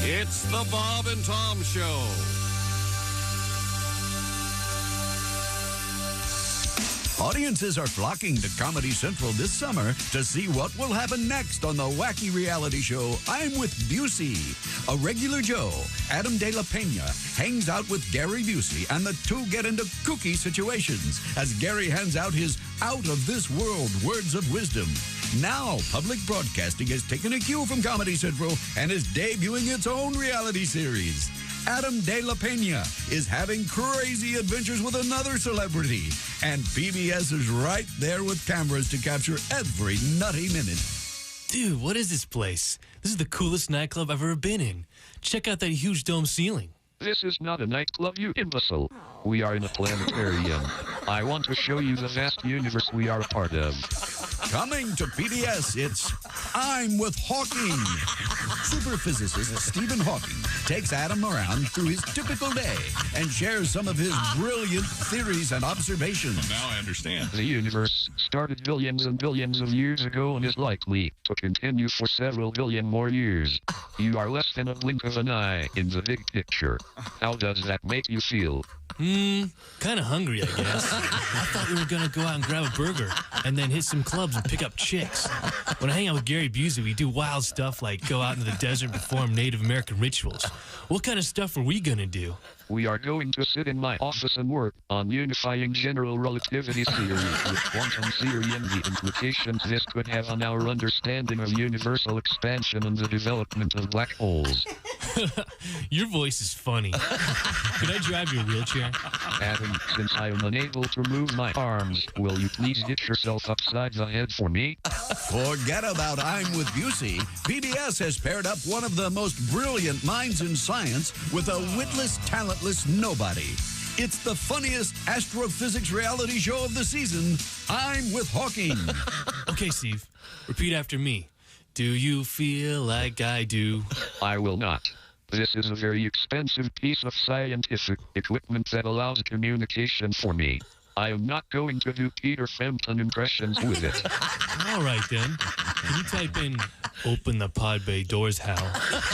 It's the Bob and Tom Show. Audiences are flocking to Comedy Central this summer to see what will happen next on the wacky reality show I'm with Busey. A regular Joe, Adam De La Pena, hangs out with Gary Busey, and the two get into kooky situations as Gary hands out his out-of-this-world words of wisdom. Now, public broadcasting has taken a cue from Comedy Central and is debuting its own reality series. Adam De La Pena is having crazy adventures with another celebrity, and PBS is right there with cameras to capture every nutty minute. Dude, what is this place? This is the coolest nightclub I've ever been in. Check out that huge dome ceiling. This is not a nightclub, you imbecile. We are in a planetarium. I want to show you the vast universe we are a part of. Coming to PBS, it's I'm with Hawking. Super physicist Stephen Hawking takes Adam around through his typical day and shares some of his brilliant theories and observations. Now I understand. The universe started billions and billions of years ago and is likely to continue for several billion more years. You are less than a blink of an eye in the big picture. How does that make you feel? Kind of hungry, I guess. I thought we were going to go out and grab a burger and then hit some clubs and pick up chicks. When I hang out with Gary Busey, we do wild stuff like go out into the desert and perform Native American rituals. What kind of stuff are we going to do? We are going to sit in my office and work on unifying general relativity theory with quantum theory and the implications this could have on our understanding of universal expansion and the development of black holes. Your voice is funny. Could I drive your wheelchair? Adam, since I am unable to move my arms, will you please hit yourself upside the head for me? Forget about I'm with Busey. PBS has paired up one of the most brilliant minds in science with a witless, talentless nobody. It's the funniest astrophysics reality show of the season, I'm with Hawking. Okay, Steve, repeat after me. Do you feel like I do? I will not. This is a very expensive piece of scientific equipment that allows communication for me. I am not going to do Peter Frampton impressions with it. All right, then. Can you type in, open the pod bay doors, Hal?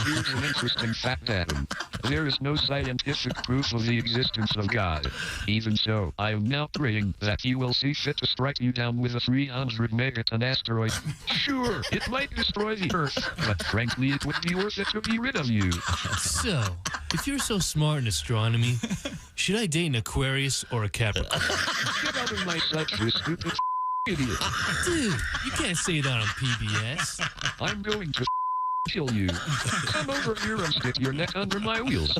Here's an interesting fact, Adam. There is no scientific proof of the existence of God. Even so, I am now praying that he will see fit to strike you down with a 300-megaton asteroid. Sure, it might destroy the Earth, but frankly, it would be worth it to be rid of you. So, if you're so smart in astronomy, should I date an Aquarius or a Capricorn? Get out of my sight, you stupid idiot. Dude, you can't say that on PBS. I'm going to kill you. Come over here and stick your neck under my wheels.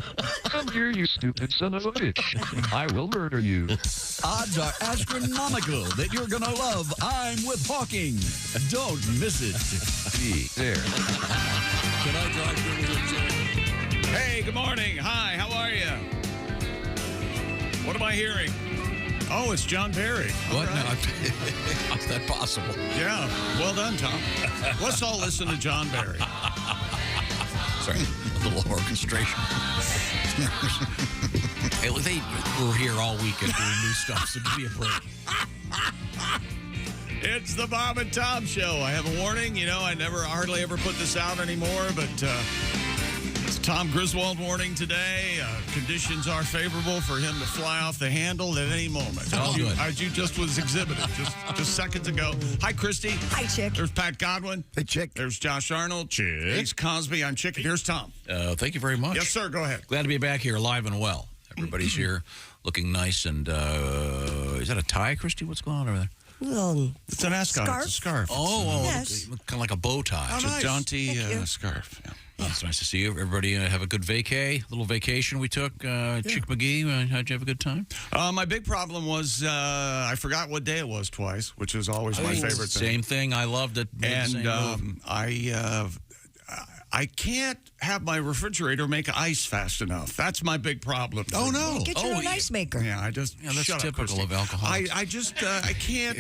Come here, you stupid son of a bitch. I will murder you. Odds are astronomical that you're going to love I'm with Hawking. Don't miss it. See, there. Can I drive your wheelchair? Hey, good morning. Hi, how are you? What am I hearing? Oh, it's John Barry. What? Right. No, how's that possible? Yeah, well done, Tom. Let's all listen to John Barry. Sorry, a little orchestration. Hey, they were here all weekend doing new stuff, so give me a break. It's the Bob and Tom Show. I have a warning. You know, I hardly ever put this out anymore, but it's Tom Griswold warning today. Conditions are favorable for him to fly off the handle at any moment. As you just was exhibited just seconds ago. Hi, Christy. Hi, Chick. There's Pat Godwin. Hey, Chick. There's Josh Arnold. Chick. Ace Cosby. I'm Chick. Here's Tom. Thank you very much. Yes, sir. Go ahead. Glad to be back here alive and well. Everybody's here looking nice. And is that a tie, Christy? What's going on over there? It's an ascot. Scarf. It's a scarf. Oh, Yes. kind of like a bow tie. It's a jaunty scarf. Yeah. Oh, it's nice to see you. Everybody have a good little vacation we took. Chick McGee, how'd you have a good time? My big problem was I forgot what day it was twice, which is always my favorite thing. Same thing. I loved it. And I can't have my refrigerator make ice fast enough. That's my big problem. Oh, no. Get your own ice maker. Yeah, that's shut typical up, of alcoholics. I can't,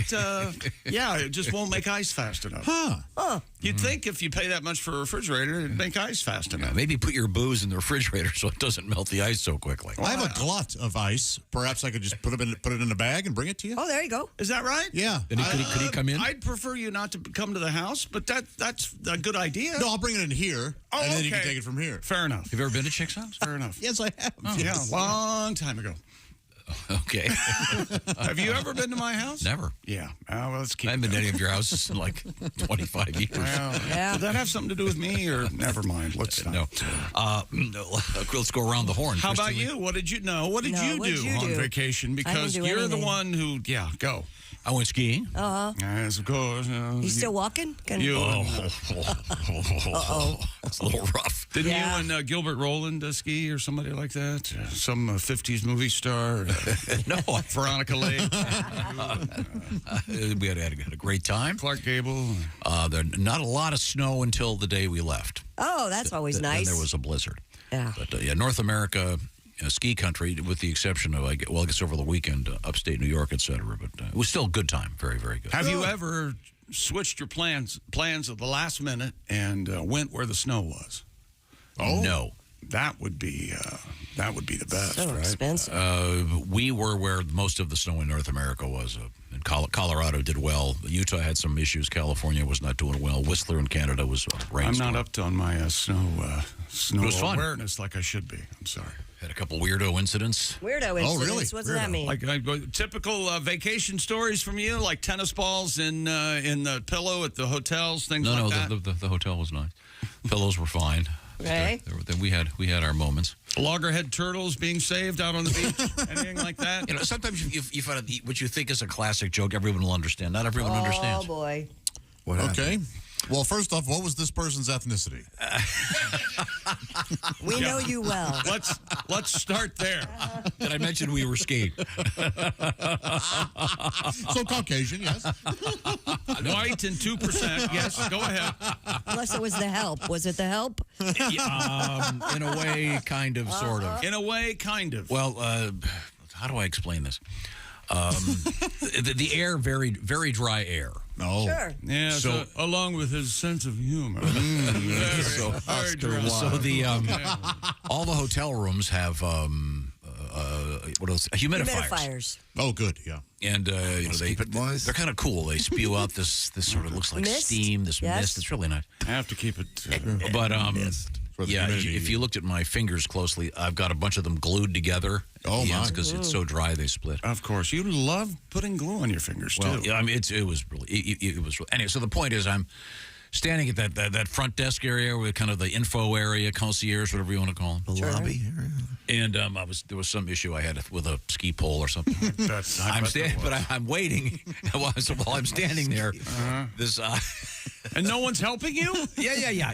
it just won't make ice fast enough. Huh. You'd think if you pay that much for a refrigerator, it'd make ice fast enough. Maybe put your booze in the refrigerator so it doesn't melt the ice so quickly. I have a glut of ice. Perhaps I could just put it in a bag and bring it to you. Oh, there you go. Is that right? Yeah. Could he come in? I'd prefer you not to come to the house, but that's a good idea. No, I'll bring it in here, Oh, and then you can okay. take it from here. Fair enough. Have you ever been to Chick's house? Fair enough. Yes, I have. Yeah, long time ago. Okay. Have you ever been to my house? Never. Yeah. Well, let's keep I haven't been to any of your houses in like 25 years. Well, Yeah. Does that have something to do with me, or never mind? Let's not. No. Let's go around the horn. How about Christy. you? What did you know? What did you what'd do you on do? vacation? Because do you're the anything. one who, go. I went skiing. Yes, of course. You still walking? You, It's a little rough. didn't Yeah. you and Gilbert Roland ski or somebody like that? Some 50s movie star? No, Veronica Lake? we had a great time. Clark Gable? There not a lot of snow until the day we left. Oh, that's always nice. Then there was a blizzard. Yeah. But North America, ski country, with the exception of, I guess over the weekend, upstate New York, etc. But it was still a good time. Very, very good. Have you ever switched your plans at the last minute and went where the snow was? No. That would be the best, So right? expensive. We were where most of the snow in North America was. And Colorado did well. Utah had some issues. California was not doing well. Whistler in Canada was I'm rainstorm. not up to on my snow It was fun. awareness like I should be. I'm sorry. Had a couple weirdo incidents. Weirdo incidents. really? What does that mean? Like typical vacation stories from you, like tennis balls in the pillow at the hotels, things No, like no, that. the hotel was nice. Pillows were fine. Right. Then we had our moments. Loggerhead turtles being saved out on the beach, anything like that. You know, sometimes you find what you think is a classic joke, everyone will understand. Not everyone Oh, understands. boy. Okay. Well, first off, what was this person's ethnicity? We know you well. Let's start there. Did I mention we were skiing? So Caucasian, yes. White and 2%. Yes, go ahead. Unless it was the help. Was it the help? In a way, kind of, sort of. In a way, kind of. Well, how do I explain this? The air, very, very dry air. No. Sure. Yeah, so along with his sense of humor. So the all the hotel rooms have what else? Humidifiers. Oh, good, yeah. And they're kind of cool. They spew out this sort of looks like Mist? steam, this Yes. mist. It's really nice. I have to keep it. But For the yeah, humidity. if you looked at my fingers closely, I've got a bunch of them glued together. Oh, my. Because it's so dry they split. Of course, you love putting glue on your fingers Well, too. yeah, I mean, it was really, it was. Anyway, so the point is, I'm standing at that front desk area, with kind of the info area, concierge, whatever you want to call them. Sure. Lobby. And there was some issue I had with a ski pole or something. I'm waiting while I'm standing there. This And no one's helping you? yeah.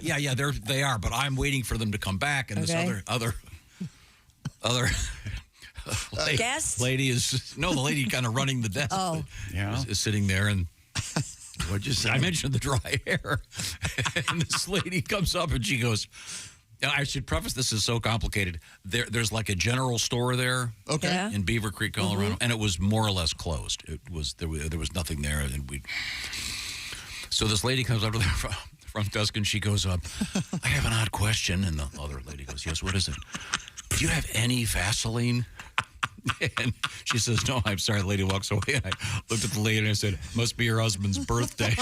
They are, but I'm waiting for them to come back, and Okay. this other Guest? lady is the lady kind of running the desk. Oh. Yeah. is sitting there, and what'd you say? I mentioned the dry air, and this lady comes up and she goes. Now, I should preface this is so complicated. There's like a general store there, Okay. Yeah. in Beaver Creek, Colorado, and it was more or less closed. There was nothing there, and So this lady comes up to the front desk and she goes up. I have an odd question, and the other lady goes, "Yes, what is it? Do you have any Vaseline?" And she says, "No, I'm sorry." The lady walks away, and I looked at the lady and I said, "Must be your husband's birthday."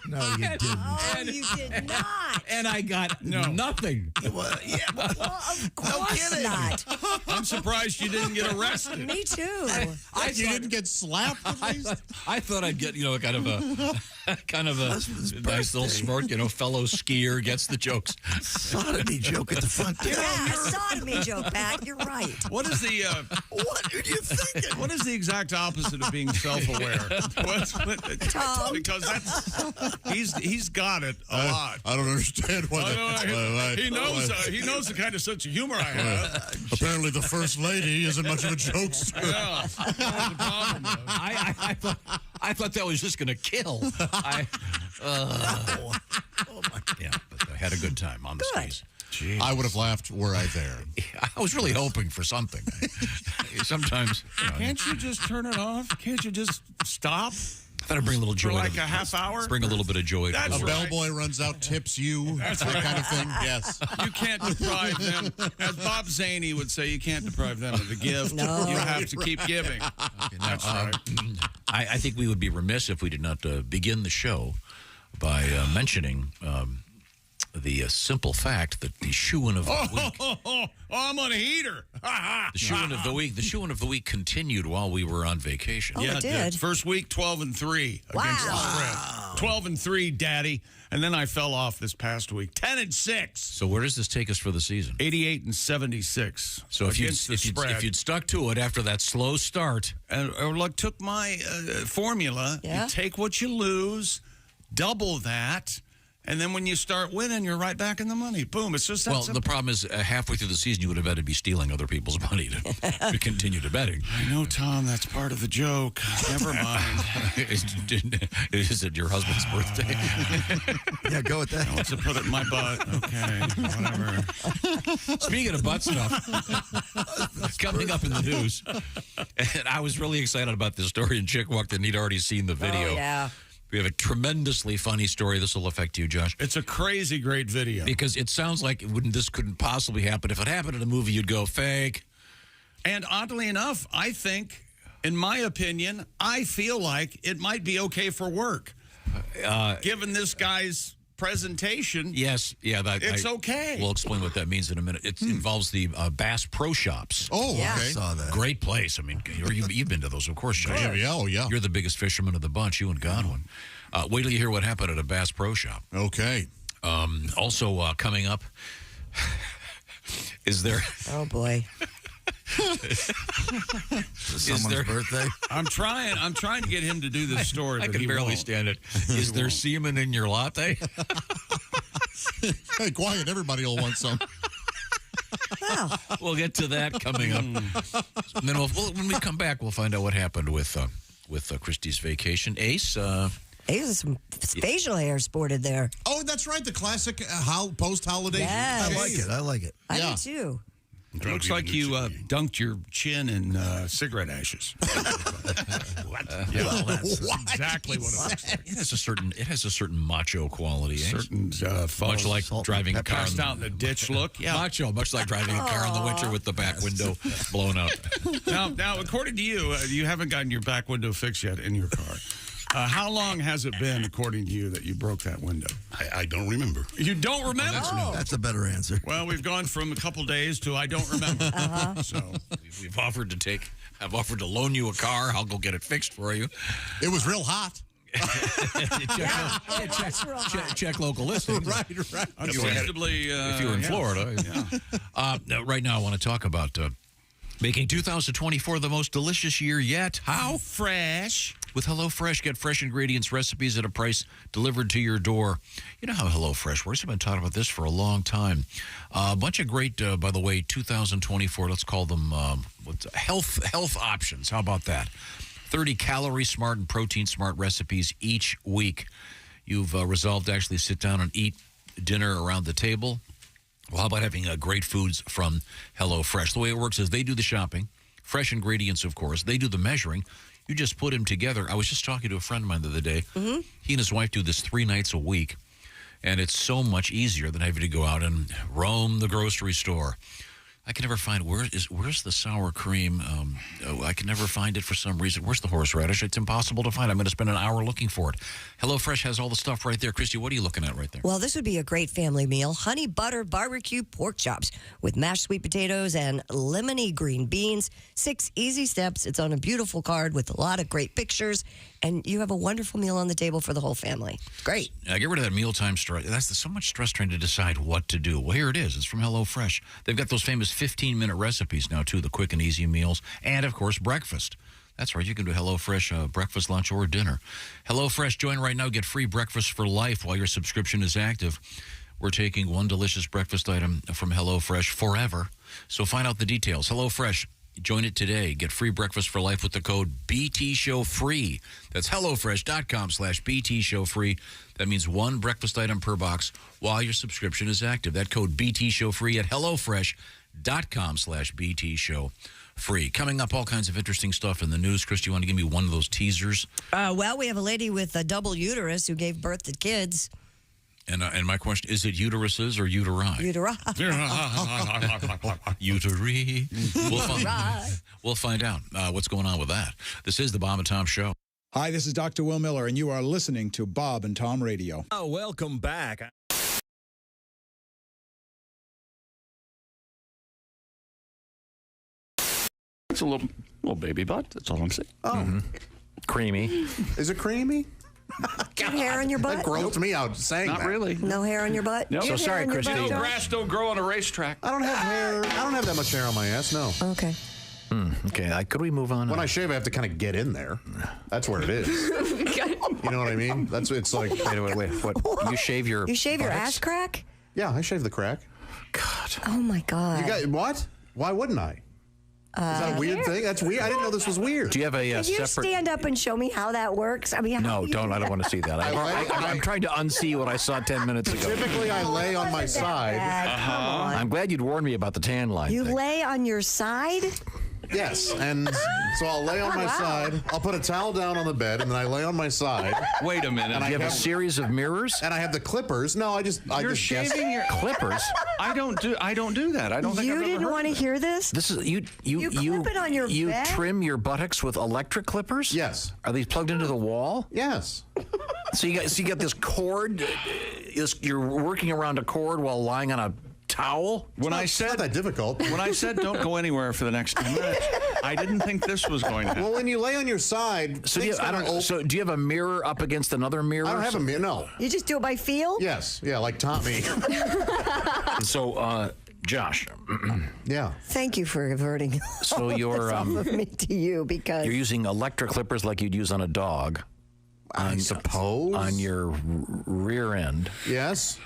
No, you didn't. Oh, you did not. And I got nothing. Well, of course not. I'm surprised you didn't get arrested. Me too. You didn't get slapped at least? I thought I'd get, kind of a nice little smirk, fellow skier gets the jokes. Sodomy joke at the front door. Yeah, a sodomy joke, Pat. You're right. What is the What are you thinking? what is the exact opposite of being self-aware? Tom. Because he's got it a lot. I don't understand why. He knows the kind of sense of humor I have. Apparently, the first lady isn't much of a jokester. Yeah, that's the problem. though. I thought that was just going to kill. Yeah, but I had a good time on the skis. I would have laughed were I there. I was really hoping for something. Sometimes, Can't you just turn it off? Can't you just stop? I thought I'd bring a little joy. For like to a half hour? Bring a little bit of joy. That's A right. bellboy runs out, tips you, that kind of thing. Yes. You can't deprive them. As Bob Zaney would say, you can't deprive them of the gift. No. You have to keep giving. That's right. I think we would be remiss if we did not begin the show by mentioning the simple fact that the shoe-in of the week. Oh, I'm on a heater. The shoe-in of the week. The shoe-in of the week continued while we were on vacation. Oh, Yeah, it did. First week, 12-3 against the spread. 12-3, Daddy. And then I fell off this past week. 10-6. So where does this take us for the season? 88-76. So if you'd stuck to it after that slow start, or like took my formula, Yeah. you take what you lose, double that, and then when you start winning, you're right back in the money. Boom. It's just that well, simple. the problem is halfway through the season, you would have had to be stealing other people's money to continue to betting. I know, Tom, that's part of the joke. Never mind. Is it your husband's birthday? Yeah, go with that. Wants to put it in my butt. Okay, whatever. Speaking of butt stuff, coming up in the news, and I was really excited about this story, and Chick walked in, he'd already seen the video. Oh, yeah. We have a tremendously funny story. This will affect you, Josh. It's a crazy great video. Because it sounds like this couldn't possibly happen. If it happened in a movie, you'd go fake. And oddly enough, I think, in my opinion, I feel like it might be okay for work. Given this guy's presentation, Yes, yeah. it's okay. We'll explain what that means in a minute. It involves the Bass Pro Shops. Oh, Yeah. okay. Saw that. Great place. I mean, you've been to those, of course, Josh. Yeah, oh, yeah. You're the biggest fisherman of the bunch, you and Godwin. Wait till you hear what happened at a Bass Pro Shop. Okay. Also coming up is there... Oh, boy. Someone's birthday. I'm trying to get him to do this story. I but can he barely won't. stand it. Is there semen in your latte? Hey, quiet. Everybody will want some. Well, We'll get to that coming up. And then when we come back, we'll find out what happened with Christy's vacation. Ace, there's some facial hair sported there. Oh, that's right. The classic post-holiday. Yes. I like it. I like it. I Yeah. do, too. It looks like you dunked your chin in cigarette ashes. What? Yeah, What? that's exactly what it looks like. it has a certain macho quality. Ace. Certain Much like driving a car. passed out in the ditch look. Yeah. Macho, much like driving a car in the winter with the back window blown out. Now, according to you, you haven't gotten your back window fixed yet in your car. How long has it been, according to you, that you broke that window? I don't remember. You don't remember? That's a better answer. Well, we've gone from a couple days to I don't remember. So I've offered to loan you a car. I'll go get it fixed for you. It was real hot. Check local listings. Right. unseasonably, If you were in Florida. Right now, I want to talk about making 2024 the most delicious year yet. How? fresh. With HelloFresh, get fresh ingredients, recipes at a price delivered to your door. You know how HelloFresh works. I've been talking about this for a long time. A bunch of great, by the way, 2024, let's call them health options. How about that? 30 calorie smart and protein smart recipes each week. You've resolved to actually sit down and eat dinner around the table. Well, how about having great foods from HelloFresh? The way it works is they do the shopping, fresh ingredients, of course. They do the measuring. You just put them together. I was just talking to a friend of mine the other day. Mm-hmm. He and his wife do this 3 nights a week, and it's so much easier than having to go out and roam the grocery store. I can never find where's the sour cream. I can never find it for some reason. Where's the horseradish? It's impossible to find. I'm going to spend an hour looking for it. HelloFresh has all the stuff right there. Christy, what are you looking at right there? Well, this would be a great family meal. Honey butter barbecue pork chops with mashed sweet potatoes and lemony green beans. 6 easy steps. It's on a beautiful card with a lot of great pictures. And you have a wonderful meal on the table for the whole family. Great. Get rid of that mealtime stress. That's so much stress trying to decide what to do. Well, here it is. It's from HelloFresh. They've got those famous 15-minute recipes now, too, the quick and easy meals. And, of course, breakfast. That's right. You can do HelloFresh breakfast, lunch, or dinner. HelloFresh, join right now. Get free breakfast for life while your subscription is active. We're taking one delicious breakfast item from HelloFresh forever. So find out the details. HelloFresh. Join it today. Get free breakfast for life with the code BTShowFree. That's HelloFresh.com/BTShowFree. That means one breakfast item per box while your subscription is active. That code BTShowFree at HelloFresh.com/BTShow. free. Coming up, all kinds of interesting stuff in the news. Chris, do you want to give me one of those teasers? Well, we have a lady with a double uterus who gave birth to kids. And my question, is it uteruses or uteri? Uteri. Uteri. We'll find out what's going on with that. This is the Bob and Tom Show. Hi, this is Dr. Will Miller, and you are listening to Bob and Tom Radio. Oh, welcome back. It's a little baby butt. That's all I'm saying. Oh. Creamy. Is it creamy? Do you have hair on your butt? That grossed me out saying Not that. really. No hair on your butt? Nope. Do you So have hair sorry, on your Christine. butt, No Josh? grass don't grow on a racetrack. I don't have hair. I don't have that much hair on my ass, no. Okay. Okay, could we move on? When I shave, I have to kind of get in there. That's where it is. You know what I mean? It's like... Wait. What? You shave your You shave your buttocks? ass crack? Yeah, I shave the crack. God. Oh, my God. You got what? Why wouldn't I? Is that a weird thing? That's weird. I didn't know this was weird. Do you have a Can you separate... stand up and show me how that works? I mean, how No, do you don't. do I don't that? want to see that. I'm trying to unsee what I saw 10 minutes ago. Typically, I lay on my Wasn't that side. bad. Come on. I'm glad you'd warned me about the tan line You thing. lay on your side? Yes, and so I'll lay on my side. I'll put a towel down on the bed, and then I lay on my side. Wait a minute. And You have a series of mirrors? And I have the clippers. No, I just You're guess- shaving your Clippers? I don't do that. I don't think You I've ever didn't heard want to of hear this? This is you clip it on your you bed? trim your buttocks with electric clippers? Yes. Are these plugged into the wall? Yes. So you got this cord. You're working around a cord while lying on a towel. When I It's not said that difficult. when I said don't go anywhere for the next 10 minutes, I didn't think this was going to happen. Well, when you lay on your side, So do things kinda open- so do you have a mirror up against another mirror? I don't have a mirror. No. You just do it by feel? Yes. Yeah, like Tommy. So, Josh, Yeah. Thank you for averting So all you're, this off of me to you because you're using electric clippers like you'd use on a dog I suppose. on your rear end. Yes.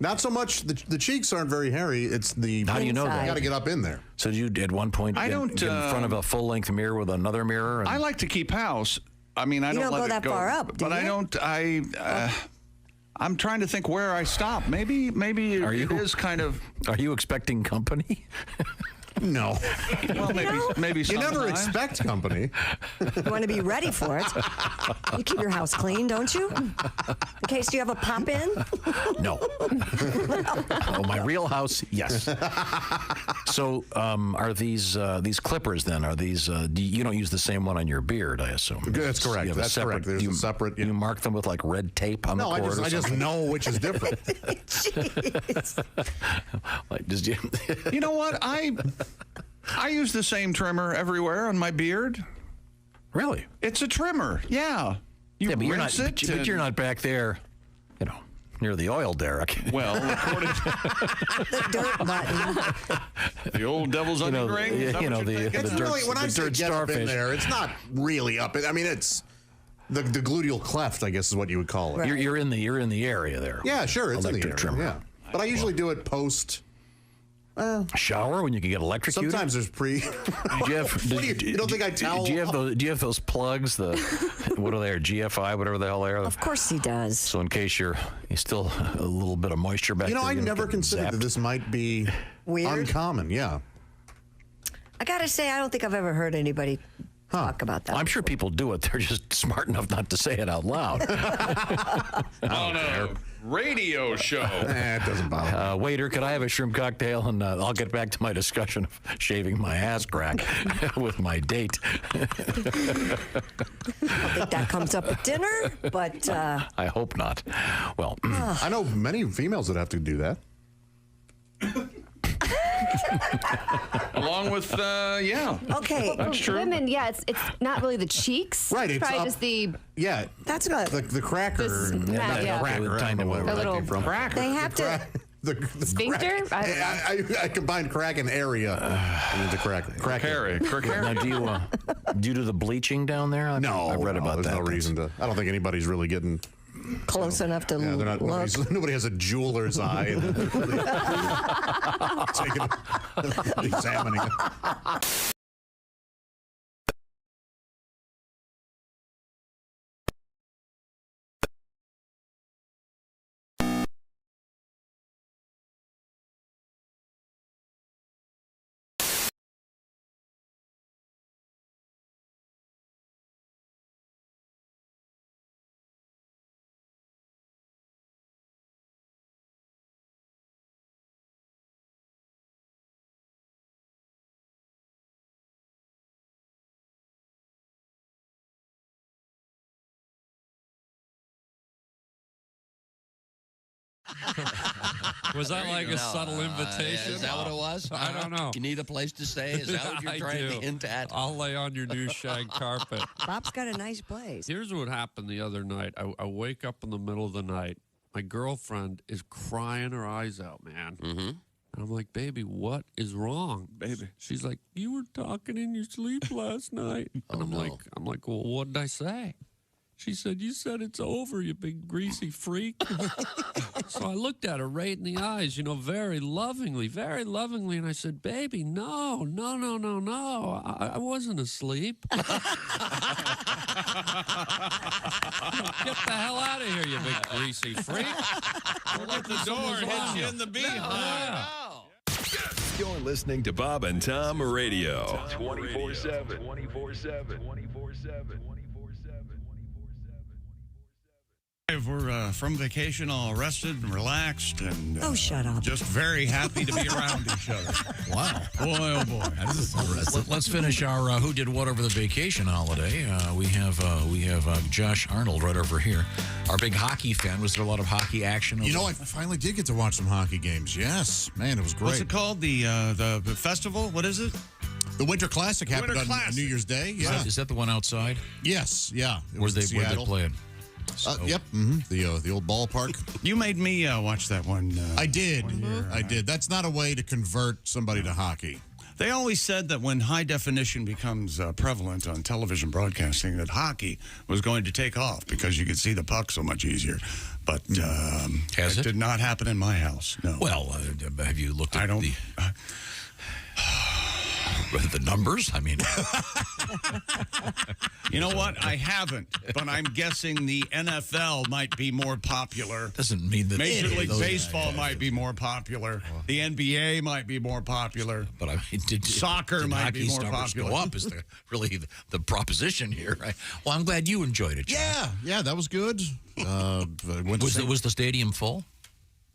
Not so much. The cheeks aren't very hairy. It's the. How do you know Inside. that? You got to get up in there. So you at one point I get don't, in front of a full-length mirror with another mirror? And I like to keep house. I mean, I You don't don't let go it that far up, do but I you? don't. I'm trying to think where I stop. Maybe Are it you? is kind of. Are you expecting company? No. Well, maybe You never sometime. expect company. you want to be ready for it. You keep your house clean, don't you? In case you have a pop in. No. Oh, my real house, yes. So, are these clippers then? Are these? You don't use the same one on your beard, I assume. That's correct. You have a That's correct. There's you, a separate. Yeah. You mark them with like red tape on No, the I cord. just know which is different. Like, just you, You know what? I use the same trimmer everywhere on my beard. really? It's a trimmer. Yeah. You Yeah, but you're not. rinse it. But you're not back there, near the oil derrick. Well, according to The dirt button. the old devil's onion ring. is that what you're thinking? It's dirt- really when I the say dirt get up in starfish. there, it's not really up. I mean, it's the gluteal cleft, I guess, is what you would call it. You're in the area there. Yeah, sure, it's in the Electric area. trimmer. Yeah, but I usually do it post. Shower when you can get electrocuted. Sometimes there's pre. Did you have? What do you don't think I towel? Do you have those? Do you have those plugs? The what are they? GFI, whatever the hell they are. Of course he does. So in case you still a little bit of moisture back You know, there. I don't never get considered zapped. that this might be Weird? uncommon. Yeah. I got to say, I don't think I've ever heard anybody talk about that. I'm sure people do it. They're just smart enough not to say it out loud. On a radio show. It doesn't bother. Waiter, could I have a shrimp cocktail? And I'll get back to my discussion of shaving my ass crack with my date. I think that comes up at dinner, but I hope not. Well, I know many females that have to do that. Along with, yeah. okay. That's true. Women, yeah, it's not really the cheeks. Right, it's probably up- just the Yeah, That's good. the cracker. This- the yeah. cracker. I don't know where The that little came from. Cracker. They have to. The Sphincter? Crack. I combined crack and area into cracker. Crack Harry. now do you do the bleaching down there? No, I've read about there's that. no reason to. I don't think anybody's really getting. Close enough to Yeah, they're not. look. Nobody has a jeweler's eye. Taking, examining it. Was that like a subtle invitation? Is that what it was? I don't know. You need a place to stay? Is that what you're I trying do. to hint at? I'll lay on your new shag carpet. Bob's got a nice place. Here's what happened the other night. I wake up in the middle of the night. My girlfriend is crying her eyes out, man. Mm-hmm. And I'm like, baby, what is wrong? Baby. She's like, you were talking in your sleep last night. And I'm like, well, what did I say? She said, you said it's over, you big greasy freak. So I looked at her right in the eyes, very lovingly, and I said, baby, no. I wasn't asleep. Get the hell out of here, you big greasy freak. Let the door hit you in the behind. You're listening to Bob and Tom Radio. 24/7. 24/7. We're from vacation, all rested and relaxed, and shut up! Just very happy to be around each other. Wow, boy, oh boy! Let's finish our who did what over the vacation holiday. We have Josh Arnold right over here, our big hockey fan. Was there a lot of hockey action? I finally did get to watch some hockey games. Yes, man, it was great. What's it called? The festival? What is it? The Winter Classic happened on New Year's Day. Yeah, is that the one outside? Yes, yeah. Where they playing? Yep. Mm-hmm. The old ballpark. You made me watch that one. I did. I did. That's not a way to convert somebody to hockey. They always said that when high definition becomes prevalent on television broadcasting, that hockey was going to take off because you could see the puck so much easier. But it did not happen in my house. No. Well, have you looked at the numbers? I mean, you know what? I haven't, but I'm guessing the NFL might be more popular. Doesn't mean that Major League Baseball might be more popular. The NBA might be more popular. But I mean, soccer might be more popular. Go up is really the proposition here, right? Well, I'm glad you enjoyed it, John. Yeah, that was good. Was the stadium full?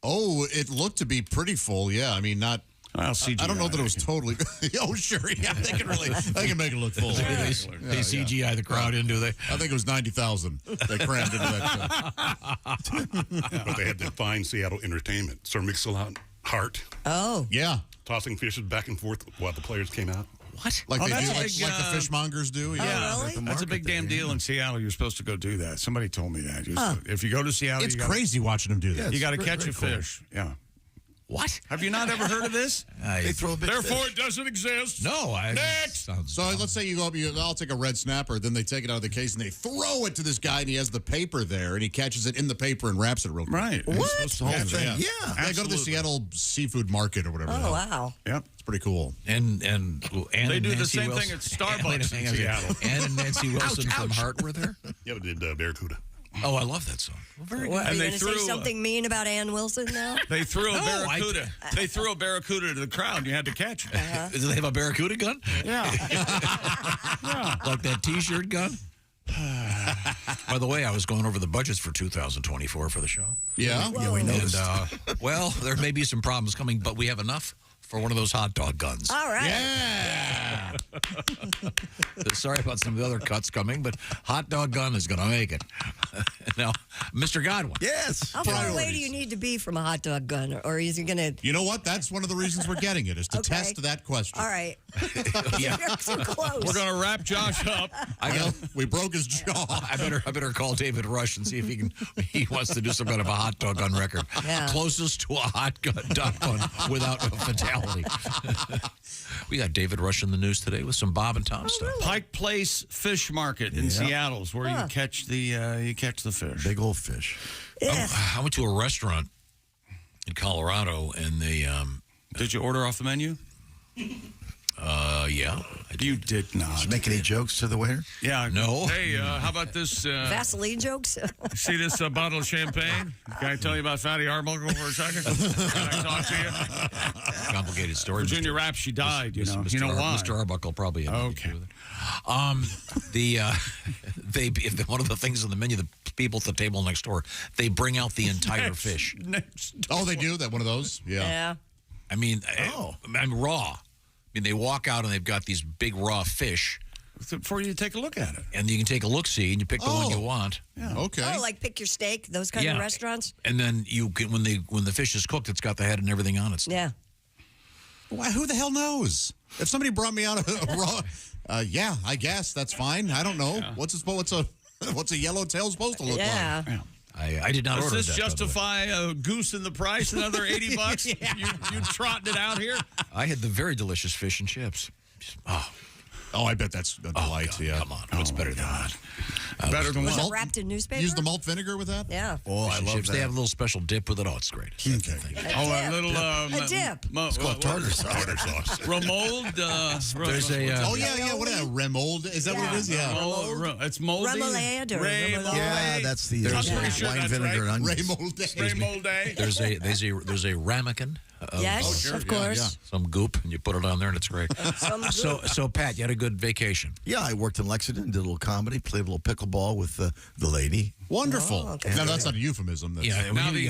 Oh, it looked to be pretty full. Yeah, I mean, not. Well, CGI, I don't know that it was totally. Oh, sure. Yeah, they can make it look full. They CGI the crowd into they. I think it was 90,000. They crammed into that. But they had the fine Seattle entertainment. Sir Mix-a-Lot, Hart. Oh, yeah, tossing fishes back and forth while the players came out. What? Like they do, like the fishmongers do. Yeah, really? That's a big damn deal in Seattle. You're supposed to go do that. Somebody told me that. If you go to Seattle, It's crazy watching them do that. You got to catch a fish. Yeah. What? Have you not ever heard of this? They throw a big Therefore, fish. it doesn't exist. No, Next. So let's say you go up, I'll take a red snapper, then they take it out of the case and they throw it to this guy, and he has the paper there, and he catches it in the paper and wraps it real quick. Right. And he's What? supposed to hold it. Yeah. Go to the Seattle Seafood Market or whatever. Oh, wow. Yep. It's pretty cool. And they do the same thing at Starbucks in Seattle. Ann and Nancy Wilson from Hart were there? Yeah, we did Barracuda. Oh, I love that song. Well, very good. Are you they going to say something mean about Ann Wilson now? They threw a barracuda. They threw a barracuda to the crowd, and you had to catch it. Do they have a barracuda gun? Yeah. Like that T-shirt gun? By the way, I was going over the budgets for 2024 for the show. Yeah? Yeah, we noticed. And, well, there may be some problems coming, but we have enough for one of those hot dog guns. All right. Yeah. Sorry about some of the other cuts coming, but hot dog gun is going to make it. Now, Mr. Godwin. Yes. How far away do you need to be from a hot dog gun? Or is it going to... You know what? That's one of the reasons we're getting it, is to Okay. test that question. All right. Yeah. You're too close. We're going to wrap Josh up. We broke his jaw. I better call David Rush and see if he wants to do some kind of a hot dog gun record. Yeah. Closest to a hot dog gun without a fatality. We got David Rush in the news today with some Bob and Tom stuff. Pike Place Fish Market in Seattle is where you catch the fish. Big old fish. Yeah. I went to a restaurant in Colorado, and they Did you order off the menu? yeah. You did not. Did you make any jokes to the waiter? Yeah. No. Hey, how about this? Vaseline jokes? See this bottle of champagne? Can I tell you about Fatty Arbuckle for a second? Can I talk to you? Complicated story. Virginia Rapp, she died, you know. Mr. You know why? Mr. Arbuckle probably had nothing to do with it. One of the things on the menu, the people at the table next door, they bring out the entire fish. Oh, they do? That one of those? Yeah. I mean, I'm raw. I mean, they walk out and they've got these big raw fish for you to take a look at it. And you can take a look-see, and you pick the one you want. Yeah. Okay. Oh, like pick your steak, those kind of restaurants? And then you can, when the fish is cooked, it's got the head and everything on it. Yeah. Why, who the hell knows? If somebody brought me out a raw, yeah, I guess that's fine. I don't know. Yeah. What's a yellowtail supposed to look like? Yeah. I did not Does order this that. justify a goose in the price, another $80? You trotting it out here? I had the very delicious fish and chips. Oh, I bet that's a delight. God, yeah. Come on. What's better than that? Better than Was what? it wrapped in newspaper? Use the malt vinegar with that? Yeah. Oh, I love chips. They have a little special dip with it. Oh, it's great. Okay. A little A dip. It's called tartar sauce. Tartar sauce. Remold. There's a. Oh, yeah. What is that? Remold? Is that what it is? Yeah. It's moldy. Remoulade or Remoulade. Yeah, that's the I'm pretty sure wine, that's vinegar, right. and onions. Remoulade. There's a ramekin. Yes, of course. Some goop, and you put it on there, and it's great. So Pat, you had a good vacation. Yeah, I worked in Lexington, did a little comedy, played a little pickleball with the lady. Wonderful. Oh, okay. Now, that's not a euphemism. That's,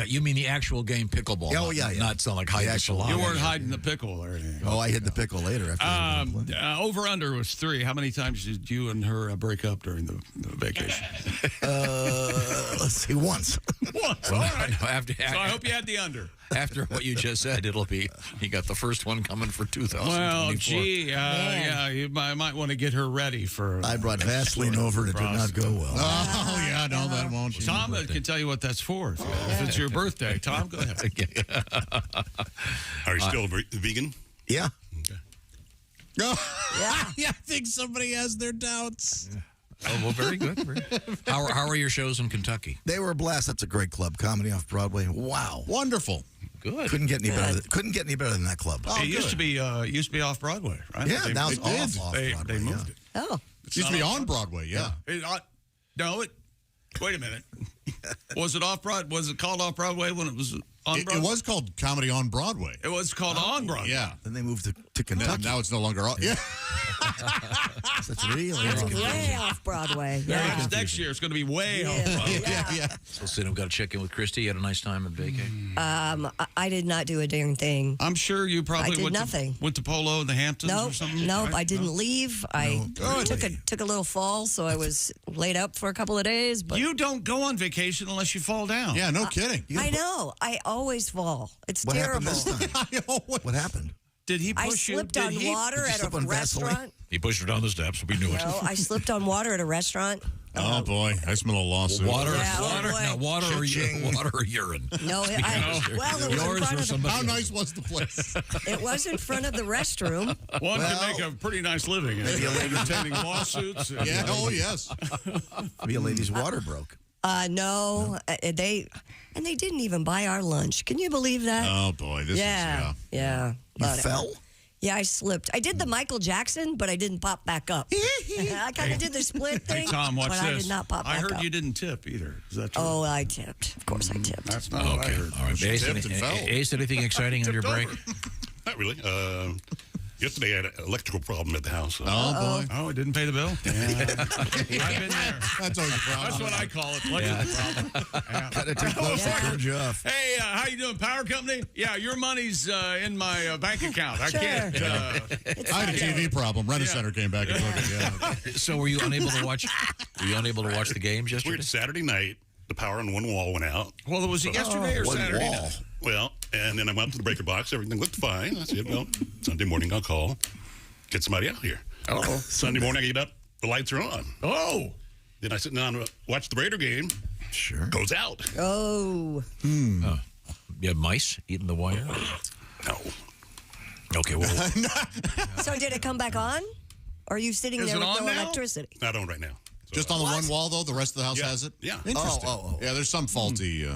You mean the actual game pickleball? Oh, yeah. Not sound like hiding the salami. You weren't hiding the pickle or anything. Oh, I hid the pickle later. After Over under was 3. How many times did you and her break up during the vacation? let's see, once. Once. Well, All right. no, I hope you had the under. After what you just said, it'll be you got the first one coming for 2024. Well, gee, you might want to get her ready for. I brought Vaseline over and it did not go well. Oh, yeah, no, that won't. Tom can tell you what that's for if it's your birthday. Tom, go ahead. Are you still vegan? Yeah. I think somebody has their doubts. Oh, well, very good. How are your shows in Kentucky? They were a blast. That's a great club. Comedy off Broadway. Wow. Wonderful. Good. Couldn't get any better than that club. It used to be off Broadway, right? Yeah, now it's off They Broadway. moved it. Oh. It used to be on Broadway, yeah. Wait a minute. Was it off Broadway? Was it called off Broadway when it was on Broadway? It was called Comedy on Broadway. It was called on Broadway. Yeah. Then they moved to Kentucky. Now it's no longer on. Yeah. That's really It's way off Broadway. Yeah. Next year it's going to be way off Broadway. Yeah. So, Sid, I've got to check in with Christy. You had a nice time at vacation? I did not do a dang thing. I'm sure you probably I did went nothing. went to Polo in the Hamptons or something. Nope, right? I didn't leave. I took a little fall, so I was laid up for a couple of days. But You don't go on vacation unless you fall down. Yeah, no kidding. I know. I always fall. It's What terrible. happened this time? What happened? Did he I push you? slipped on water Did you at a slip on Vaseline? restaurant. He pushed her down the steps. We knew it. No, I slipped on water at a restaurant. Oh, boy. I smell a lawsuit. Water, Yeah, water, boy. now water or urine. No, it was in front of the, How nice was the place? it was in front of the restroom. One can make a pretty nice living. Maybe a lady entertaining lawsuits. Yeah, oh, yes. Maybe a lady's water broke. No, they didn't even buy our lunch. Can you believe that? Oh, boy. This yeah. You But, fell? Yeah, I slipped. I did the Michael Jackson, but I didn't pop back up. I kind of did the split thing. Hey, Tom, watch but this. I did not pop back I heard up. you didn't tip either. Is that true? Oh, I tipped. Of course I tipped. That's not what I heard. All right. Ace, tipped and fell. Ace, anything exciting on your break? Not really. Yesterday I had an electrical problem at the house. Oh, boy. Oh, it didn't pay the bill? I've been there. That's always a problem. That's what I call it. Electrical problem. Got it too close to turn you off. Hey, how you doing, power company? Yeah, your money's in my bank account. I Sure. can't. I had a TV problem. Rent-A-Center came back and took it. Yeah. So were you unable to watch? Were you unable to watch the games Weird. yesterday? Saturday night, the power on one wall went out. Well, was it yesterday or One Saturday wall. night? Well, and then I went up to the breaker box. Everything looked fine. I said, well, Sunday morning I'll call. Get somebody out here. Oh. Sunday morning I get up. The lights are on. Oh. Then I sit down to watch the Raider game. Sure. Goes out. Oh. You have mice eating the wire? No. Okay, well, So did it come back on? Or are you sitting Is there it with on no now? electricity? Not on right now. So, Just on the one wall, though? The rest of the house Yeah. has it? Yeah. Interesting. Oh. Yeah, there's some faulty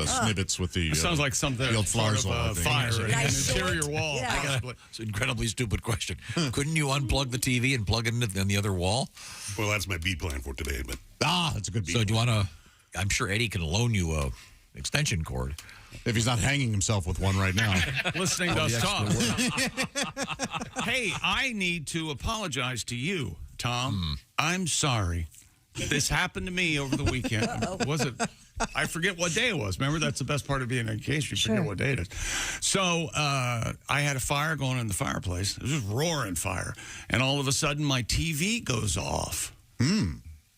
snippets with the... Sounds like something the old part Flarsville, I of think. fire in an Nice interior short. wall. Yeah. Possibly. it's an incredibly stupid question. Couldn't you unplug the TV and plug it into the other wall? Well, that's my B plan for today. But That's a good beat. So do you want to? I'm sure Eddie can loan you a extension cord. If he's not hanging himself with one right now. Listening to us talk. Hey, I need to apologize to you, Tom. I'm sorry. This happened to me over the weekend. Was it I forget what day it was. Remember, that's the best part of being on vacation. You forget what day it is. So I had a fire going in the fireplace. It was just roaring fire. And all of a sudden, my TV goes off.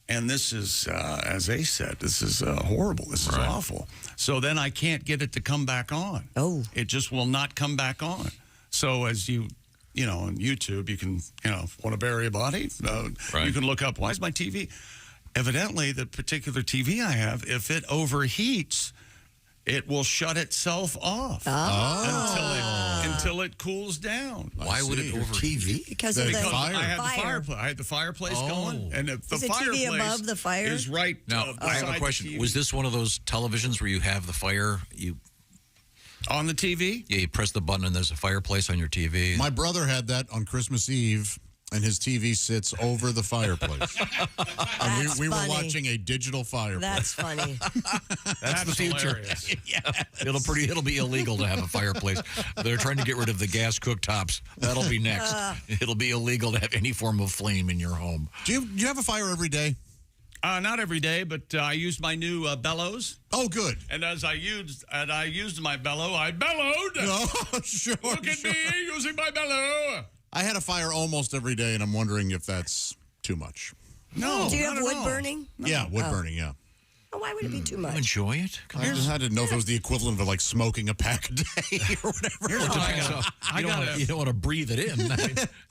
And this is, as Ace said, this is horrible. This is awful. So then I can't get it to come back on. Oh. It just will not come back on. So as you know, on YouTube, you can, want to bury a body. You can look up, why is my TV? Evidently, the particular TV I have, if it overheats, it will shut itself off until it cools down. Why would it overheat? Because of the fire. I had the fireplace going, and the is the fireplace TV above the fire? is right. Now, I have a question. Was this one of those televisions where you have the fire? On the TV? Yeah, you press the button and there's a fireplace on your TV. My brother had that on Christmas Eve, and his TV sits over the fireplace. And we were watching a digital fireplace. That's funny. That's the future. It'll be illegal to have a fireplace. They're trying to get rid of the gas cooktops. That'll be next. It'll be illegal to have any form of flame in your home. Do you have a fire every day? Not every day, but I used my new bellows. Oh, good. And as I used my bellow, I bellowed. No, sure. Look at me using my bellow. I had a fire almost every day, and I'm wondering if that's too much. No. Do you not have at wood all. burning? Yeah, wood burning, yeah. Oh, why would it be too much? You enjoy it? I didn't know if it was the equivalent of like smoking a pack a day or whatever. You don't want to breathe it in.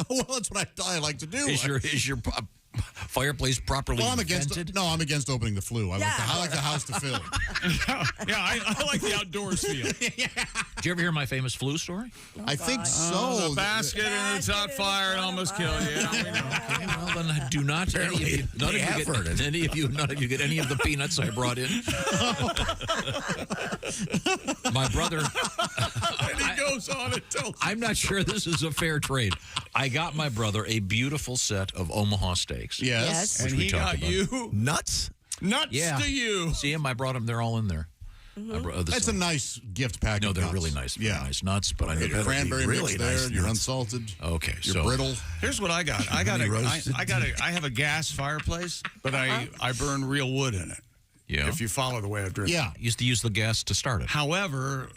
Well, that's what I like to do. Is your fireplace properly I'm vented? against opening the flue. I like the house to fill. I like the outdoors feel. Did you ever hear my famous flu story? I think so. The basket and it's on fire and almost kill you. Okay, well, then do not none of you get any of the peanuts I brought in. My brother. And he goes on and tells. I'm not sure this is a fair trade. I got my brother a beautiful set of Omaha steaks. Yes. And he got you nuts. Nuts to you. See him? I brought them. They're all in there. That's a nice gift package. No, they're really nice. Yeah, nice nuts. But I know the cranberry really mix there. nice You're nuts. unsalted. Okay, you're brittle. Here's what I got. I have a gas fireplace, but I burn real wood in it. Yeah. If you follow the way I've driven. Yeah. Used to use the gas to start it. However,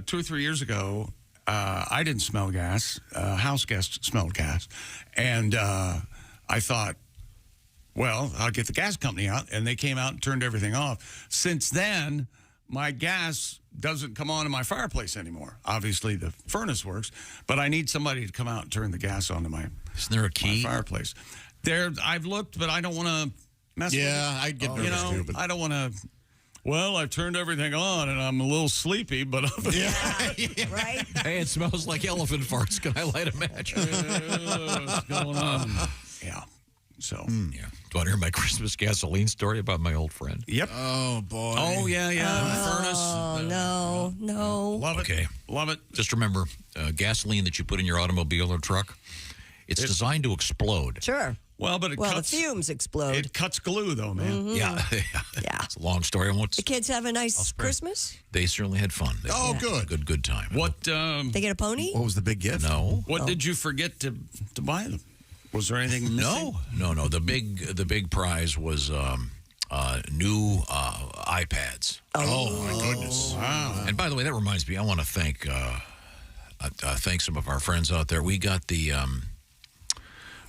2 or 3 years ago, I didn't smell gas. House guests smelled gas, and I thought, well, I'll get the gas company out, and they came out and turned everything off. Since then, my gas doesn't come on in my fireplace anymore. Obviously, the furnace works, but I need somebody to come out and turn the gas on to my. Isn't there a key? Fireplace. I've looked, but I don't want to mess with it. Yeah, I get nervous too. But I don't want to. Well, I've turned everything on, and I'm a little sleepy, but right? Hey, it smells like elephant farts. Can I light a match? What's going on? Yeah. So, yeah. Do you want to hear my Christmas gasoline story about my old friend? Yep. Oh, boy. Oh, yeah. Furnace. Oh, no. Love it. Okay. Love it. Just remember, gasoline that you put in your automobile or truck, it's designed to explode. Sure. Well, but the fumes explode. It cuts glue, though, man. Yeah. It's a long story. The kids have a nice Christmas? They certainly had fun. Good. Good time. What? They get a pony? What was the big gift? No. What did you forget to buy them? Was there anything missing? No. The big prize was new iPads. Oh, my goodness. Wow. And by the way, that reminds me, I want to thank some of our friends out there. We got the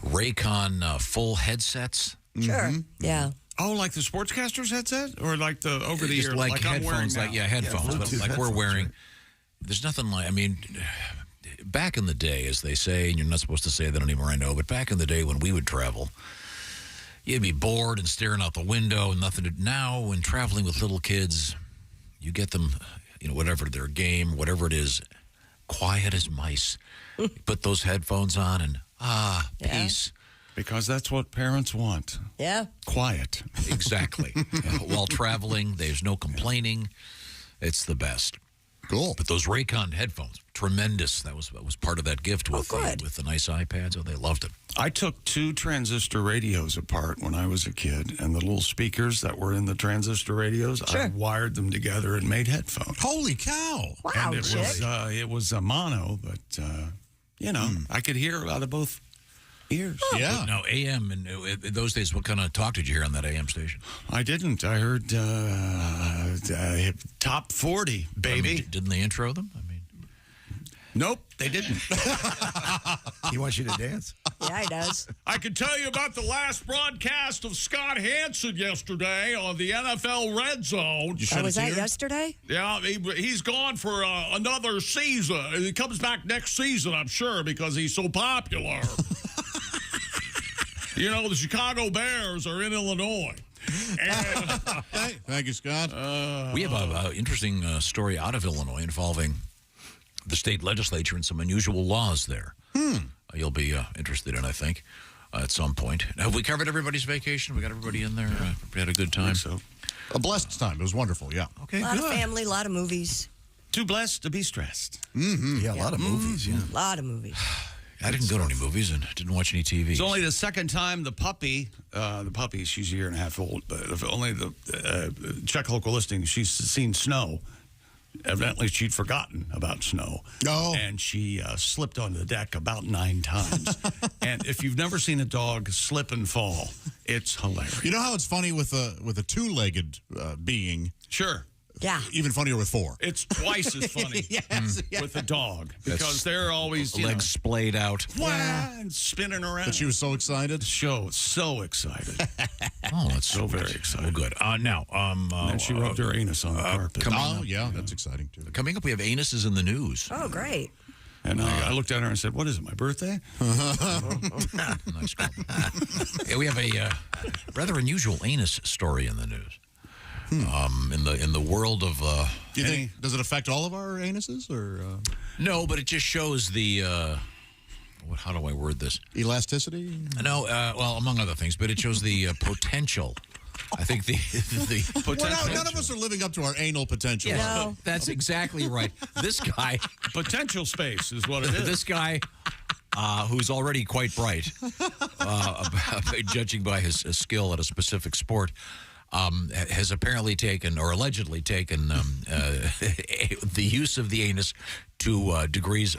Raycon full headsets. Sure. Yeah. Oh, like the sportscaster's headset? Or like the over-the-ear? Like headphones. headphones. Like we're wearing. There's nothing like, back in the day, as they say, and you're not supposed to say that anymore, I know, but back in the day when we would travel, you'd be bored and staring out the window and nothing to do. Now, when traveling with little kids, you get them, whatever their game, whatever it is, quiet as mice. You put those headphones on and, peace. Because that's what parents want. Yeah. Quiet. Exactly. While traveling, there's no complaining. It's the best. Cool. But those Raycon headphones, tremendous. That was part of that gift with the nice iPads. Oh, they loved it. I took 2 transistor radios apart when I was a kid, and the little speakers that were in the transistor radios, I wired them together and made headphones. Holy cow! Wow, and it was a mono, but I could hear out of both ears. Yeah. Now, AM, and in those days, what kind of talk did you hear on that AM station? I didn't. I heard top 40, baby. I mean, didn't they intro them? I mean, nope, they didn't. He wants you to dance? Yeah, he does. I can tell you about the last broadcast of Scott Hansen yesterday on the NFL Red Zone. Was that yesterday? Yeah, he's gone for another season. He comes back next season, I'm sure, because he's so popular. You know, the Chicago Bears are in Illinois. And, Thank you, Scott. we have an interesting story out of Illinois involving the state legislature and some unusual laws there. You'll be interested in, I think, at some point. Have we covered everybody's vacation? We got everybody in there? We had a good time? so. A blessed time. It was wonderful, yeah. Okay, A lot good. of family, a lot of movies. Too blessed to be stressed. Mm-hmm. Yeah, a lot of movies, yeah. A lot of movies. I didn't go to any movies and didn't watch any TV. It's only the second time the puppy, she's a year and a half old, but only check local listings, she's seen snow. Evidently, she'd forgotten about snow. Oh. And she slipped onto the deck about 9 times. And if you've never seen a dog slip and fall, it's hilarious. You know how it's funny with a two-legged being? Sure. Yeah. Even funnier with 4. It's twice as funny with a dog because they're always legs splayed out. And spinning around. But she was so excited. The show, so excited. Oh, that's so very excited. Well, good. Now, and she rubbed her anus on the carpet. Yeah, that's exexciting too. Coming up, we have anuses in the news. Oh, great. And I looked at her and said, "What is it, my birthday?" Nice call. Yeah, we have a rather unusual anus story in the news. In the world of Do you think does it affect all of our anuses or no? But it just shows the how do I word this? Elasticity? No, well, among other things, but it shows the potential. I think the potential. Well, none of us are living up to our anal potential. Yes, no. That's exactly right. This guy, potential space is what it is. This guy. Who's already quite bright, judging by his skill at a specific sport, has apparently taken or allegedly taken the use of the anus to degrees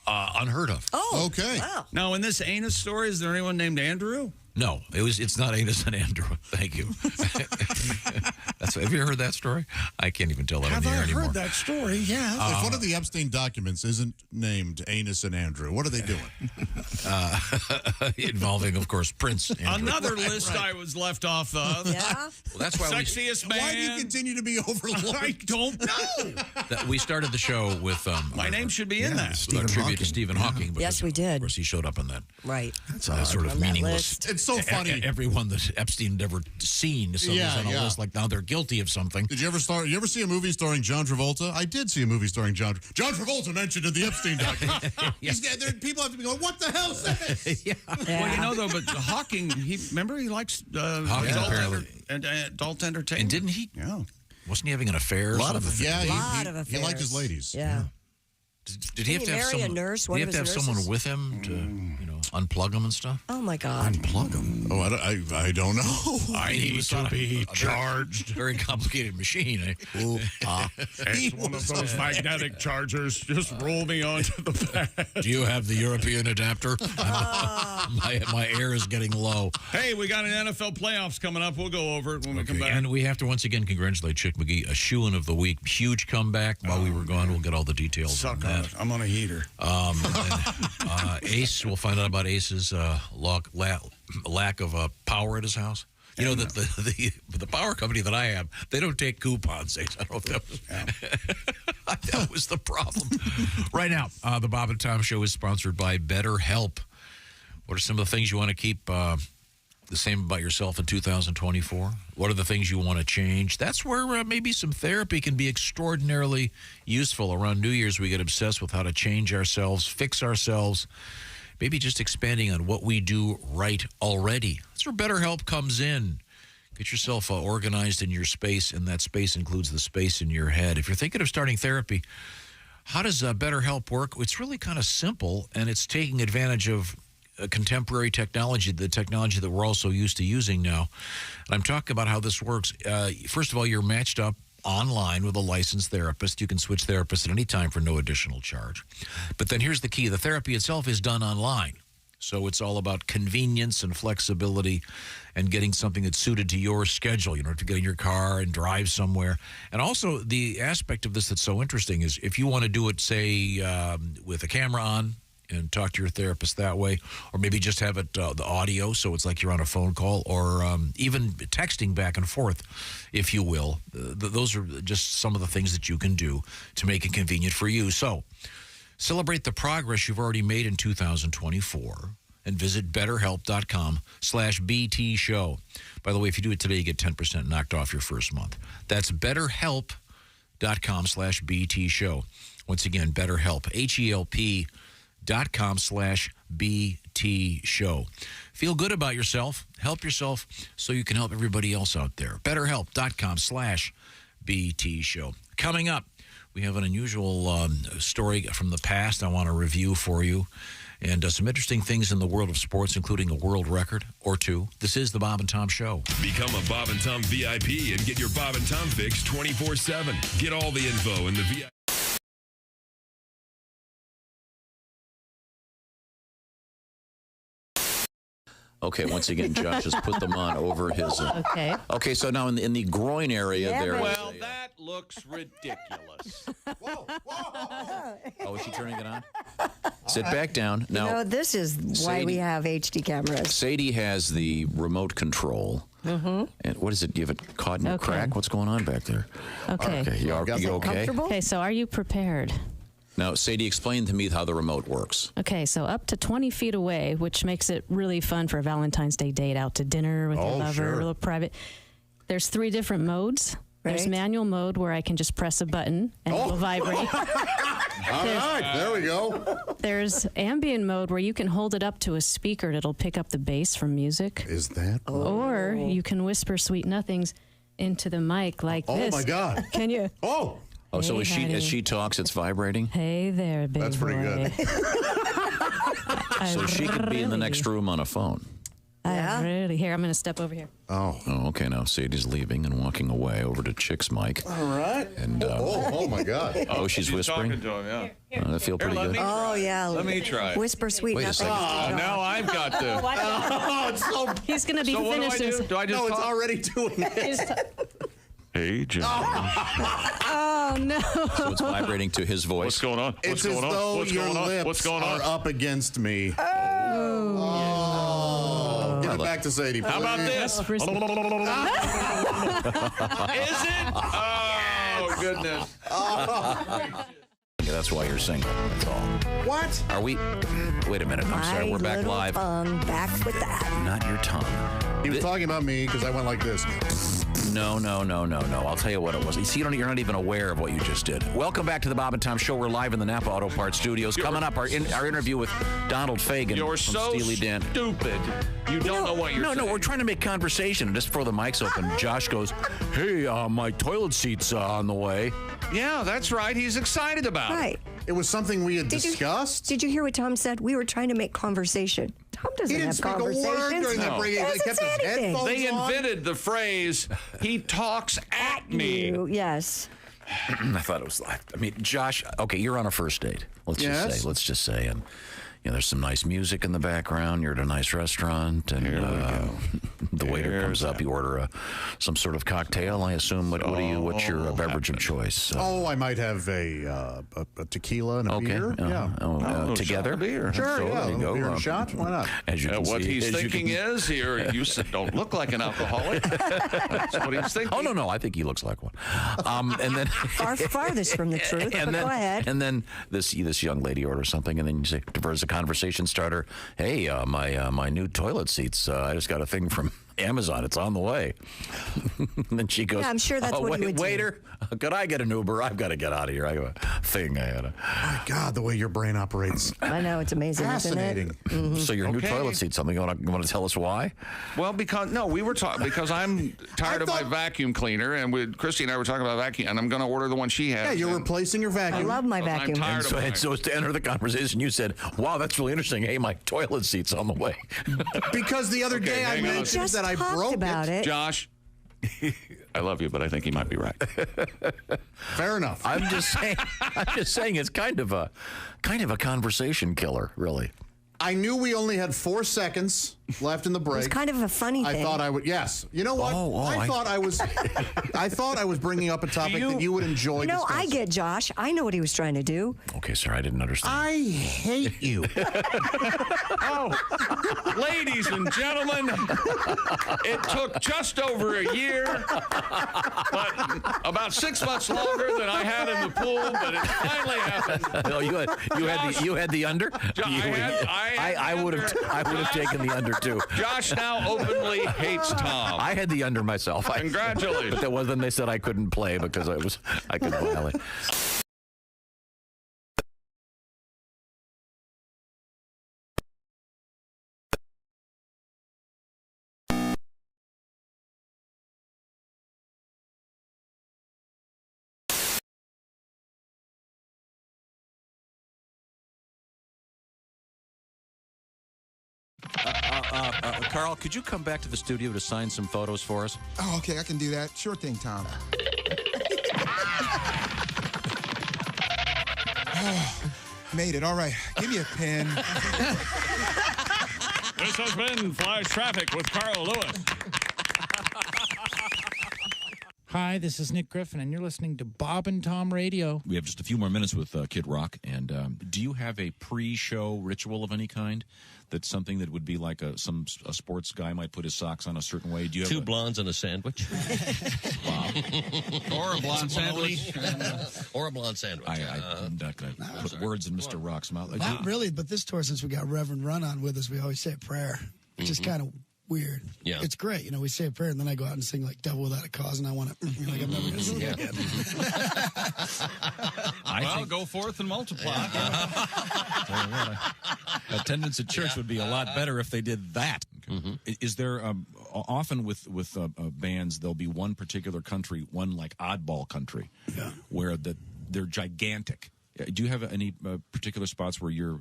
unheard of. Oh, okay. Wow. Now, in this anus story, is there anyone named Andrew? No, it's not anus and Andrew. Thank you. Have you heard that story? I can't even tell that on the air anymore. Have I heard that story? Yeah. If one of the Epstein documents isn't named Anus and Andrew, what are they doing? Involving, of course, Prince Andrew. Another list I was left off of. Yeah. Well, that's why sexiest man. Why do you continue to be overlooked? I don't know. We started the show with my name should be in that. A tribute to Stephen Hawking. Because, yes, we did. Of course, he showed up in that. Right. That's sort of meaningless. It's so funny. Everyone that Epstein had ever seen is on a list like now they're guilty of something. Did you ever see a movie starring John Travolta? I did see a movie starring John Travolta mentioned in the Epstein document. People have to be going, what the hell is this? Yeah. Well, you know, though, but Hawking, he likes adult entertainment. And didn't he? Yeah. Wasn't he having an affair? A lot of affairs. He liked his ladies. Yeah. Did he have to have someone? Nurse? Did he have to have someone with him to, unplug him and stuff? Oh my God! Unplug him? Oh, I don't know. I need to be charged. Very complicated machine. Eh? It's one of those magnetic chargers. Just roll me onto the pad. Do you have the European adapter? My air is getting low. Hey, we got an NFL playoffs coming up. We'll go over it when we come back. And we have to once again congratulate Chick McGee, a shoo-in of the week. Huge comeback while we were gone. We'll get all the details. Suck on it. I'm on a heater. Ace, we'll find out about Ace's lack of power at his house. You know that the power company that I have, they don't take coupons. Ace. I don't know if that was that was the problem. Right now, the Bob and Tom Show is sponsored by BetterHelp. What are some of the things you want to keep the same about yourself in 2024? What are the things you want to change? That's where maybe some therapy can be extraordinarily useful. Around New Year's, we get obsessed with how to change ourselves, fix ourselves, maybe just expanding on what we do right already. That's where BetterHelp comes in. Get yourself organized in your space, and that space includes the space in your head. If you're thinking of starting therapy, how does BetterHelp work? It's really kind of simple, and it's taking advantage of contemporary technology, the technology that we're also used to using now. And I'm talking about how this works. First of all, you're matched up online with a licensed therapist. You can switch therapists at any time for no additional charge. But then here's the key. The therapy itself is done online. So it's all about convenience and flexibility and getting something that's suited to your schedule. You don't have to get in your car and drive somewhere. And also the aspect of this that's so interesting is if you want to do it, say, with a camera on and talk to your therapist that way, or maybe just have it the audio so it's like you're on a phone call, or even texting back and forth, if you will. Those are just some of the things that you can do to make it convenient for you. So celebrate the progress you've already made in 2024 and visit BetterHelp.com/BT Show. By the way, if you do it today, you get 10% knocked off your first month. That's BetterHelp.com/BT Show. Once again, BetterHelp, HELP.com/BT Show. Feel good about yourself. Help yourself so you can help everybody else out there. BetterHelp.com/BT Show. Coming up, we have an unusual story from the past I want to review for you, and some interesting things in the world of sports, including a world record or two. This is the Bob and Tom Show. Become a Bob and Tom VIP and get your Bob and Tom fix 24/7. Get all the info in the VIP. Okay, once again, Josh has put them on over his... Okay. Okay, so now in the groin area there... Well, that looks ridiculous. Oh, is she turning it on? Sit back down. Now, You know, this is why we have HD cameras. Sadie has the remote control. Mm-hmm. And what is it? You have it caught in a crack? What's going on back there? Okay. Okay, you okay? Okay, so are you prepared? Now, Sadie, explain to me how the remote works. Okay, so up to 20 feet away, which makes it really fun for a Valentine's Day date, out to dinner with your lover, sure. a little private. There's 3 different modes. There's Right. manual mode where I can just press a button and it will vibrate. All right, there we go. There's ambient mode where you can hold it up to a speaker and it'll pick up the bass from music. Is that? Or you can whisper sweet nothings into the mic like this. Oh, my God. Can you? Oh. Oh, so Hey, as honey. she talks, it's vibrating? Hey there, baby. That's pretty good. So she could be in the next room on a phone. Really? Here, I'm going to step over here. Oh, okay. Now Sadie's leaving and walking away over to Chick's mic. all right. And Oh, my God. oh, she's whispering. Talking to him, yeah. That feel pretty good. Oh, yeah. Let me try it. Whisper sweet Wait a nothings. second. Oh, now I've got to. Oh, it's so... He's going to be So what do I finished. do? Do I just No, it's talk? already doing it. Hey, John. Oh, no. So it's vibrating to his voice. What's going on? It's as though your lips What's going on? are up against me. Oh. Give it back to Sadie, please. How about this? Is it? Oh, goodness. Yeah, that's why you're single. That's all. What? Are we? Wait a minute. I'm sorry. We're back live. Back with that. Not your tongue. He was talking about me because I went like this. No. I'll tell you what it was. You see, you're not even aware of what you just did. Welcome back to the Bob and Tom Show. We're live in the Napa Auto Parts Studios. Coming up, our interview with Donald Fagen You're from so Steely Dan. stupid. You don't know what you're saying. No, we're trying to make conversation. Just before the mic's open, Josh goes, "Hey, my toilet seat's on the way." Yeah, that's right. He's excited about it. Right. It was something we had Did you- discussed. Did you hear what Tom said? We were trying to make conversation. Tom doesn't He didn't have speak a conversations. word during that break. He Doesn't kept say his anything. headphones They on. invented the phrase, he talks at me. You, yes. I thought it was. I mean, Josh. Okay, you're on a first date. Let's just say, and there's some nice music in the background. You're at a nice restaurant, and the waiter comes up. You order some sort of cocktail, I assume. What's your beverage of choice? I might have a tequila and a beer. Yeah. Together? Beer. Sure, So, yeah. there you go. Beer and a shot. Why not? As you can What see, he's as you thinking can- is, here, you don't look like an alcoholic. That's what he's thinking. Oh no, I think he looks like one. And then Farthest from the truth, but go ahead. And then this young lady orders something, and then you say, as a conversation starter, "Hey, my new toilet seats. I just got a thing from Amazon. It's on the way." And then she goes, Yeah, I'm sure that's what he would do. waiter, could I get an Uber? I've got to get out of here. I have a thing. My God, the way your brain operates. I know, it's amazing, Fascinating. isn't it? So your new Okay. toilet seat. Something you want to tell us why? Well, we were talking because I'm tired of my vacuum cleaner, and Christy and I were talking about vacuum, and I'm going to order the one she has. Yeah, you're replacing your vacuum. I love my I'm vacuum. tired of mine. So to enter the conversation, you said, "Wow, that's really interesting. Hey, my toilet seat's on the way." Because the other day I hang on. mentioned Just that I talked broke about it. Josh, I love you, but I think he might be right. Fair enough. I'm just saying it's kind of a conversation killer, really. I knew we only had 4 seconds left in the break. It was kind of a funny thing. I thought I would. Yes. You know what? I thought I was. I thought I was bringing up a topic that you would enjoy. You know, discussing. I get Josh. I know what he was trying to do. Okay, sir, I didn't understand. I hate you. Ladies and gentlemen, it took just over a year, but about 6 months longer than I had in the pool, but it finally happened. Oh, you had the under. I would have taken the under too. Josh now openly hates Tom. I had the under myself. Congratulations. But that was then they said I couldn't play because I could violate. Carl, could you come back to the studio to sign some photos for us? Oh, okay, I can do that. Sure thing, Tom. Oh, made it. All right, give me a pen. This has been Flash Traffic with Carl Lewis. Hi, this is Nick Griffin, and you're listening to Bob and Tom Radio. We have just a few more minutes with Kid Rock. And do you have a pre-show ritual of any kind? That's something that would be like a sports guy might put his socks on a certain way. Do you have Two blondes and a sandwich? Or a blonde sandwich? Or a blonde sandwich. I'm not going to put words in Mr. Rock's mouth. Not really, but this tour, since we got Reverend Run on with us, we always say a prayer, which is kind of weird. Yeah. It's great. You know, we say a prayer, and then I go out and sing, like, Devil Without a Cause, and I want to, like, I'm never going to sing again. Well, go forth and multiply. Attendance at church would be a lot better if they did that. Is there often with bands there'll be one particular country, one like oddball country, where they're gigantic. Do you have any particular spots where you're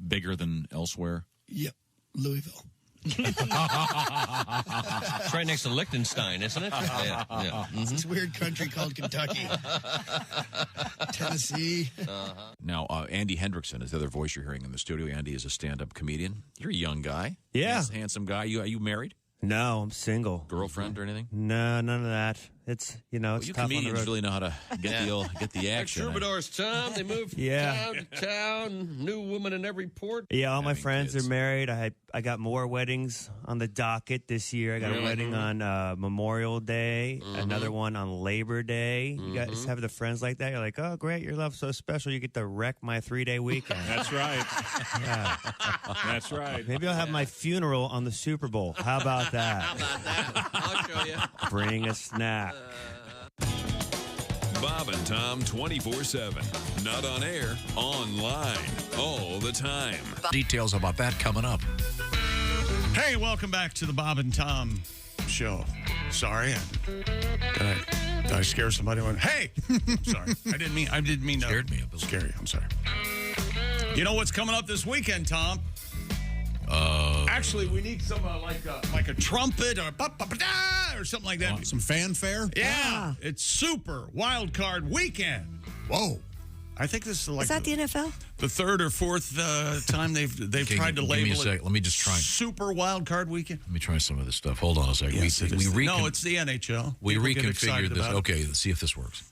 bigger than elsewhere? Yep, Louisville. It's right next to Liechtenstein, isn't it? Yeah. It's this weird country called Kentucky. Tennessee. Now, Andy Hendrickson is the other voice you're hearing in the studio. Andy is a stand-up comedian. You're a young guy. Yeah. Nice, handsome guy. Are you married? No, I'm single. Girlfriend or anything? No, none of that. It's, it's you tough on the comedians road. really know how to get the action. Troubadours, Tom. They move from town to town. New woman in every port. Yeah, all my friends are married. I got more weddings on the docket this year. I got a wedding on Memorial Day, another one on Labor Day. You guys have the friends like that? You're like, oh, great, your love's so special. You get to wreck my 3-day weekend. That's right. Yeah. That's right. Maybe I'll have my funeral on the Super Bowl. How about that? How about that? I'll show you. Bring a snack. Bob and Tom 24/7. Not on air, online, all the time. Details about that coming up. Hey, welcome back to the Bob and Tom show. Sorry, did I scare somebody? Hey, I'm sorry. I didn't mean to Scared me a bit. scare you. I'm sorry. You know what's coming up this weekend, Tom? Actually, we need some like a trumpet or ba-ba-ba-da or something like that. Some fanfare? Yeah, it's Super Wild Card Weekend. Whoa. I think this is like Is that the NFL? the third or fourth time they've tried to label me a it. sec. Let me just try. Super Wild Card Weekend. Let me try some of this stuff. Hold on a second. Yes, no, it's the NHL. We People get reconfigured excited this. about it. Okay, let's see if this works.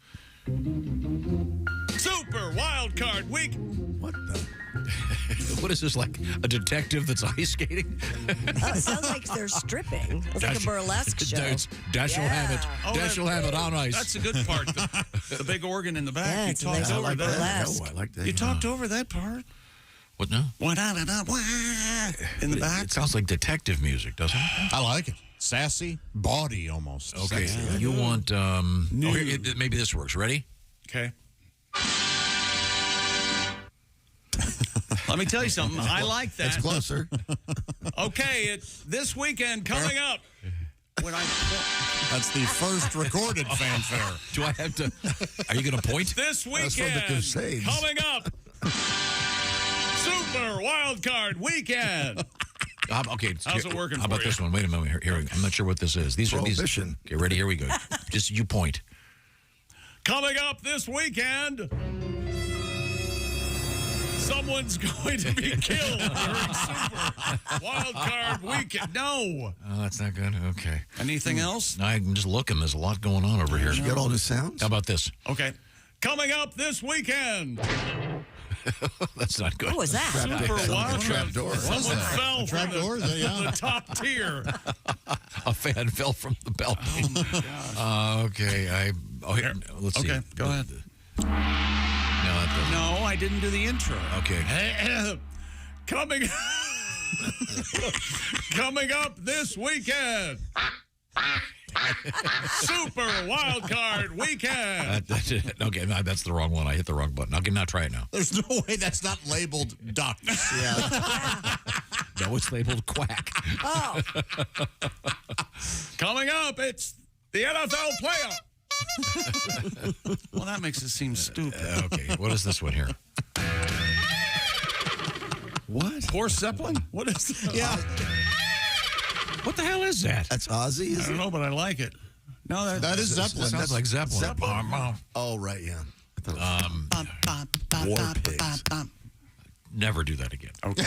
Super Wild Card Week. What the? What is this, like a detective that's ice skating? It sounds like they're stripping. It's like a burlesque show. Dashiell Hammett. Dashiell Hammett on ice. That's the good part. The big organ in the back. Yeah, You it's talked nice. over I like that. burlesque. Oh, I like that. You talked over that part. What now? In the back. It sounds like detective music, doesn't it? I like it. Sassy, bawdy almost. Okay, Sexy. you want... maybe this works. Ready? Okay. Let me tell you something. I like that. It's closer. Okay, this weekend coming up. That's the first recorded fanfare. Do I have to... Are you going to point? This That's from the weekend Crusades. coming up. Super Wild Card Weekend. Okay. How's it working How about for you? this one? Wait a moment. Here, I'm not sure what this is. These Prohibition. Okay, ready? Here we go. Just you point. Someone's going to be killed during Super Wild Card Weekend. No. Oh, that's not good. Okay. Anything else? I'm just looking. There's a lot going on over here. You got all the sounds? How about this? Okay. Coming up this weekend. That's not good. What was that? Super Wild Card. Door. Someone fell Trap from door? Is that, yeah? the top tier. A fan fell from the balcony. Oh, my gosh. Okay. Here, let's see. Okay, go ahead. No, that doesn't. No, I didn't do the intro. Okay. Coming up this weekend. Super Wild Card Weekend. Okay, no, that's the wrong one. I hit the wrong button. Okay, now try it now. There's no way that's not labeled ducks. Yeah. No, it's labeled quack. Oh. Coming up, it's the NFL playoff. Well, that makes it seem stupid. Okay, what is this one here? What? Horse Zeppelin? What is that? Yeah. What the hell is that? That's Ozzy, I don't know, but I like it. No, That is Zeppelin. Sounds like Zeppelin. Oh, right, yeah. War pigs. Never do that again. Okay.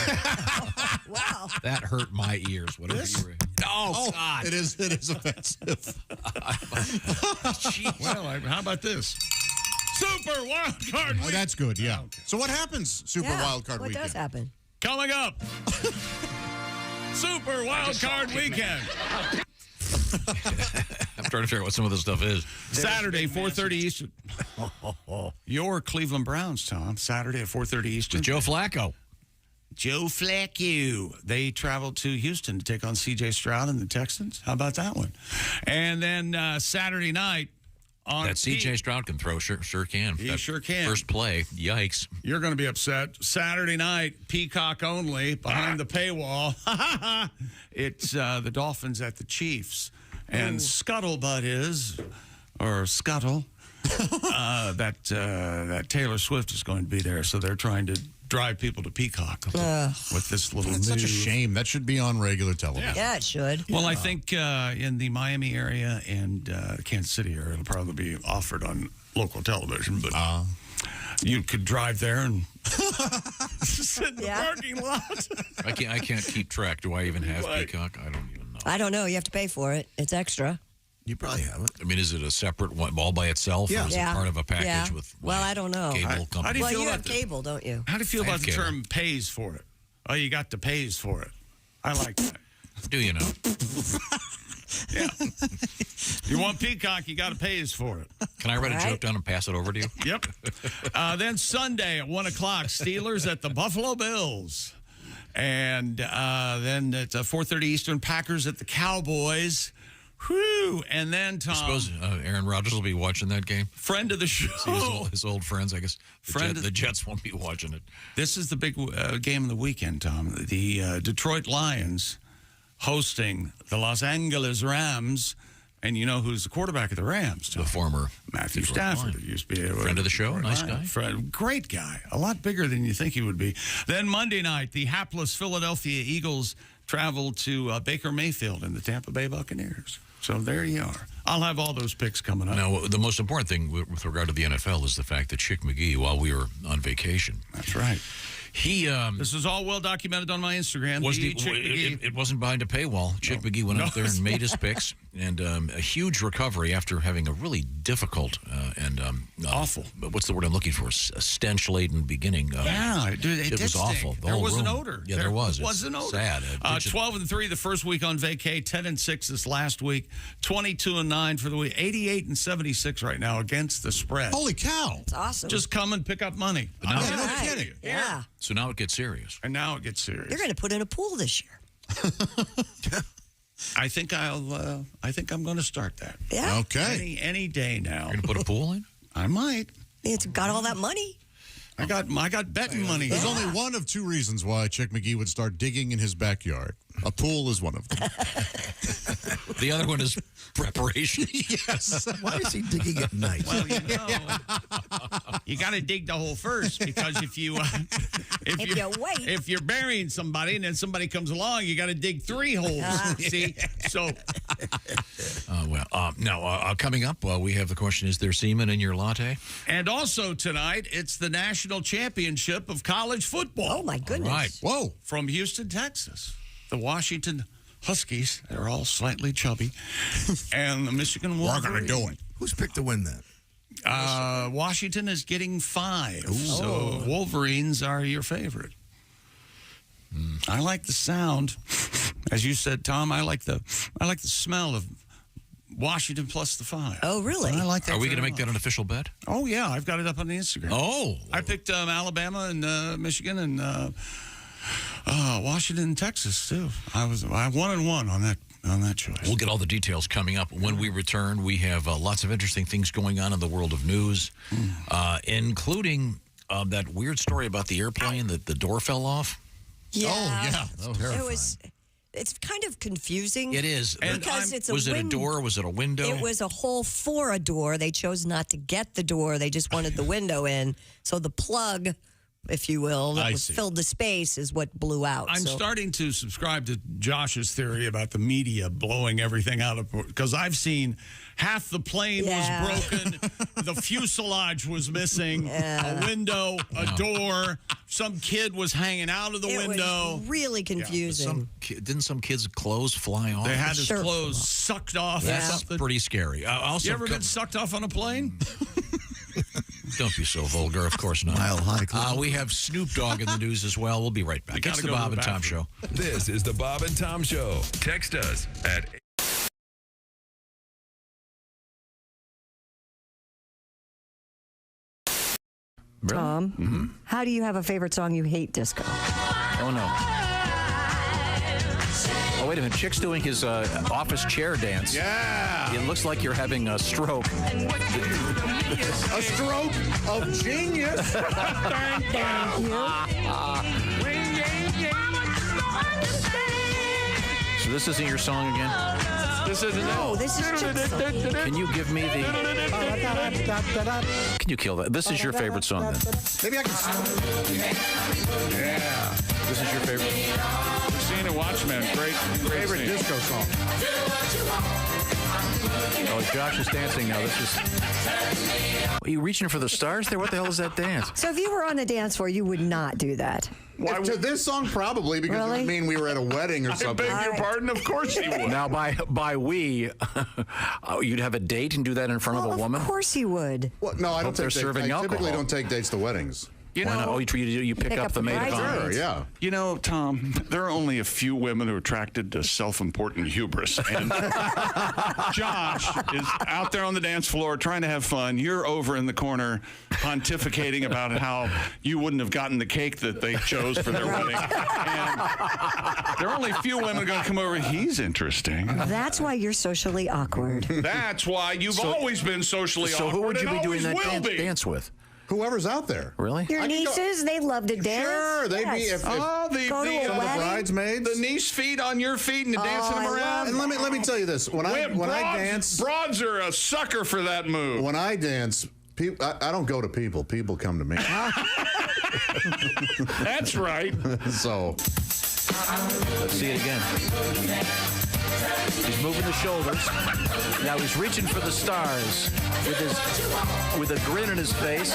Wow. That hurt my ears. Whatever you were. Oh, God. It is offensive. Well, how about this? Super Wild Card Oh, Weekend. that's good, yeah. So what happens, Super Wild Card what Weekend? does happen? Coming up. Super Wild Card Weekend. I'm trying to figure out what some of this stuff is. Saturday, 4:30 Eastern. Your Cleveland Browns, Tom. Saturday at 4:30 Eastern. With Joe Flacco. Joe Flacco. They traveled to Houston to take on C.J. Stroud and the Texans. How about that one? And then Saturday night on That C.J. Stroud can throw. Sure can. He That sure can. First play. Yikes. You're going to be upset. Saturday night, Peacock only, behind the paywall. It's the Dolphins at the Chiefs. And Scuttlebutt is, or Scuttle, that Taylor Swift is going to be there. So they're trying to drive people to Peacock with this little That's such a move. shame. That should be on regular television. Yeah, it should. Well, I think in the Miami area and Kansas City area, it'll probably be offered on local television. But you could drive there and sit in the parking lot. I can't keep track. Do I even have Peacock? I don't even know. I don't know. You have to pay for it. It's extra. You probably have it. I mean, is it a separate one all by itself? Yeah. Or is it part of a package Yeah. with Well, I don't know. cable company? How do you Well, feel you about have the- cable, don't you? How do you feel I about have the cable. term pays for it? Oh, you got the pays for it. I like that. Do you know? Yeah. You want Peacock, you got to pays for it. Can I write a joke down and pass it over to you? Yep. Then Sunday at 1 o'clock, Steelers at the Buffalo Bills. And then at 4:30 Eastern, Packers at the Cowboys. Whew. And then, Tom. I suppose Aaron Rodgers will be watching that game. Friend of the show. See his old friends, I guess. The Jets won't be watching it. This is the big game of the weekend, Tom. The Detroit Lions hosting the Los Angeles Rams. And you know who's the quarterback of the Rams, Tom? The former Matthew Detroit Stafford. Lion. Who used to be a Friend of the show, nice guy. Great guy. A lot bigger than you think he would be. Then Monday night, the hapless Philadelphia Eagles traveled to Baker Mayfield and the Tampa Bay Buccaneers. So there you are. I'll have all those picks coming up. Now, the most important thing with regard to the NFL is the fact that Chick McGee, while we were on vacation, That's right. he This is all well documented on my Instagram. it wasn't behind a paywall. Chick McGee went up there and made his picks, and a huge recovery after having a really difficult and awful. But what's the word I'm looking for? A stench-laden beginning. Yeah, dude, it was did stink. awful. The There whole was an room. odor. Yeah, there was. was It's an odor. sad. 12-3 the first week on vacay. 10-6 this last week. 22-9 for the week. 88-76 right now against the spread. Holy cow! It's awesome. Just come and pick up money. But now, I'm All not right. kidding. Yeah. So now it gets serious. And now it gets serious. They're going to put in a pool this year. I think I'm going to start that. Yeah. Okay. Any day now. You're going to put a pool in? I might. It's got all that money. I got betting money. There's only one of two reasons why Chick McGee would start digging in his backyard. A pool is one of them. The other one is preparation. Yes. Why is he digging at night? Well, you know, you got to dig the hole first because if you wait. if you're burying somebody and then somebody comes along, you got to dig 3 holes. See, so Coming up, we have the question, is there semen in your latte? And also tonight, it's the national championship of college football. Oh, my goodness. All right. Whoa. From Houston, Texas. The Washington Huskies, they're all slightly chubby, and the Michigan Wolverines. We're going to do it. Who's picked to win that? Washington is getting 5. Ooh. So Wolverines are your favorite. I like the sound. As you said, Tom, I like the smell of Washington plus the 5. Oh, really? I like that. Are we going to make that an official bet? Oh, yeah. I've got it up on the Instagram. Oh. I picked Alabama and Michigan and Washington and Texas, too. I 1-1 on that choice. We'll get all the details coming up. When we return, we have lots of interesting things going on in the world of news, including that weird story about the airplane that the door fell off. Yeah. Oh, yeah. That's terrifying. It's kind of confusing. It is. Because was it a door? Was it a window? It was a hole for a door. They chose not to get the door. They just wanted the window in. So the plug, if you will, that filled the space is what blew out. I'm starting to subscribe to Josh's theory about the media blowing everything out of, because I've seen half the plane was broken, the fuselage was missing, a window, a door, some kid was hanging out of the window. Was really confusing. Didn't some kids' clothes fly off? They had his clothes sucked off. That's pretty scary. Also, you ever been sucked off on a plane? Don't be so vulgar. Of course not. Mile High. We have Snoop Dogg in the news as well. We'll be right back. It's the Bob and Tom Show. This is the Bob and Tom Show. Text us at Tom, how do you have a favorite song you hate, disco? Oh, no. Oh, wait a minute. Chick's doing his office chair dance. Yeah. It looks like you're having a stroke. A stroke of genius. Thank you. So this isn't your song again? This isn't it. No, this is Chick's song. Can you give me the... Can you kill that? This is your favorite song, then? Maybe I can... Yeah. This is your favorite? Scene of Watchmen. Great Favorite scene. disco song. Oh, Josh is dancing now. This is... Are you reaching for the stars there? What the hell is that dance? So if you were on the dance floor, you would not do that. To this song, probably, because it would mean we were at a wedding or something. I beg your pardon? Of course he would. Now, by we, you'd have a date and do that in front of a woman? Of course you would. Well, no, I don't they're take serving I alcohol. typically don't take dates to weddings. You Why know, not? Oh, you pick up the maid of honor. Sure, yeah. You know, Tom, there are only a few women who are attracted to self-important hubris. And Josh is out there on the dance floor trying to have fun. You're over in the corner pontificating about how you wouldn't have gotten the cake that they chose for their wedding. And there are only a few women going to come over. He's interesting. That's why you're socially awkward. That's why you've always been socially awkward. So who would you be doing that will dance with? Whoever's out there. Really? Your nieces, they love to dance. Sure, they'd be if Go to a some of the wedding. bridesmaids. The niece feet on your feet and dancing them around. And let me tell you this: when I dance, broads are a sucker for that move. When I dance, I don't go to people. People come to me. That's right. So let's see it again. He's moving the shoulders. Now he's reaching for the stars with a grin on his face.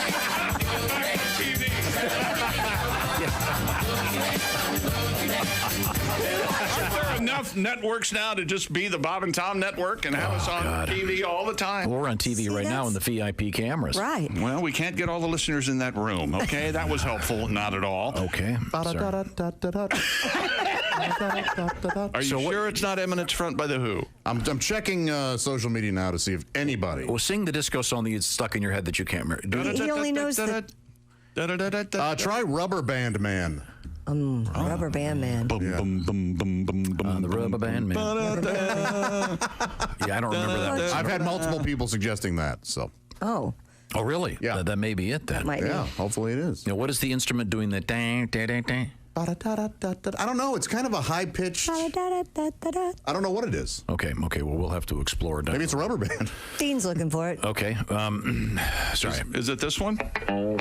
Aren't there enough networks now to just be the Bob and Tom network and have us on TV all the time? Well, we're on TV right now in the VIP cameras. Right. Well, we can't get all the listeners in that room, okay? That was helpful. Not at all. Okay. Are you sure it's not Eminence Front by the Who? I'm checking social media now to see if anybody. Well, sing the disco song that you stuck in your head that you can't remember. He only knows the... Try Rubber Band Man. Rubber Band Man. The Rubber Band Man. Yeah, I don't remember that. I've had multiple people suggesting that. So. Oh. Oh, really? Yeah. That may be it then. That might be. Hopefully it is. Now, what is the instrument doing that? Dang, dang, dang, dang? I don't know. It's kind of a high pitched. I don't know what it is. Okay. Well, we'll have to explore. Maybe it's a rubber band. Dean's looking for it. Okay. Sorry. Is it this one? Oh.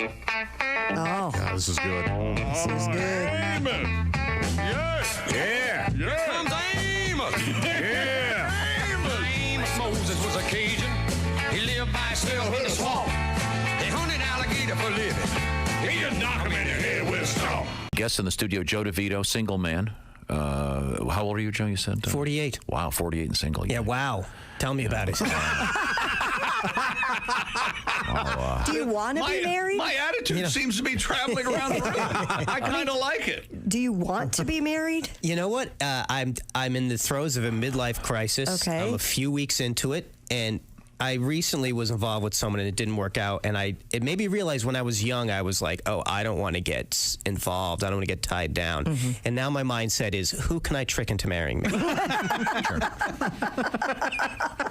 Yeah, this is good. This is good. Yes. Yeah. Yeah. Moses was a Cajun. He lived by himself in the swamp. They hunted alligator for living. He just knocked him in the head with a straw. Guest in the studio, Joe DeVito, single man. How old are you, Joe? You said 48. Wow, 48 and single. Yeah, wow. Tell me about it. Do you want to be married? My attitude seems to be traveling around the room. I kind of like it. Do you want to be married? You know what? I'm in the throes of a midlife crisis. Okay. I'm a few weeks into it, and I recently was involved with someone and it didn't work out. And it made me realize when I was young, I was like, oh, I don't want to get involved. I don't want to get tied down. Mm-hmm. And now my mindset is, who can I trick into marrying me?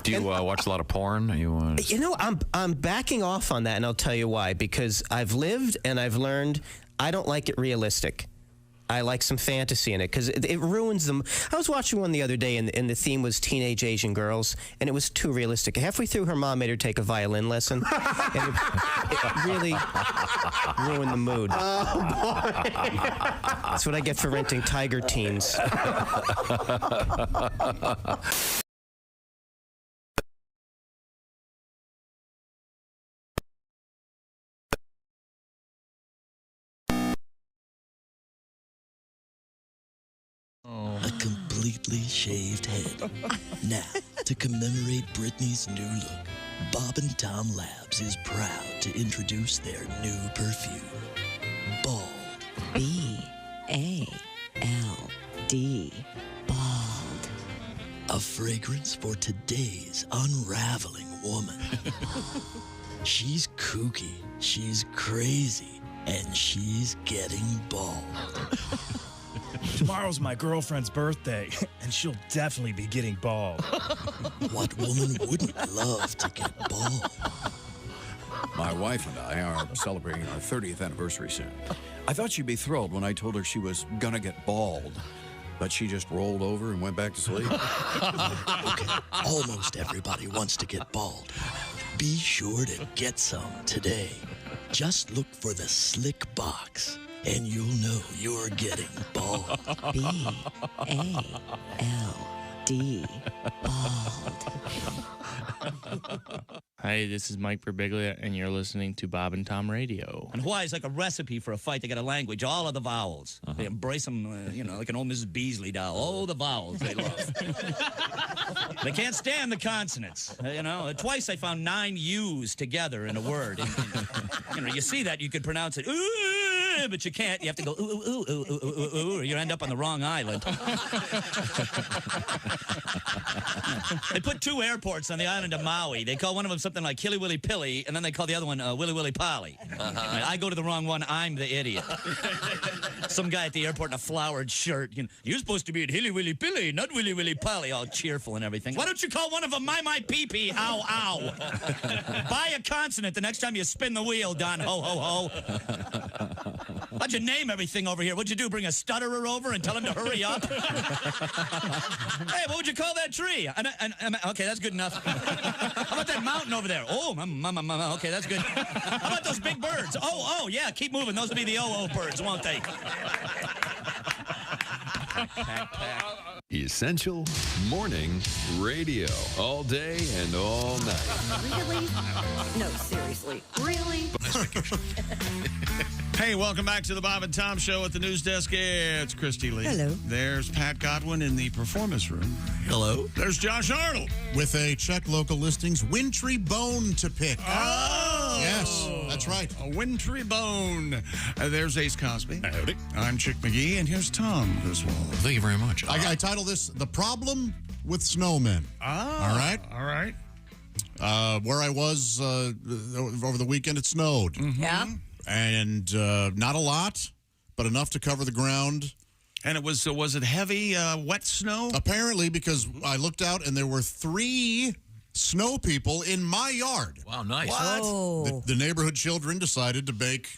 Do you watch a lot of porn? You know, I'm backing off on that, and I'll tell you why. Because I've lived and I've learned I don't like it realistic. I like some fantasy in it because it ruins them. I was watching one the other day, and the theme was teenage Asian girls, and it was too realistic. Halfway through, her mom made her take a violin lesson, and it really ruined the mood. Oh, boy. That's what I get for renting Tiger Teens. A completely shaved head. Now, to commemorate Britney's new look, Bob and Tom Labs is proud to introduce their new perfume, Bald. B-A-L-D. Bald. A fragrance for today's unraveling woman. She's kooky, she's crazy, and she's getting bald. Tomorrow's my girlfriend's birthday, and she'll definitely be getting bald. What woman wouldn't love to get bald? My wife and I are celebrating our 30th anniversary soon. I thought she'd be thrilled when I told her she was gonna get bald, but she just rolled over and went back to sleep. Okay, almost everybody wants to get bald. Be sure to get some today. Just look for the slick box, and you'll know you're getting bald. B-A-L-D. Bald. Hi, this is Mike Birbiglia, and you're listening to Bob and Tom Radio. And Hawaii's like a recipe for a fight. They got a language, all of the vowels. They embrace them, like an old Mrs. Beasley doll. Oh, the vowels they love. They can't stand the consonants. Twice I found 9 U's together in a word. And, you see that, you could pronounce it, ooh, but you can't. You have to go, ooh, ooh, ooh, ooh, ooh, ooh, or you end up on the wrong island. They put 2 airports on the island of Maui. They call one of them something like Hilly Willy Pilly, and then they call the other one Willy Willy Polly. I go to the wrong one. I'm the idiot. Some guy at the airport in a flowered shirt. You're supposed to be at Hilly Willy Pilly, not Willy Willy Polly, all cheerful and everything. Why don't you call one of them my pee-pee, ow, ow? Buy a consonant the next time you spin the wheel, Don Ho Ho Ho. Why'd you name everything over here? What'd you do, bring a stutterer over and tell him to hurry up? Hey, what would you call that tree? Okay, that's good enough. How about that mountain over there? Oh, mama. Okay, that's good. How about those big birds? Oh, yeah, keep moving. Those will be the oh birds, won't they? Essential Morning Radio. All day and all night. Really? No, seriously. Really? Hey, welcome back to the Bob and Tom Show at the news desk. It's Christy Lee. Hello. There's Pat Godwin in the performance room. Hello. There's Josh Arnold. With a check local listings wintry bone to pick. Oh! Yes, that's right. A wintry bone. There's Ace Cosby. Howdy. I'm Chick McGee, and here's Tom Griswold. Thank you very much. I title this The Problem with Snowmen. All right? All right. Where I was over the weekend, it snowed. Mm-hmm. Yeah. And not a lot, but enough to cover the ground. And was it heavy, wet snow? Apparently, because I looked out and there were 3 snow people in my yard. Wow, nice. What? Oh. The neighborhood children decided to make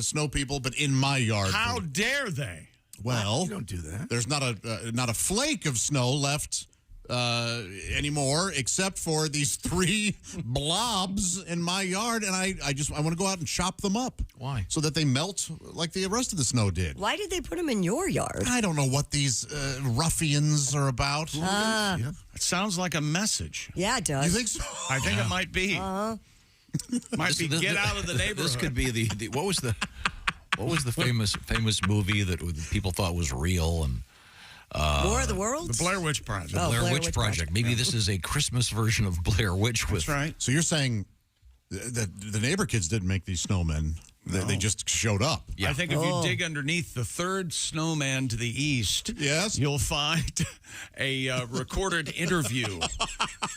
snow people, but in my yard. How dare they? Well, You don't do that. there's not a flake of snow left anymore, except for these 3 blobs in my yard, and I want to go out and chop them up. Why? So that they melt like the rest of the snow did. Why did they put them in your yard? I don't know what these ruffians are about. It sounds like a message. Yeah, it does. You think so? I think it might be. Might be get out of the neighborhood. This could be the what was the famous movie that people thought was real and War of the Worlds? The Blair Witch Project. Oh, Blair Witch Project. Maybe this is a Christmas version of Blair Witch. That's right. So you're saying that the neighbor kids didn't make these snowmen. They just showed up. I think if you dig underneath the third snowman to the east, you'll find a recorded interview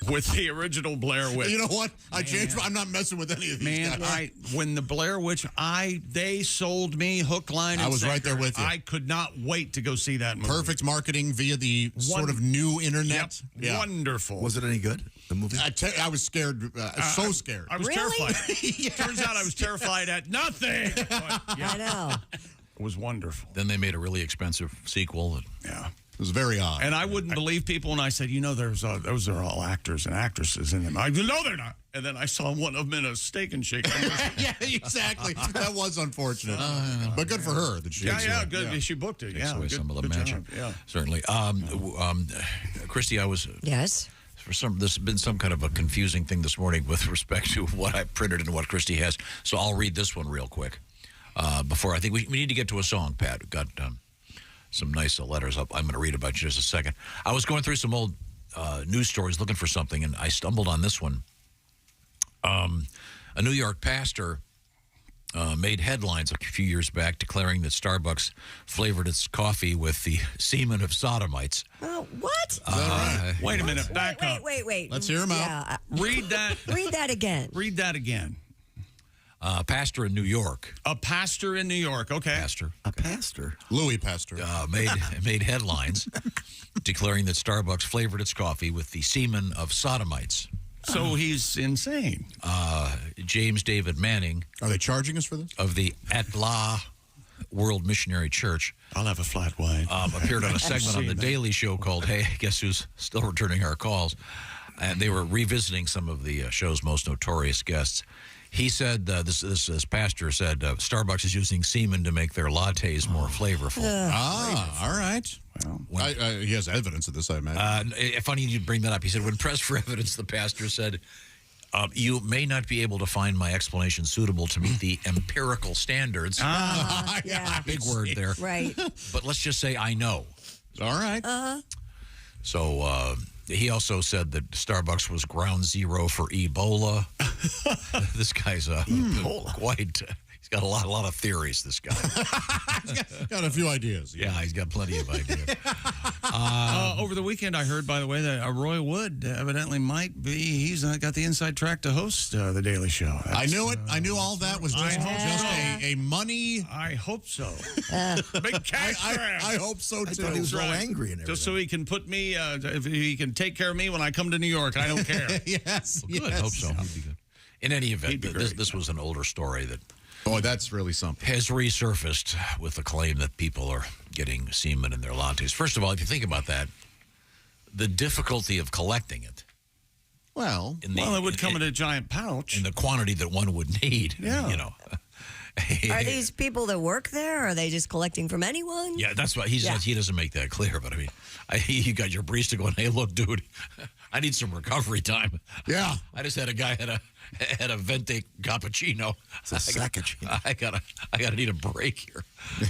with the original Blair Witch. You know what? I changed. I'm not messing with any of these guys. When the Blair Witch, they sold me hook, line, and I was sinker. right there with you. I could not wait to go see that movie. Perfect marketing via the sort of new internet. Yep. Yeah. Wonderful. Was it any good? The movie? I was scared. So scared. I was terrified. Turns out I was terrified at nothing. But, I know. It was wonderful. Then they made a really expensive sequel. Yeah. It was very odd. And I wouldn't believe people when I said, those are all actors and actresses in them. I go, no, they're not. And then I saw one of them in a Steak and Shake. Yeah, exactly. That was unfortunate. But good for her that she good. Yeah. She booked it. Takes away good, some of the good magic. job. Yeah. Certainly. Christy, I was... Yes? There's been some kind of a confusing thing this morning with respect to what I printed and what Christy has. So I'll read this one real quick. Before I think we need to get to a song, Pat. We've got some nice letters up. I'm going to read about you just a second. I was going through some old news stories looking for something, and I stumbled on this one. A New York pastor made headlines a few years back declaring that Starbucks flavored its coffee with the semen of sodomites. Oh, what? Wait a minute. Back up. Wait. Let's hear him out. Yeah. Read that. Read that again. Read that again. A pastor in New York. A pastor in New York. Okay. Pastor. A pastor. Louis Pastor. Made headlines declaring that Starbucks flavored its coffee with the semen of sodomites. So he's insane. James David Manning. Are they charging us for this? Of the Atla World Missionary Church. I'll have a flat white. Appeared on a segment on The Daily Show called Hey, Guess Who's Still Returning Our Calls? And they were revisiting some of the show's most notorious guests. He said, this pastor said, Starbucks is using semen to make their lattes more flavorful. All right. Well, he has evidence of this, I imagine. Funny you bring that up. He said, when pressed for evidence, the pastor said, you may not be able to find my explanation suitable to meet the empirical standards. Yeah. Big word there. Right. But let's just say I know. All right. So he also said that Starbucks was ground zero for Ebola. This guy's quite... He's got a lot of theories, this guy. He's got a few ideas. Yeah, he's got plenty of ideas. Over the weekend, I heard, by the way, that Roy Wood evidently might be, he's got the inside track to host The Daily Show. I knew it. I knew all that was just a money. I hope so. Big cash grab. I hope so, too. I thought he was all angry and everything. Just so he can put me, if he can take care of me when I come to New York. I don't care. Yes. Well, good. I hope so. He'd be good. In any event, this was an older story that... Boy, that's really something. Has resurfaced with the claim that people are getting semen in their lattes. First of all, if you think about that, the difficulty of collecting it. Well, it would come in a giant pouch. In the quantity that one would need. Yeah. You know. Are these people that work there? Or are they just collecting from anyone? Yeah, that's why he doesn't make that clear. But I mean, you got your barista going, hey, look, dude, I need some recovery time. Yeah. I just had a guy had a venti cappuccino. It's a sacchaccino. I gotta need a break here.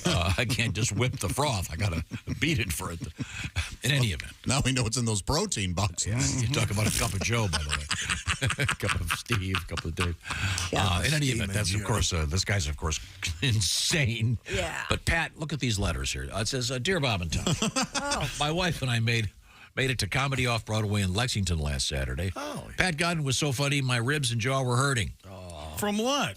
I can't just whip the froth. I gotta beat it for it. In any event, now we know what's in those protein boxes. Yeah, you talk about a cup of Joe, by the way, a cup of Steve, a cup of Dave. In any event, that's of course this guy's of course insane. Yeah. But Pat, look at these letters here. It says, "Dear Bob and Tom, my wife and I made it to Comedy Off Broadway in Lexington last Saturday. Oh. Pat Godden was so funny, my ribs and jaw were hurting. From what?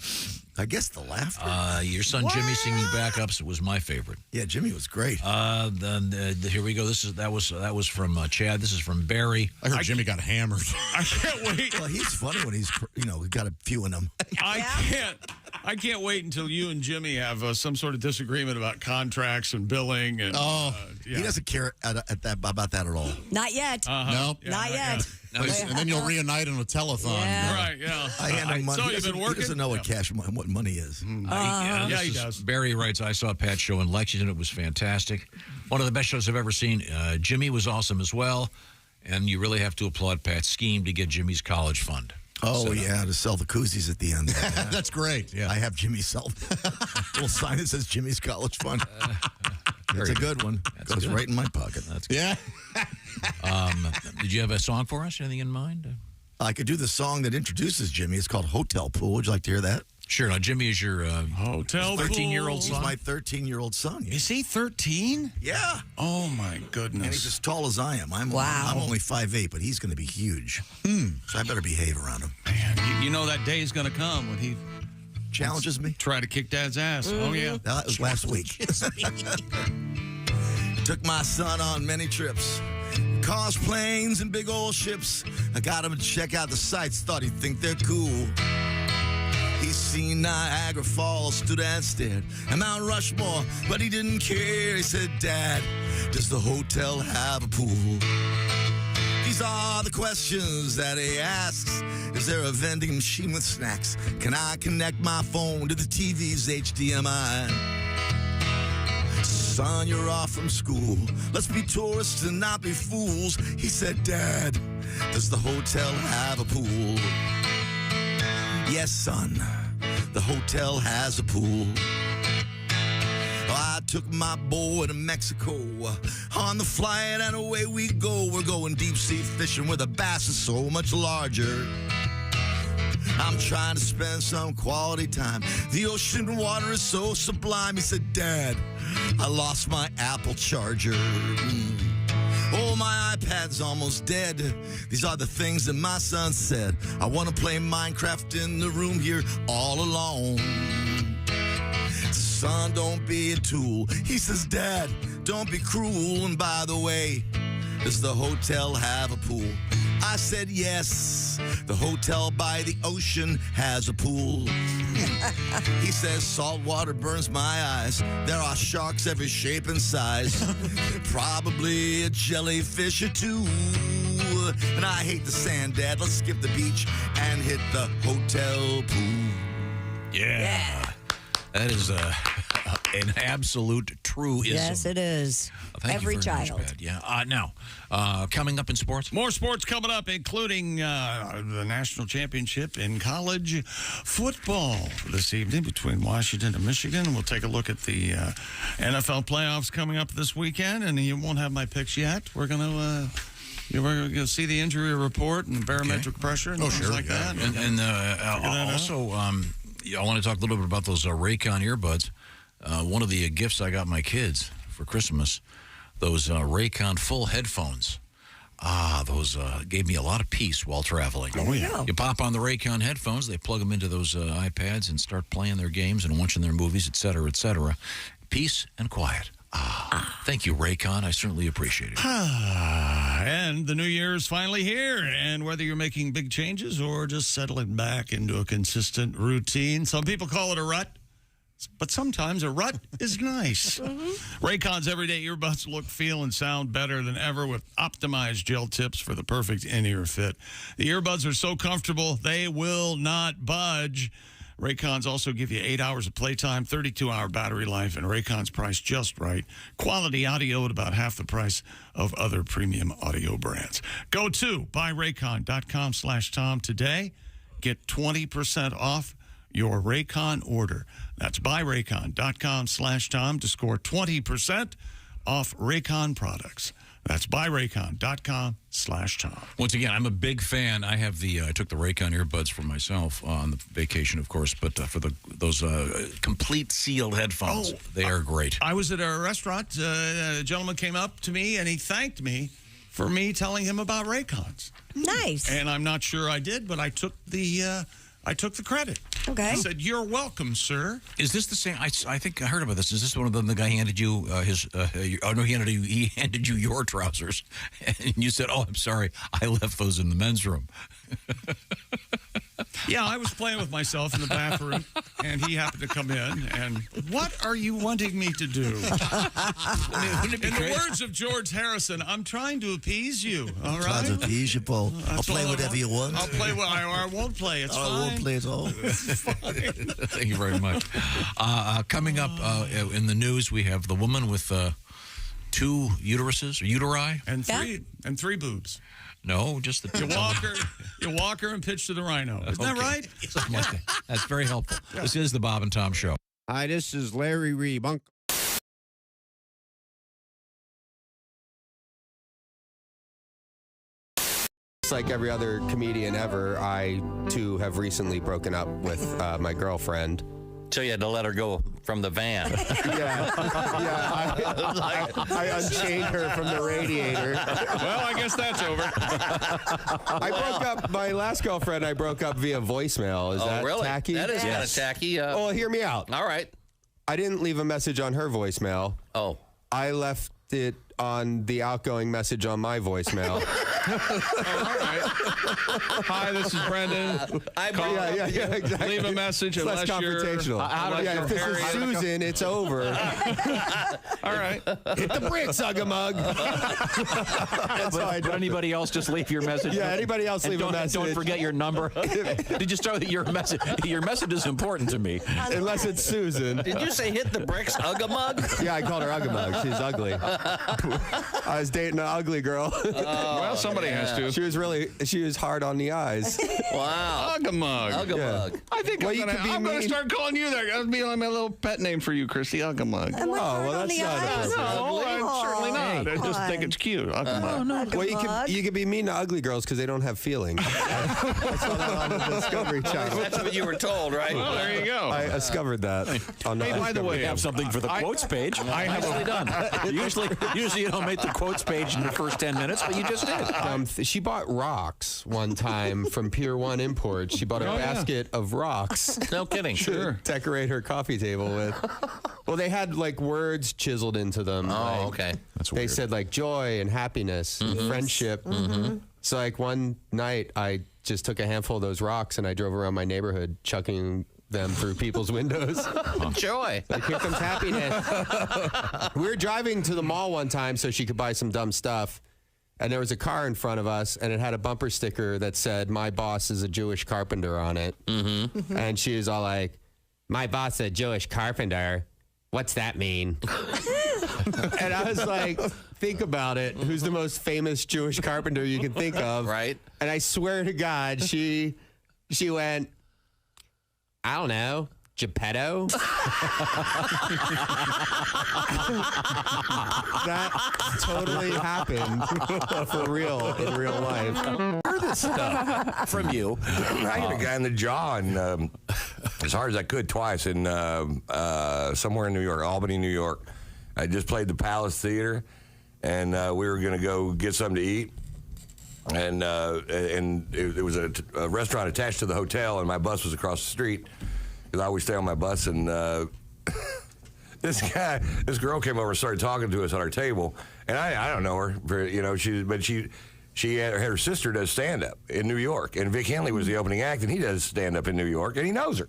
I guess the laughter. Your son Jimmy singing backups was my favorite. Yeah, Jimmy was great. Then here we go. That was from Chad. This is from Barry. I heard Jimmy got hammered. I can't wait. Well, he's funny when he's got a few in him. I I can't wait until you and Jimmy have some sort of disagreement about contracts and billing. And, he doesn't care about that at all. Not yet. No. Not yet. And then you'll reunite in a telethon. Yeah. Right, yeah. I hand him money. So He you've been doesn't- working? He doesn't know what money is. Yeah, he This is- does. Barry writes, I saw Pat's show in Lexington. It was fantastic. One of the best shows I've ever seen. Jimmy was awesome as well. And you really have to applaud Pat's scheme to get Jimmy's college fund. Oh, yeah, to sell the koozies at the end. Yeah. That's great. Yeah. I have Jimmy sell. Little sign that says Jimmy's College Fund. It's a good one. Goes right in my pocket. That's good. Yeah. Did you have a song for us? Anything in mind? I could do the song that introduces Jimmy. It's called Hotel Pool. Would you like to hear that? Sure. Now, Jimmy is your Hotel 13-year-old He's son. my 13-year-old son. Is he 13? Yeah. Oh, my goodness. And he's as tall as I am. I'm only 5'8", but he's going to be huge. So I better behave around him. Man, you know that day is going to come when he challenges me. Try to kick Dad's ass. Oh, yeah. That was last week. Took my son on many trips. Cars, planes, and big old ships. I got him to check out the sights. Thought he'd think they're cool. He's seen Niagara Falls, stood and stared, and Mount Rushmore, but he didn't care. He said, Dad, does the hotel have a pool? These are the questions that he asks. Is there a vending machine with snacks? Can I connect my phone to the TV's HDMI? Son, you're off from school. Let's be tourists and not be fools. He said, Dad, does the hotel have a pool? Yes, son, the hotel has a pool. I took my boy to Mexico on the flight and away we go. We're going deep sea fishing where the bass is so much larger. I'm trying to spend some quality time. The ocean water is so sublime. He said, Dad, I lost my Apple charger. Oh, my iPad's almost dead. These are the things that my son said. I want to play Minecraft in the room here all alone. Son, don't be a tool. He says, Dad, don't be cruel. And by the way, does the hotel have a pool? I said, yes, the hotel by the ocean has a pool. He says, salt water burns my eyes. There are sharks every shape and size. Probably a jellyfish or two. And I hate the sand, Dad. Let's skip the beach and hit the hotel pool. Yeah. That is an absolute truism. Yes, it is. Thank Every you very child. much, Pat. Yeah. Now, coming up in sports. More sports coming up, including the national championship in college football this evening between Washington and Michigan. We'll take a look at the NFL playoffs coming up this weekend, and you won't have my picks yet. We're going to see the injury report and barometric pressure and things like that. And also, I want to talk a little bit about those Raycon earbuds. One of the gifts I got my kids for Christmas, those Raycon full headphones. Those gave me a lot of peace while traveling. Oh, yeah. You pop on the Raycon headphones, they plug them into those iPads and start playing their games and watching their movies, et cetera, et cetera. Peace and quiet. Thank you, Raycon. I certainly appreciate it. And the new year is finally here. And whether you're making big changes or just settling back into a consistent routine, some people call it a rut. But sometimes a rut is nice. Raycon's everyday earbuds look, feel, and sound better than ever with optimized gel tips for the perfect in-ear fit. The earbuds are so comfortable, they will not budge. Raycons also give you 8 hours of playtime, 32-hour battery life, and Raycon's priced just right. Quality audio at about half the price of other premium audio brands. Go to buyraycon.com/Tom today. Get 20% off your Raycon order. That's buyraycon.com/Tom to score 20% off Raycon products. That's buyraycon.com/Tom. Once again, I'm a big fan. I have I took the Raycon earbuds for myself on the vacation, of course, but for those complete sealed headphones, they are great. I was at a restaurant. A gentleman came up to me and he thanked me for me telling him about Raycons. Nice. And I'm not sure I did, but I took the credit. Okay. He said, "You're welcome, sir." Is this the same? I think I heard about this. Is this one of them? The guy handed you he handed you your trousers, and you said, "Oh, I'm sorry, I left those in the men's room." Yeah, I was playing with myself in the bathroom, and he happened to come in, and what are you wanting me to do? In the words of George Harrison, I'm trying to appease you, all right? Trying to appease you, Paul. I'll play whatever you want. I'll play or I won't play. It's fine. I won't play at all. Thank you very much. Coming up in the news, we have the woman with 2 uteruses, or uteri. And three boobs. No, just the You walk her and pitch to the rhino. Isn't that right? Something like that. That's very helpful. Yeah. This is the Bob and Tom Show. Hi, this is Larry Reebunk. Like every other comedian ever, I too have recently broken up with my girlfriend. So you had to let her go from the van. I unchained her from the radiator. Well, I guess that's over. I broke up my last girlfriend. I broke up via voicemail. Is that really? tacky? That is kind of tacky. Well, hear me out. All right. I didn't leave a message on her voicemail. Oh. I left it on the outgoing message on my voicemail. All right. Hi, this is Brendan. Yeah, exactly. Leave a message it's unless less confrontational. If this is Susan, it's over. All right. Hit the bricks, Hug-a-Mug. But anybody else just leave your message? Yeah, anybody else leave a message. Don't forget your number. Did you start your message? Your message is important to me. Unless it's Susan. Did you say hit the bricks, Hug-a-Mug? Yeah, I called her Hug-a-Mug. She's ugly. I was dating an ugly girl. Well, somebody has to. She was hard on the eyes. Wow. Hug-a-Mug. Hug-a-mug. Yeah. I think I'm going to start calling you that. That'll be like my little pet name for you, Christy. Hug-a-Mug. Oh, well, that's not appropriate. No, I'm certainly not. I just think it's cute. Hug-a-mug. Well, you could be mean to ugly girls because they don't have feelings. I saw that on the Discovery Channel. That's what you were told, right? Well, there you go. I discovered that. On the by the way, we have something for the quotes page. Nicely done. Usually you don't make the quotes page in the first 10 minutes, but you just did. She bought rocks one time from Pier 1 Imports. She bought a basket of rocks. No kidding. Sure. Decorate her coffee table with. Well, they had like words chiseled into them. Oh, okay. That's weird. They said like joy and happiness and friendship. Mm-hmm. So like one night I just took a handful of those rocks and I drove around my neighborhood chucking them through people's windows. Joy. Like, here comes happiness. We were driving to the mall one time so she could buy some dumb stuff. And there was a car in front of us, and it had a bumper sticker that said, "My boss is a Jewish carpenter" on it. Mm-hmm. And she was all like, "My boss is a Jewish carpenter? What's that mean?" And I was like, think about it. Who's the most famous Jewish carpenter you can think of? Right. And I swear to God, she went, "I don't know, Geppetto." That totally happened for real in real life. Heard this stuff from you. I hit a guy in the jaw and as hard as I could twice in somewhere in New York, Albany, New York. I just played the Palace Theater, and we were going to go get something to eat. And it was a restaurant attached to the hotel, and my bus was across the street because I always stay on my bus. And this girl came over and started talking to us at our table, and I don't know her, you know, she had her sister does stand up in New York, and Vic Henley was the opening act, and he does stand up in New York, and he knows her.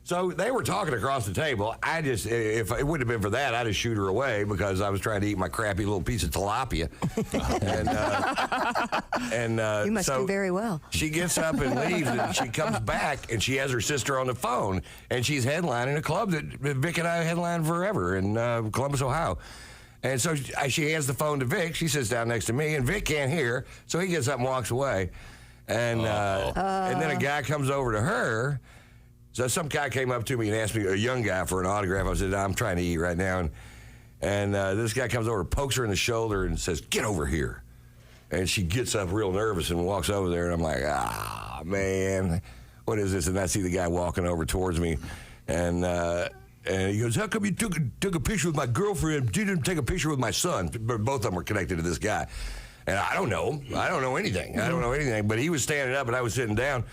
So they were talking across the table. If it wouldn't have been for that, I'd just shoot her away because I was trying to eat my crappy little piece of tilapia. You must do very well. She gets up and leaves, and she comes back, and she has her sister on the phone, and she's headlining a club that Vic and I headlined forever in Columbus, Ohio. And so she hands the phone to Vic. She sits down next to me, and Vic can't hear, so he gets up and walks away. And then a guy comes over to her. So some guy came up to me and asked me, a young guy, for an autograph. I said, "I'm trying to eat right now." And this guy comes over, pokes her in the shoulder, and says, "Get over here." And she gets up real nervous and walks over there. And I'm like, "Ah, man, what is this?" And I see the guy walking over towards me. And he goes, "How come you took a picture with my girlfriend, didn't take a picture with my son?" Both of them were connected to this guy. And I don't know. I don't know anything. But he was standing up, and I was sitting down.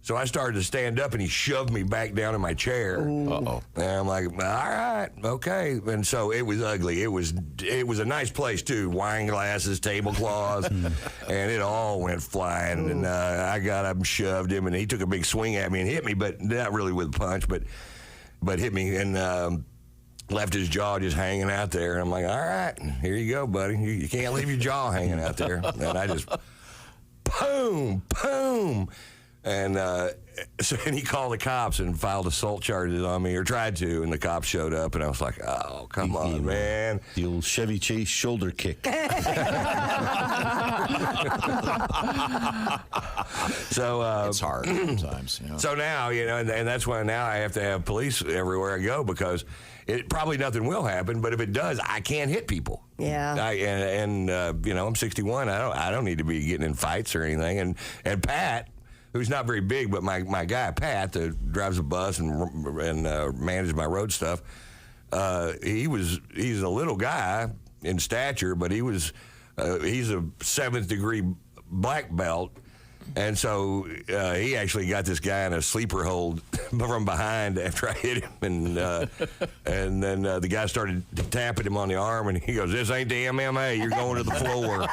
So I started to stand up, and he shoved me back down in my chair. Uh-oh. And I'm like, all right, okay. And so it was ugly. It was a nice place, too. Wine glasses, tablecloths, and it all went flying. And I got up and shoved him, and he took a big swing at me and hit me, but not really with a punch, but hit me and left his jaw just hanging out there. And I'm like, all right, here you go, buddy. You can't leave your jaw hanging out there. And I just, boom, boom. And so he called the cops and filed assault charges on me, or tried to, and the cops showed up, and I was like, oh, come on, man. The old Chevy Chase shoulder kick. So it's hard sometimes. Yeah. So now, and that's why now I have to have police everywhere I go, because probably nothing will happen, but if it does, I can't hit people. Yeah. I'm 61. I don't need to be getting in fights or anything. And Pat, who's not very big, but my guy Pat that drives a bus and manages my road stuff, he's a little guy in stature, but he's a 7th degree black belt. And so he actually got this guy in a sleeper hold from behind after I hit him. And then the guy started tapping him on the arm, and he goes, "This ain't the MMA. You're going to the floor."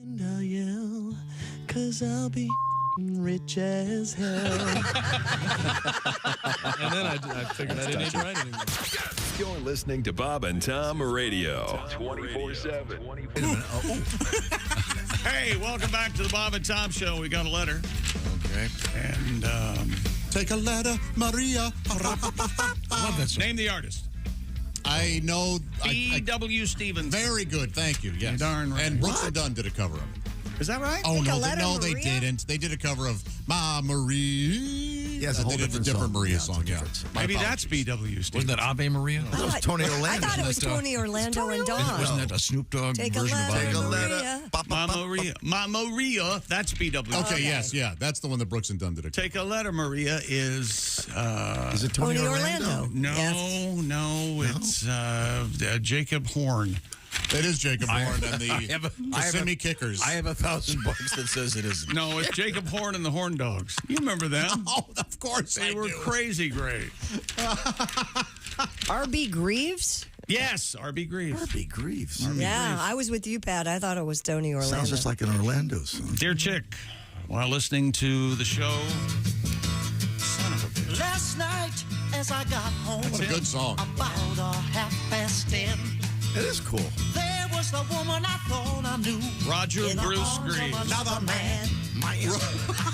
And I'll yell, 'cause I'll be rich as hell. And then I figured I didn't need to write anymore. You're listening to Bob and Tom Radio 24/7. Wait a minute. Hey, welcome back to the Bob and Tom Show. We got a letter. Okay. And take a letter, Maria. I love that song. Name the artist. I know. B.W. Stevens. Very good. Thank you. Yes. You're darn right. And Brooks and Dunn did a cover of it. Is that right? Oh, Take a no, letter, they Maria? didn't. They did a cover of Ma Marie. Yes, they did a different Maria song, yeah. Maybe that's B.W. Stevens. Wasn't that Ave Maria? That was Tony I Orlando. thought it was Tony Orlando and Dawn. Wasn't that a Snoop Dogg Take a version of letter, Ave Take a Maria? letter. Ma Maria. That's B.W. Okay, yes, yeah. That's the one that Brooks and Dunn did a cover. Take a letter, Maria is it Tony Orlando? No, Yes. no, it's Jacob Horn. It is Jacob Horn and the Simi Kickers. I have $1,000 that says it isn't. No, it's Jacob Horn and the Horn Dogs. You remember them? Oh, of course They were do. crazy great. R.B. Greaves? Yes, R.B. Greaves. R.B. Greaves. Yeah, I was with you, Pat. I thought it was Tony Orlando. Sounds just like an Orlando song. Dear Chick, while listening to the show, son of a bitch. Last night, as I got home, What a good song. about 10:30. It is cool. There was the woman I thought I knew. Roger in the Bruce arms of Greaves. another man. I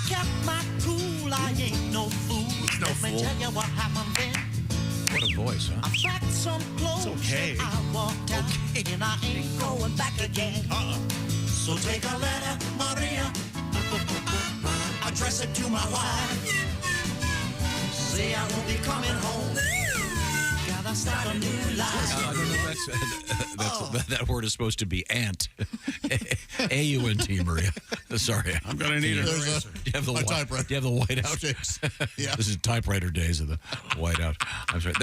kept my cool. I ain't no fool. No Let me fool. tell you what happened then. What a voice, huh? I packed some clothes. It's okay. And I walked out, and I ain't going back again. So take a letter, Maria. Address it to my wife. Say I won't be coming home. Gotta start a new life. I don't know. That word is supposed to be ant. A-U-N-T, Maria. Sorry. I'm going to need an There's eraser. Do you have the typewriter. Do you have the whiteout? Yeah. This is typewriter days of the whiteout. I'm sorry.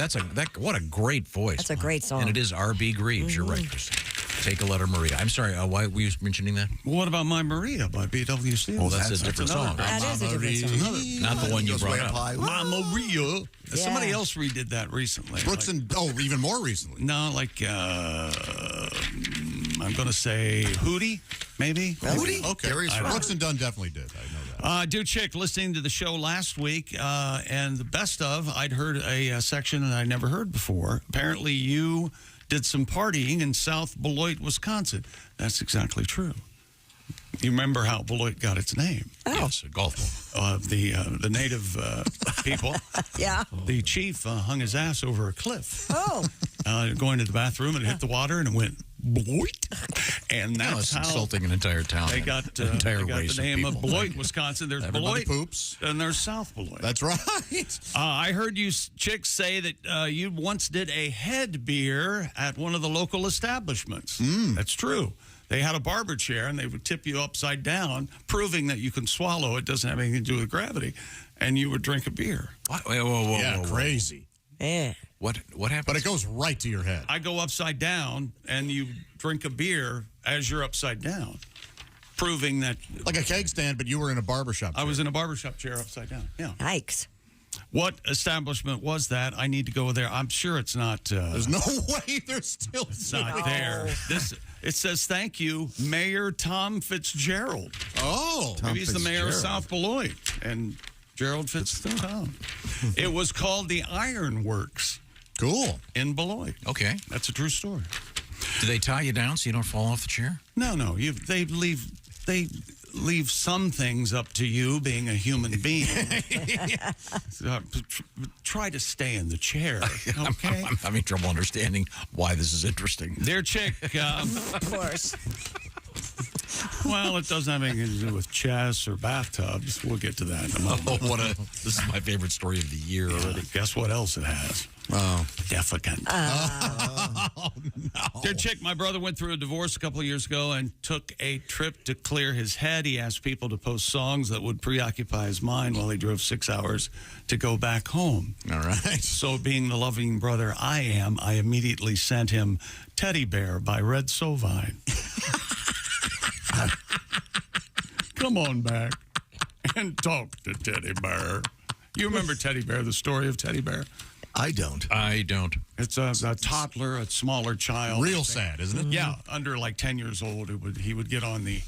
What a great voice. That's a great song. And it is R.B. Greaves. You're right, Kristen. Take a letter, Maria. I'm sorry. Why were you mentioning that? Well, what about My Maria by B.W. Stevens? Oh, that's a different song. That is a different song. Not the one you brought up. My Maria. Yeah. Somebody else redid that recently. Brooks and, even more recently. No, like, I'm going to say Hootie, maybe? Hootie? Okay. Brooks and Dunn definitely did. I know that. Dude Chick, listening to the show last week, and the best of, I'd heard a section that I'd never heard before. Apparently you did some partying in South Beloit, Wisconsin. That's exactly true. You remember how Beloit got its name? Oh. Yes, a golf ball. The native people. Yeah. The chief hung his ass over a cliff. Oh. Going to the bathroom and hit the water and it went Beloit. And that's how insulting an entire town. they got, an entire they got race the name of people. Beloit, Wisconsin. There's Everybody Beloit poops. and there's South Beloit. That's right. I heard you chicks say that you once did a head beer at one of the local establishments. That's true. They had a barber chair, and they would tip you upside down, proving that you can swallow. It doesn't have anything to do with gravity. And you would drink a beer. What? Whoa. Yeah, crazy. Yeah. What happens? But it goes right to your head. I go upside down, and you drink a beer as you're upside down, proving that... Like a keg stand, but you were in a barbershop chair. I was in a barbershop chair upside down, yeah. Yikes. What establishment was that? I need to go there. I'm sure it's not... There's no way there's still... It's not there. It says, thank you, Mayor Tom Fitzgerald. Oh. Maybe he's the mayor of South Beloit. And Gerald Fitzgerald. It was called the Iron Works. Cool. In Beloit. Okay. That's a true story. Do they tie you down so you don't fall off the chair? No. They leave some things up to you, being a human being. Try to stay in the chair. Okay. I'm having trouble understanding why this is interesting. Dear chick. Of course. Well, it doesn't have anything to do with chess or bathtubs. We'll get to that in a moment. This is my favorite story of the year already. Guess what else it has? Oh. Defecant. Oh, no. Dear chick, my brother went through a divorce a couple of years ago and took a trip to clear his head. He asked people to post songs that would preoccupy his mind while he drove 6 hours to go back home. All right. So being the loving brother I am, I immediately sent him Teddy Bear by Red Sovine. Come on back and talk to Teddy Bear. You remember Teddy Bear, the story of Teddy Bear? I don't. It's a toddler, a smaller child. Real sad, isn't it? Yeah, under like 10 years old, he would get on the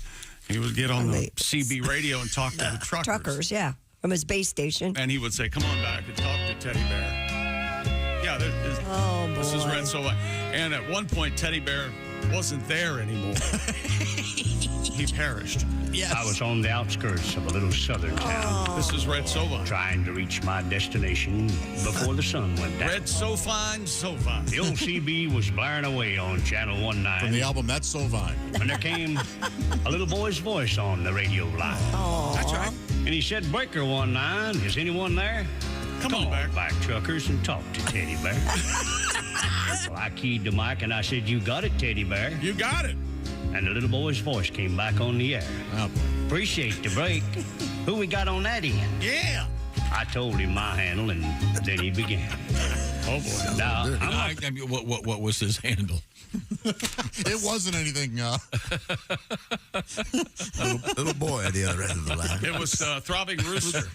CB radio and talk to the truckers. Truckers, yeah, from his base station. And he would say, "Come on back and talk to Teddy Bear." Yeah, this is Red Sovine. And at one point, Teddy Bear wasn't there anymore. He perished. Yes. I was on the outskirts of a little southern town. This is Red Sovine. Trying to reach my destination before the sun went down. Red Sovine. The old CB was blaring away on Channel 19. From the album That's Sovine. And there came a little boy's voice on the radio line. That's right. And he said, "Breaker 19, is anyone there? Come on back, truckers, and talk to Teddy Bear." Well, I keyed the mic and I said, "You got it, Teddy Bear. You got it." And the little boy's voice came back on the air. Oh, boy. "Appreciate the break. Who we got on that end?" Yeah. I told him my handle, and then he began. Oh, boy. Now, I mean, what was his handle? It wasn't anything. Little boy at the other end of the line. It was Throbbing Rooster.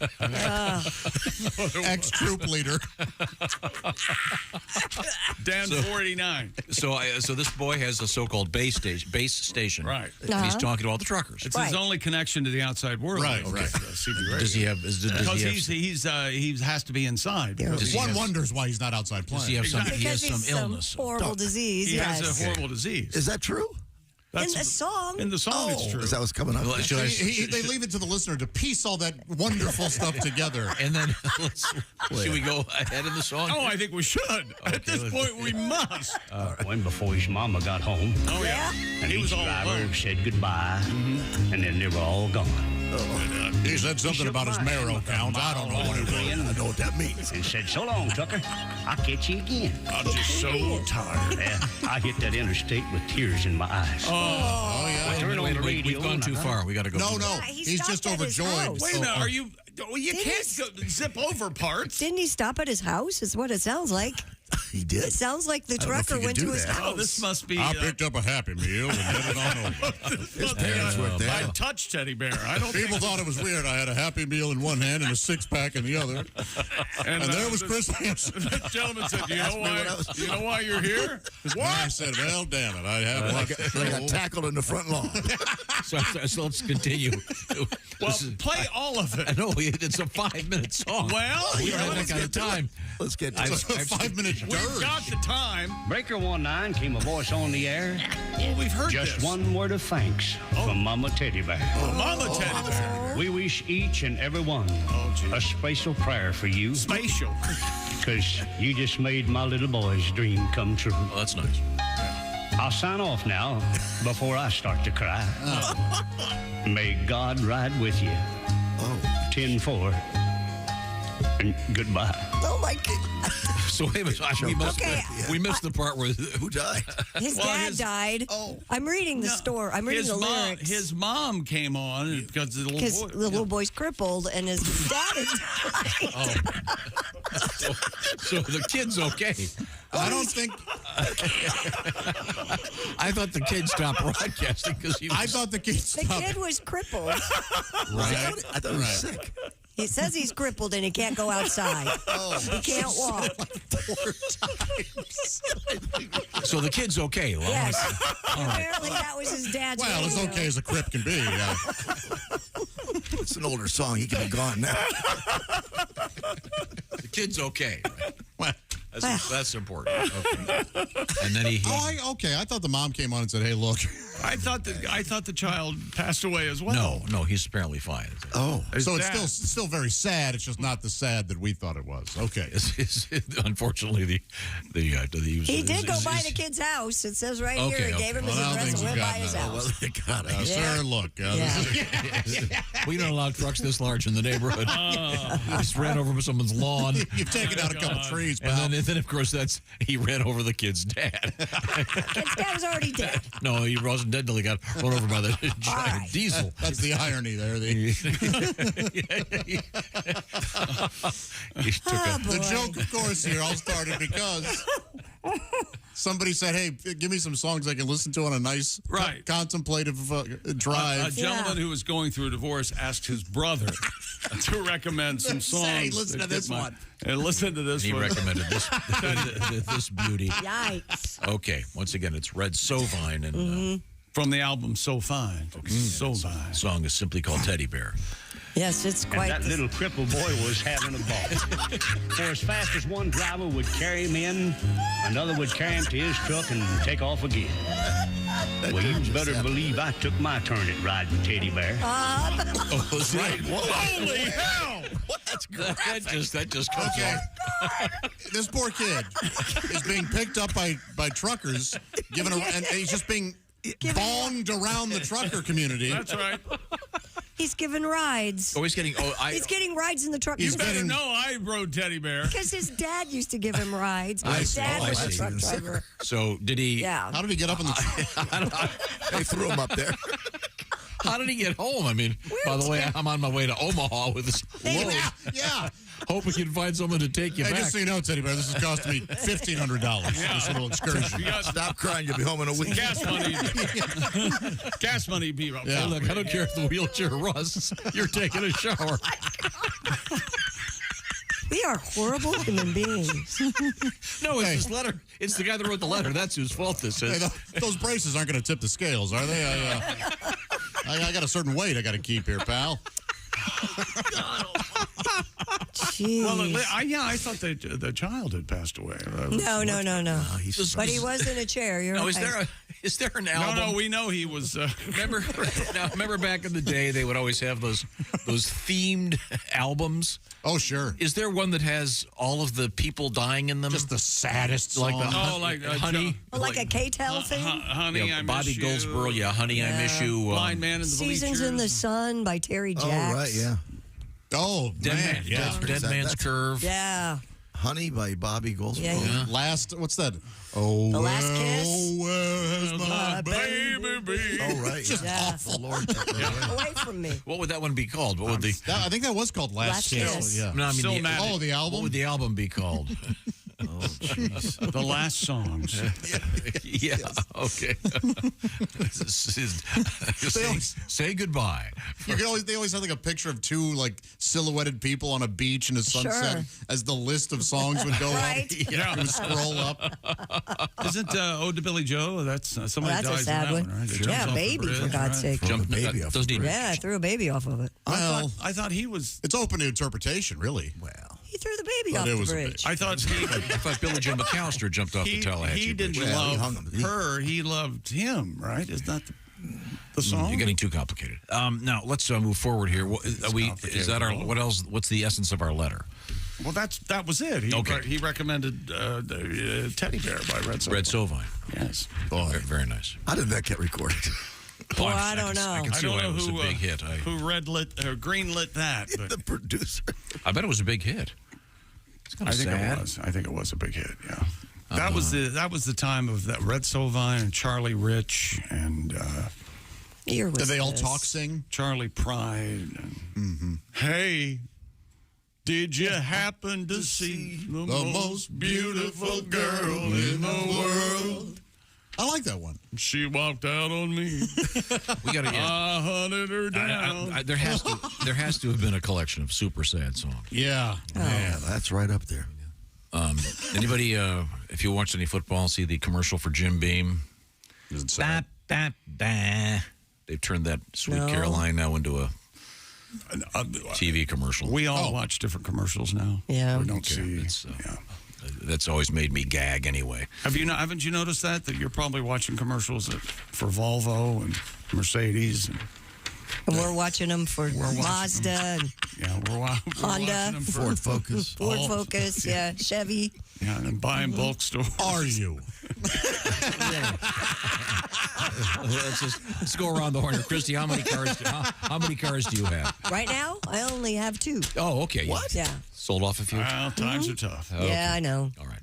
Ex-troop leader. Dan 489. So this boy has a so-called base station. Right. And he's talking to all the truckers. It's his only connection to the outside world. Right. CB radio. Does he have? Because he has to be inside. One wonders why he's not outside playing. Does he have some? Because He has he's some illness. horrible disease. He yes. has a horrible disease. Is that true? In the song. In the song, it's true. Is that what's coming up? They leave it to the listener to piece all that wonderful stuff together. And then should we go ahead in the song? Oh, I think we should. At this point, we must. When before his mama got home. Oh, yeah. And He was each all driver alone. said goodbye, and then they were all gone. He said something about his marrow count. I don't know what it was. I know what that means. And said, "So long, Tucker. I'll catch you again." I'm just so tired. Yeah, I hit that interstate with tears in my eyes. Oh, yeah. I turned on the radio. We've gone too far. We got to go. No. He He's stopped just at his overjoyed. house. Wait a minute. Are you? Well, you can't zip over parts. Didn't he stop at his house? Is what it sounds like. He did. It sounds like the I don't know if trucker he went could to do his that. house. Oh, this must be. I picked up a Happy Meal and headed on over. I touched Teddy Bear. I don't. People thought it was weird. I had a Happy Meal in one hand and a six-pack in the other. And there was Chris Hansen. The gentleman said, "Do you know why you're here?" What? I said, "Well, damn it, I have one." I got tackled in the front lawn. So let's continue. Well, play all of it. I know it's a 5-minute song. Well, we don't have that kind of time. Let's get to It's a 5-minute We've dirge. got the time. Breaker 19 came a voice on the air. Well, we've heard Just this. one word of thanks from Mama Teddy Bear. Oh, Mama Teddy Bear. We wish each and every one a special prayer for you. Spatial. Because you just made my little boy's dream come true. Oh, that's nice. I'll sign off now before I start to cry. May God ride with you. 10-4. And goodbye. Oh my God. So wait a minute, we missed the part where who died? His dad died. Oh. I'm reading the story. I'm reading the lyrics. His mom came on because the little boy's crippled and his dad is died. Oh. So the kid's okay. I don't think. I thought the kid stopped broadcasting because he was. I thought the kid stopped. The kid was crippled. Right. I thought he was sick. He says he's crippled and he can't go outside. He can't walk. 4 times. So the kid's okay. Well, Yes. all right. Apparently that was his dad's Well, as radio. okay as a crip can be. It's an older song. He can be gone now. The kid's okay. Well, that's important. Okay. And then he. Okay. I thought the mom came on and said, "Hey, look." I thought the child passed away as well. No, he's apparently fine. Oh, so it's still very sad. It's just not the sad that we thought it was. Okay. Unfortunately, He did go by the kid's house. It says right here. He gave him his address and went by his house. Sir, look. We don't allow trucks this large in the neighborhood. Just ran over someone's lawn. You've taken out a couple trees, pal. And then of course, he ran over the kid's dad. Kid's dad was already dead. No, he wasn't dead until he got run over by the giant diesel. That's the irony there. The joke, of course, here all started because somebody said, "Hey, give me some songs I can listen to on a nice, contemplative drive." A gentleman who was going through a divorce asked his brother to recommend some songs. Hey, listen to this one. And listen to this he one. recommended this beauty. Yikes. Okay, once again, it's Red Sovine and from the album So Fine. So Fine. The song is simply called Teddy Bear. Yes, it's quite. And that little crippled boy was having a ball. For as fast as one driver would carry him in, another would carry him to his truck and take off again. Well, you better believe I took my turn at riding Teddy Bear. That's right. Holy hell! That's that just comes off. This poor kid is being picked up by truckers, and he's just being bonged around the trucker community. That's right. He's given rides. Oh, he's getting. He's getting rides in the truck. You better know I rode Teddy Bear. Because his dad used to give him rides. His dad was a truck driver. So did he? Yeah. How did he get up in the truck? They threw him up there. How did he get home? I mean, by the way, I'm on my way to Omaha with this load. Yeah. Hope we can find someone to take you back. Just so you know, Teddy Bear, this is costing me $1,500. This little excursion. Stop crying. You'll be home in a week. Gas money. Gas money, be right. Yeah. Hey, look, I don't care if the wheelchair rusts. You're taking a shower. We are horrible human beings. No, it's this letter. It's the guy that wrote the letter. That's whose fault this is. Hey, those braces aren't going to tip the scales, are they? I got a certain weight I got to keep here, pal. Jeez. Well, I thought the child had passed away. No. But he was in a chair. You're right. Is there an album? No, we know he was. Remember back in the day, they would always have those themed albums. Oh, sure. Is there one that has all of the people dying in them? Just the saddest like song. Honey. Like a K-Tel thing? Honey, I Bobby Miss You. Goldsboro, Honey, I Miss You. Blind Man in the Seasons in the Sun by Terry Jacks. Oh, right, yeah. Oh, man. Yeah. Dead Man's Curve. Yeah. Honey by Bobby Goldsboro. Yeah. Last, what's that? Oh, The Last Kiss. Oh, where's my baby bee? Oh, right. Just awful. Lord. Away from me. What would that one be called? What would I think that was called Last Kiss. Kiss. Yeah. No, I mean, the album? What would the album be called? Oh, jeez. The last songs. Yeah. Okay. Say goodbye. They always have like a picture of two like silhouetted people on a beach in a sunset Sure. as the list of songs would go Right. up. Yeah. It would scroll up. Isn't Ode to Billy Joe? That's somebody That's a dies sad in that one. one, right? It Yeah, jumps off the baby, for bridge, God's right? sake. Jump baby off doesn't even. Yeah, I threw a baby off of it. Well, I thought he was. it's open to interpretation, really. Well. He threw the baby But off it the was a bridge. I thought I thought Billy Joe McAllister jumped off the Tallahatchie he didn't Bridge. Well, he love hung him. her. He loved him, right? Is that the song? You're getting too complicated. Now let's move forward here. Is that our? What else? What's the essence of our letter? Well, that was it. He recommended Teddy Bear by Red Sovine. Red Sovine. Yes. Very, very nice. How did that get recorded? Boy, I don't know. I can see why it was a big hit. Who red-lit or green-lit that? But The producer. I bet it was a big hit. It's kind I of think sad. it was. I think it was a big hit. Yeah. That was the time of that Red Sovine and Charlie Rich and Year was Did they all this? talk sing? Charlie Pride. And, Hey, did you happen to see the most beautiful girl in the world? I like that one. She walked out on me. We got to get. I hunted her down. There has to have been a collection of super sad songs. Yeah. Yeah, that's right up there. Anybody, if you watched any football, see the commercial for Jim Beam? Ba, ba, ba. They've turned that Sweet No. Caroline now into a TV commercial. We all watch different commercials now. Yeah. We don't see. It's, that's always made me gag anyway. Haven't you noticed that you're probably watching commercials for Volvo and Mercedes and And we're watching them for Mazda and we're watching Honda, them for Ford Focus. Ford Focus, yeah, Chevy. Yeah, and then buying bulk stores. Are you? Let's go around the horn here. Christy, how many cars do you have? Right now, I only have 2. Oh, okay. What? Yeah. Sold off a few? Well, times are tough. Yeah, I know. All right.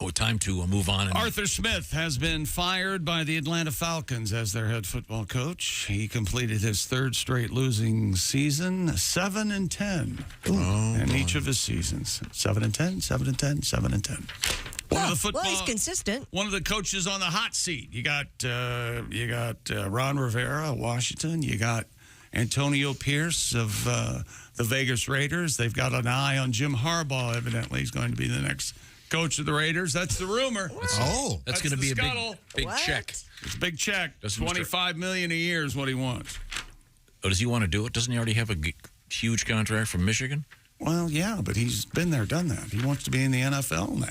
Well, time to move on. Arthur Smith has been fired by the Atlanta Falcons as their head football coach. He completed his third straight losing season, 7-10 in each of his seasons. 7-10, 7-10, 7-10. Well, he's consistent. One of the coaches on the hot seat. You got Ron Rivera of Washington. You got Antonio Pierce of the Vegas Raiders. They've got an eye on Jim Harbaugh. Evidently, he's going to be the next coach of the Raiders. That's the rumor. That's going to be a big check. It's a big check. $25 million a year is what he wants. Oh, does he want to do it? Doesn't he already have a huge contract from Michigan? Well, yeah, but he's been there, done that. He wants to be in the NFL now.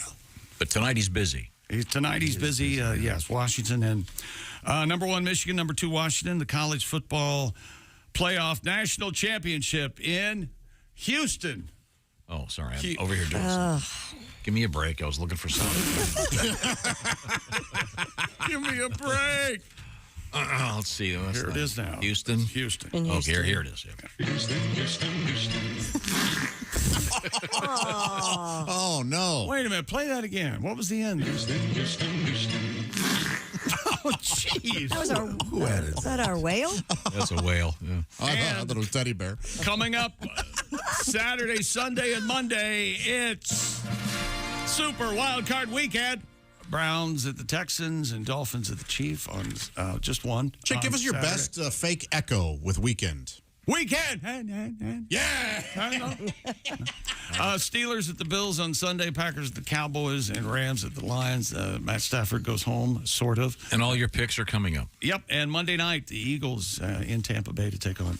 But tonight he's busy. Tonight he's busy. Yes, Washington and number 1 Michigan, number 2 Washington. The college football playoff national championship in Houston. Oh, sorry, I'm over here doing something. Give me a break. I was looking for something. Give me a break. Let's see. Here it is now. Houston. Okay, here it is. Yeah. Houston. Oh, no. Wait a minute. Play that again. What was the end? Houston. Oh, jeez. Who had it? Is that our whale? That's a whale. Yeah. I thought it was teddy bear. Coming up Saturday, Sunday, and Monday, it's Super Wild Card Weekend. Browns at the Texans and Dolphins at the Chiefs on just one. Chick, give us your Saturday. best fake echo with Weekend. Weekend. Yeah. Steelers at the Bills on Sunday. Packers at the Cowboys and Rams at the Lions. Matt Stafford goes home, sort of. And all your picks are coming up. Yep. And Monday night, the Eagles in Tampa Bay to take on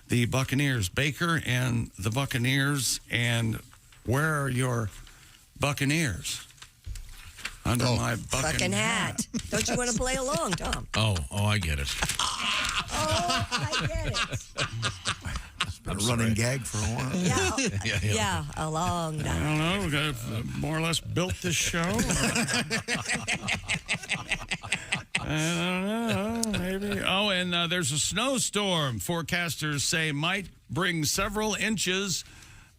the Buccaneers. Baker and the Buccaneers. And where are your Buccaneers? Under my bucking hat. Don't you want to play along, Tom? Oh, I get it. I get it. It's been a running gag for a while. Yeah, a long time. I don't know. We got more or less built this show. I don't know. Maybe. Oh, and there's a snowstorm. Forecasters say might bring several inches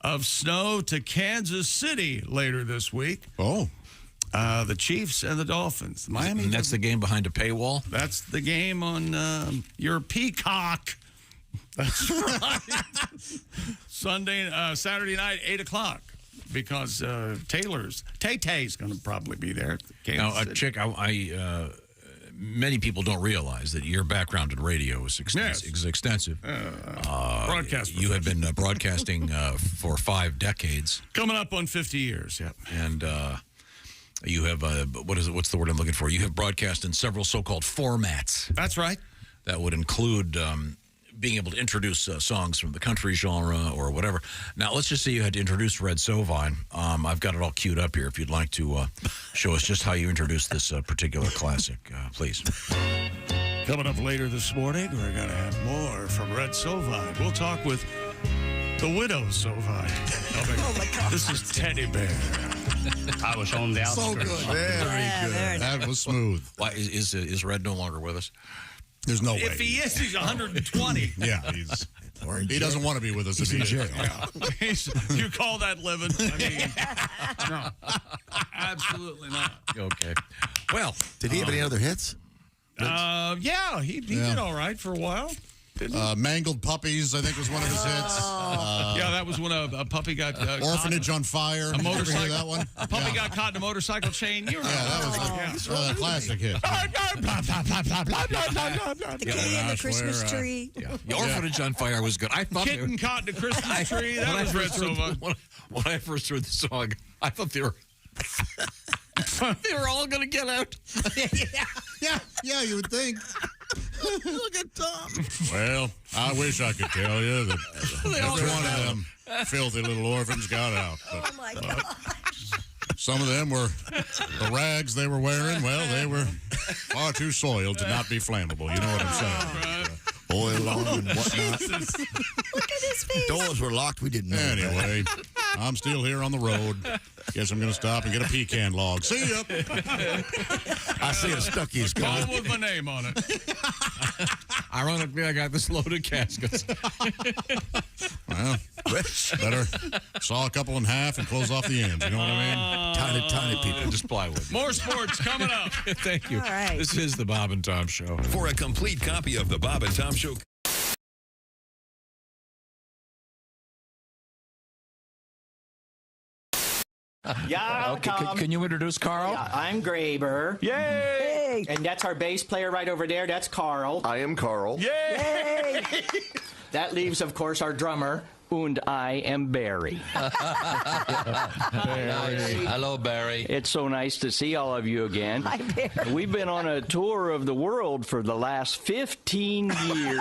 of snow to Kansas City later this week. Oh. The Chiefs and the Dolphins. Miami. And that's the game behind a paywall? That's the game on your Peacock. That's right. Saturday night, 8 o'clock. Because Tay-Tay's going to probably be there. Now, Chick, many people don't realize that your background in radio is extensive. Broadcast. You have been broadcasting for 5 decades. Coming up on 50 years, yeah. And you have, what's the word I'm looking for? You have broadcast in several so-called formats. That's right. That would include being able to introduce songs from the country genre or whatever. Now, let's just say you had to introduce Red Sovine. I've got it all queued up here if you'd like to show us just how you introduced this particular classic, please. Coming up later this morning, we're going to have more from Red Sovine. We'll talk with the widow Sovine. Oh, my God. This is Teddy Bear. I was on the So outskirts. good. Very good. That was smooth. Why is Red no longer with us? There's no way. If he is, he's 120. Yeah, he doesn't want to be with us if he is. Yeah. You call that living? I mean, no, absolutely not. Okay. Well, did he have any other hits? Yeah, he did all right for a while. Mangled Puppies, I think, was one of his hits. Yeah, that was when a puppy got Orphanage on Fire. A motorcycle. Ever hear that one? A puppy got caught in a motorcycle chain. You remember that was a classic hit. The kitty and the Christmas tree. The Orphanage on Fire was good. I thought Kitten caught in the Christmas tree. That was Red Silva. When I first heard the song, I thought they were all going to get out. Yeah, you would think. Look at Tom. Well, I wish I could tell you that every one of them filthy little orphans got out. But, Oh, my God. some of them were the rags they were wearing. Well, they were far too soiled to not be flammable. You know what I'm saying? Oil on and whatnot. Look at his face. Doors were locked. We didn't know. Anyway, I'm still here on the road. Guess I'm going to stop and get a pecan log. See ya. I see a Stucky's Call coming. with my name on it. Ironically, I got this load of caskets. Well, better saw a couple in half and close off the ends. You know what I mean? Tiny people. Just plywood. More sports coming up. Thank you. All right. This is the Bob and Tom Show. For a complete copy of the Bob and Tom Show. Yeah, Okay, can you introduce Carl? Yeah, I'm Graber. Yay! And that's our bass player right over there. That's Carl. I am Carl. Yay! That leaves, of course, our drummer. And I am Barry. Hello, Barry. It's so nice to see all of you again. Hi, Barry. We've been on a tour of the world for the last 15 years.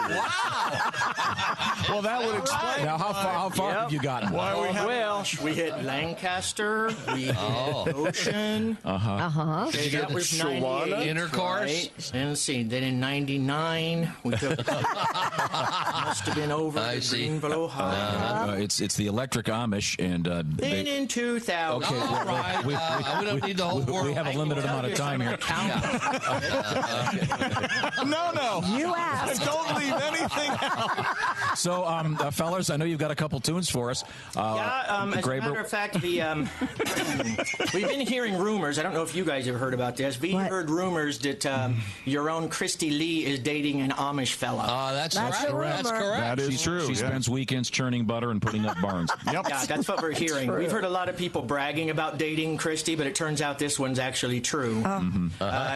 Well, that would explain. Now, how far have you gotten? Well, we hit Lancaster, we hit Ocean. Did you get that was 98, intercourse? Right? And let's see, then in 99, we took must have been over I to see. Greenville, Ohio. It's the Electric Amish, and Then in 2000. Okay, All right. We don't need the whole world. we have a limited amount of time here. No. You asked. Don't leave anything out. So, fellas, I know you've got a couple tunes for us. As a matter of fact, we've been hearing rumors. I don't know if you guys have heard about this. We heard rumors that your own Christy Lee is dating an Amish fella. That's That's right. a rumor. That's correct. That is true. She spends weekends churning butter and putting up barns. Yep. Yeah, that's what we're hearing. We've heard a lot of people bragging about dating Christy, but it turns out this one's actually true.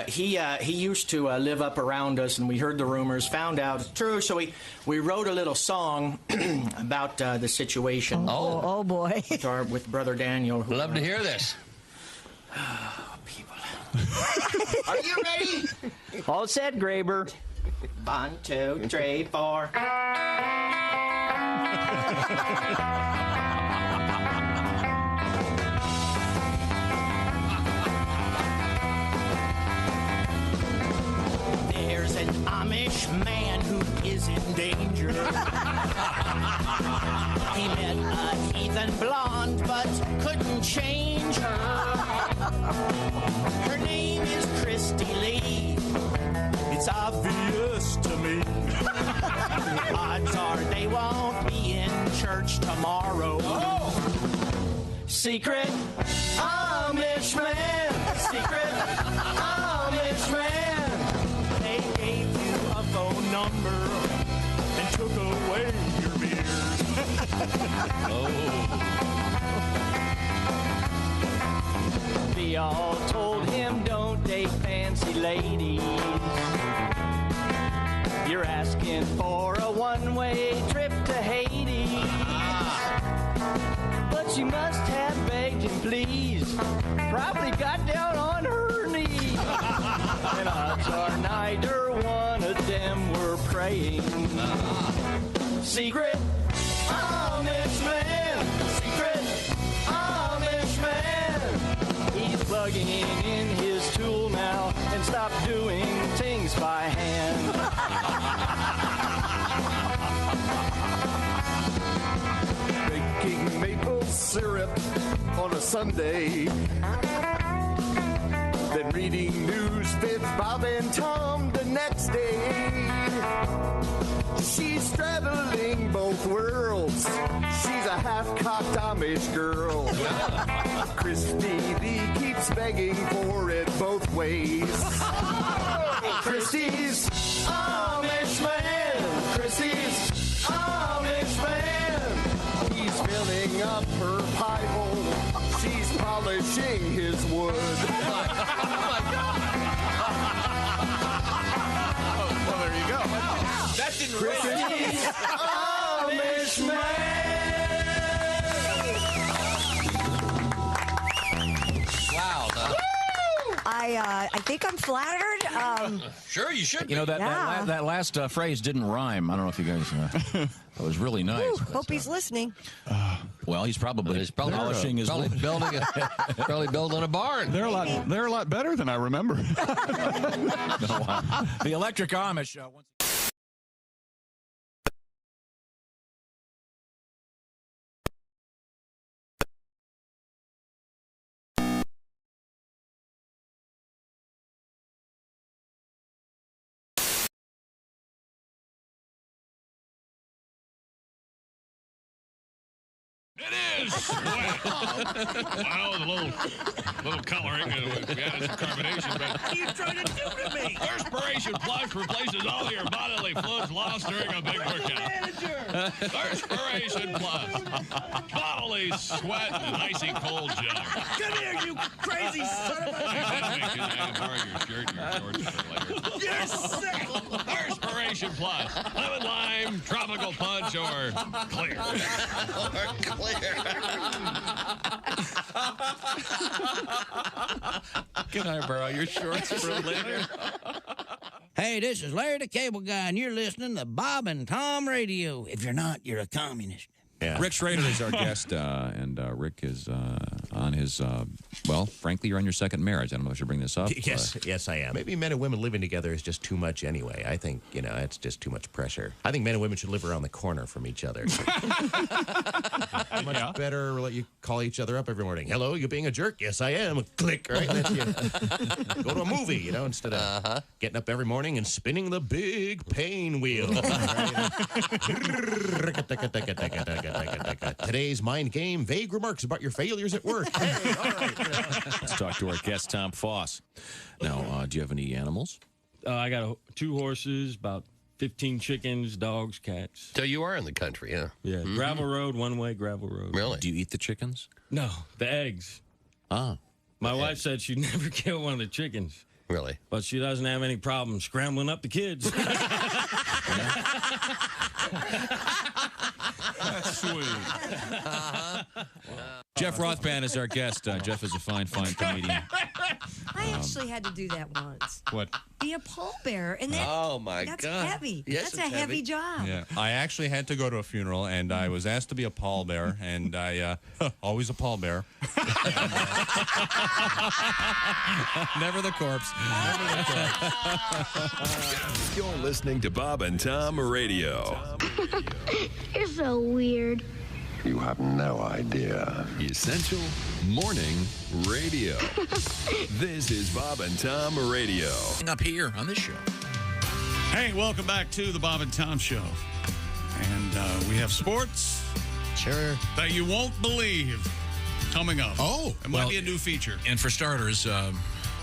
He used to live up around us, and we heard the rumors, found out it's true, so we wrote a little song about the situation. Oh boy. With Brother Daniel. Love to hear this. People. Are you ready? All set, Graber. 1, 2, 3, 4. There's an Amish man who is in danger. He met a heathen blonde but couldn't change her. Her name is Christy Lee. It's obvious to me. Odds are they won't be in church tomorrow. Secret Amish man. Secret Amish man. They gave you a phone number and took away your beers. We all told him don't date fancy ladies. You're asking for a one-way trip to Hades. But she must have begged him, please. Probably got down on her knees. And odds are neither one of them were praying. Secret Amish man. Secret Amish man. He's plugging in his tool now and stopped doing things by hand. Making maple syrup on a Sunday. Then reading news fits Bob and Tom the next day. She's straddling both worlds. She's a half-cocked Amish girl. Christy Lee keeps begging for it both ways. Christy's Amish man. Christy's Amish man. He's filling up her pie hole. She's polishing his wood. Well, there you go. That didn't Christy's Amish man. Wow. I think I'm flattered. Sure, you should. You know, that last phrase didn't rhyme. I don't know if you guys... That was really nice. Whew, hope he's listeing. Well, he's probably polishing his wood. Probably building a barn. They're a lot better than I remember. The Electric Amish. It is sweat. Well, the little coloring, we added some carbonation, but... What are you trying to do to me? Perspiration Plus replaces all your bodily fluids lost during a big workout. Perspiration Plus. Bodily sweat and icy cold jug. Come here, you crazy son of a... Can I borrow your shirt and your shorts for later? You're sick. Perspiration Plus. Lemon lime, tropical punch, or clear. Can I borrow your shorts for later? Hey, this is Larry the Cable Guy, and you're listening to Bob and Tom Radio. If you're not, you're a communist. Yeah. Rick Schrader is our guest, and Rick is on his, well, frankly, you're on your second marriage. I don't know if I should bring this up. Yes, I am. Maybe men and women living together is just too much anyway. I think, it's just too much pressure. I think men and women should live around the corner from each other. Much better let you call each other up every morning. Hello, you being a jerk? Yes, I am. Click, right? And then you go to a movie, instead of getting up every morning and spinning the big pain wheel. Today's mind game, vague remarks about your failures at work. Hey, all right. Let's talk to our guest, Tom Foss. Now, do you have any animals? I got 2 horses, about 15 chickens, dogs, cats. So you are in the country, huh? Yeah, Mm-hmm. gravel road, one-way gravel road. Really? Do you eat the chickens? No, the eggs. Ah. My wife said she'd never kill one of the chickens. Really? But she doesn't have any problem scrambling up the kids. That's sweet. Jeff Rothband is our guest. Jeff is a fine comedian. I actually had to do that once. What? Be a pallbearer, and that, Oh, my that's God. heavy. Yes, That's a it's heavy heavy. job. Yeah, I actually had to go to a funeral, and I was asked to be a pallbearer, and I always a pallbearer. Never the corpse. You're listening to Bob and Tom Radio. You're so weird. You have no idea. Essential Morning Radio. This is Bob and Tom Radio. Up here on this show. Hey, welcome back to the Bob and Tom Show. And we have sports. Sure. That you won't believe coming up. Oh. It might be a new feature. And for starters,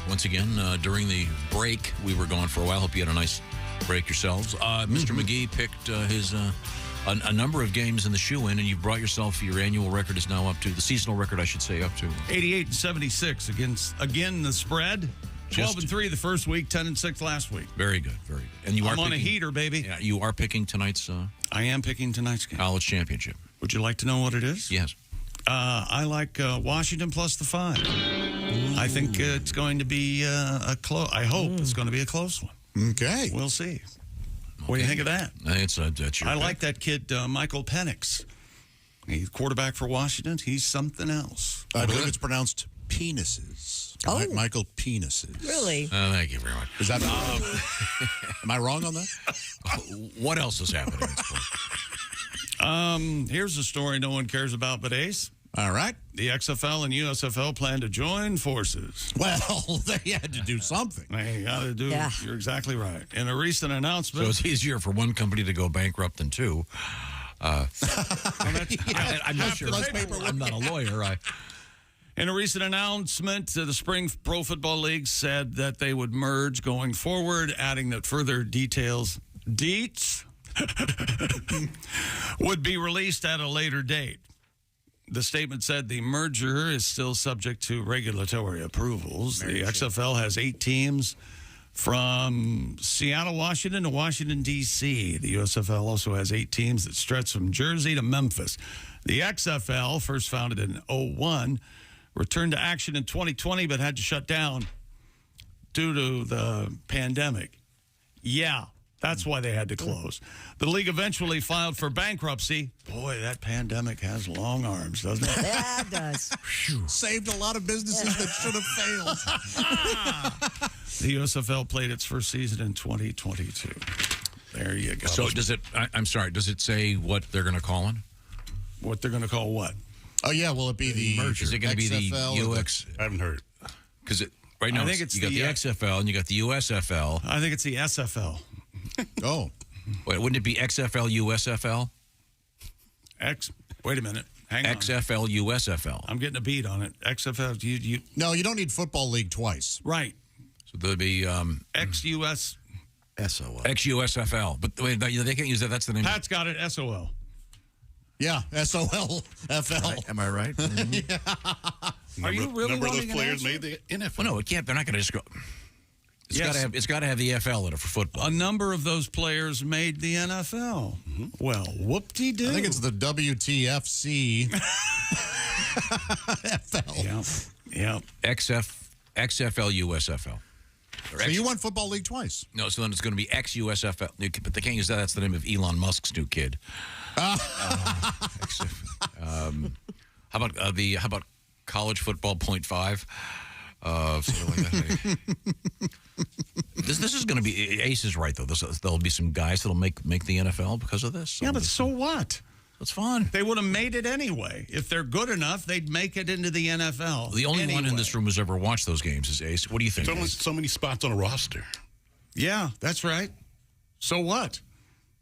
once again, during the break, we were gone for a while. Hope you had a nice break yourselves. Mr. McGee picked his a number of games in the shoe-in, and you've brought yourself, your annual record is now up to, the seasonal record, I should say, up to 88-76 against, again, the spread. 12-3 the first week, 10-6 last week. Very good, very good. And you I'm are on picking, a heater, baby. Yeah, you are picking tonight's. I am picking tonight's game. College championship. Would you like to know what it is? Yes. I like Washington plus the 5. I think it's going to be a close. I hope it's going to be a close one. Okay. We'll see. What do you think of that? That's your I pick. like that kid, Michael Penix. He's quarterback for Washington. He's something else. I believe it's pronounced penises. Oh. Michael Penises. Really? Thank you very much. Is that? Am I wrong on that? What else is happening? Here's a story no one cares about but Ace. All right. The XFL and USFL plan to join forces. Well, they had to do something. They got to do. Yeah. You're exactly right. In a recent announcement, So it's easier for one company to go bankrupt than two. I'm not sure. I'm not a lawyer. In a recent announcement, the Spring Pro Football League said that they would merge going forward, adding that further deets would be released at a later date. The statement said the merger is still subject to regulatory approvals. The XFL has 8 teams from Seattle, Washington to Washington, D.C. The USFL also has 8 teams that stretch from Jersey to Memphis. The XFL, first founded in 2001, returned to action in 2020 but had to shut down due to the pandemic. Yeah. That's why they had to close. The league eventually filed for bankruptcy. Boy, that pandemic has long arms, doesn't it? Yeah, it does. Saved a lot of businesses that should have failed. The USFL played its first season in 2022. There you go. So does it? I'm sorry. Does it say what they're going to call it? What they're going to call what? Oh yeah, will it be the merger? Is it going to be the XFL UX? I haven't heard. Because right now I think it's you got the the XFL and you got the USFL. I think it's the SFL. Oh, wait, wouldn't it be XFL USFL? Wait a minute. Hang on. XFL USFL. I'm getting a beat on it. XFL. You. No, you don't need Football League twice. Right. So there'll be XUS. SOL. XUSFL. But wait, they can't use that. That's the name. Pat's got it. SOL. Yeah, SOLFL. Am I right? Mm-hmm. Are you really number of those wanting an players answer? made the NFL? Well, no, it can't. They're not going to just go. It's got to have the FL in it for football. A number of those players made the NFL. Mm-hmm. Well, whoop-de-doo. I think it's the WTFC. FL. Yeah. XFL USFL. So you want Football League twice? No, so then it's going to be XUSFL. But they can't use that. That's the name of Elon Musk's new kid. How about college football 0.5? Something like that. This is going to be. Ace is right though. There'll be some guys that'll make the NFL because of this. Yeah, but so what? That's fun. They would have made it anyway. If they're good enough, they'd make it into the NFL. The only one in this room who's ever watched those games is Ace. What do you think? There's only so many spots on a roster. Yeah, that's right. So what?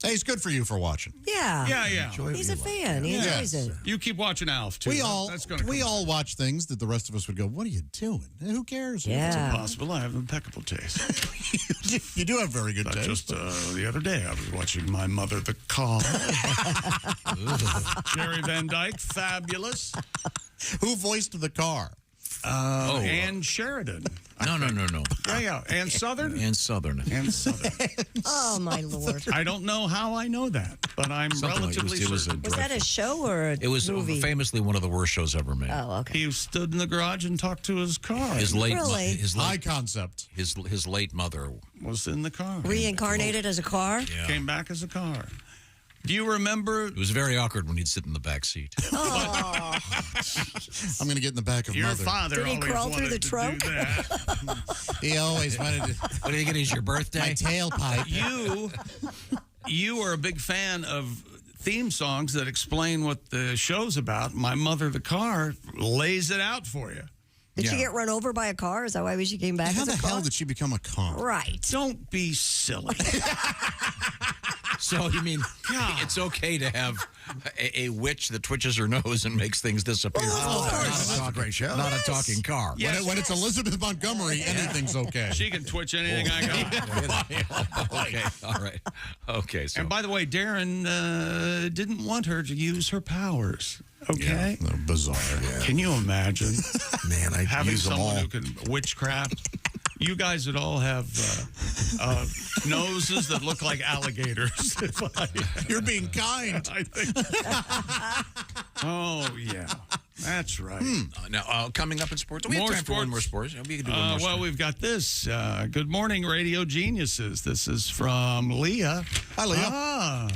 Hey, it's good for you for watching. Yeah. Yeah. He's a fan. He enjoys it. You keep watching Alf, too. We all watch things that the rest of us would go, what are you doing? Who cares? Yeah. It's impossible. I have impeccable taste. You do have very good taste. Just the other day, I was watching My Mother the Car. Jerry Van Dyke, fabulous. Who voiced the car? Ann Sheridan. No. Yeah. Ann Southern? And Southern. Oh, my Lord. I don't know how I know that, but I'm relatively certain. Was that a show or a It was movie? famously one of the worst shows ever made. Oh, okay. He stood in the garage and talked to his car. His late, high concept. His late mother was in the car. Reincarnated as a car? Yeah. Came back as a car. Do you remember? It was very awkward when he'd sit in the back seat. Oh. I'm going to get in the back of Your Mother. father Did he always crawl through wanted the to trunk? do that. He always wanted to. What do you get? Is your birthday? My tailpipe. You are a big fan of theme songs that explain what the show's about. My Mother the Car lays it out for you. Did she get run over by a car? Is that why she came back How as a the car? hell did she become a car? Right. Don't be silly. So you mean it's okay to have a witch that twitches her nose and makes things disappear? That's a great show. Not a talking car. Yes. When it's Elizabeth Montgomery, anything's okay. She can twitch anything I got. Okay. All right. Okay. So And by the way, Darren didn't want her to use her powers. Okay. Yeah, bizarre. Yeah. Can you imagine? Man, I having use them all. someone who can witchcraft? You guys would all have noses that look like alligators. You're being kind. I think. Oh yeah, that's right. now, coming up in sports, do we have time for one more sports? We can do one more Well, sport. we've got this. Good morning, Radio Geniuses. This is from Leah. Hi, Leah.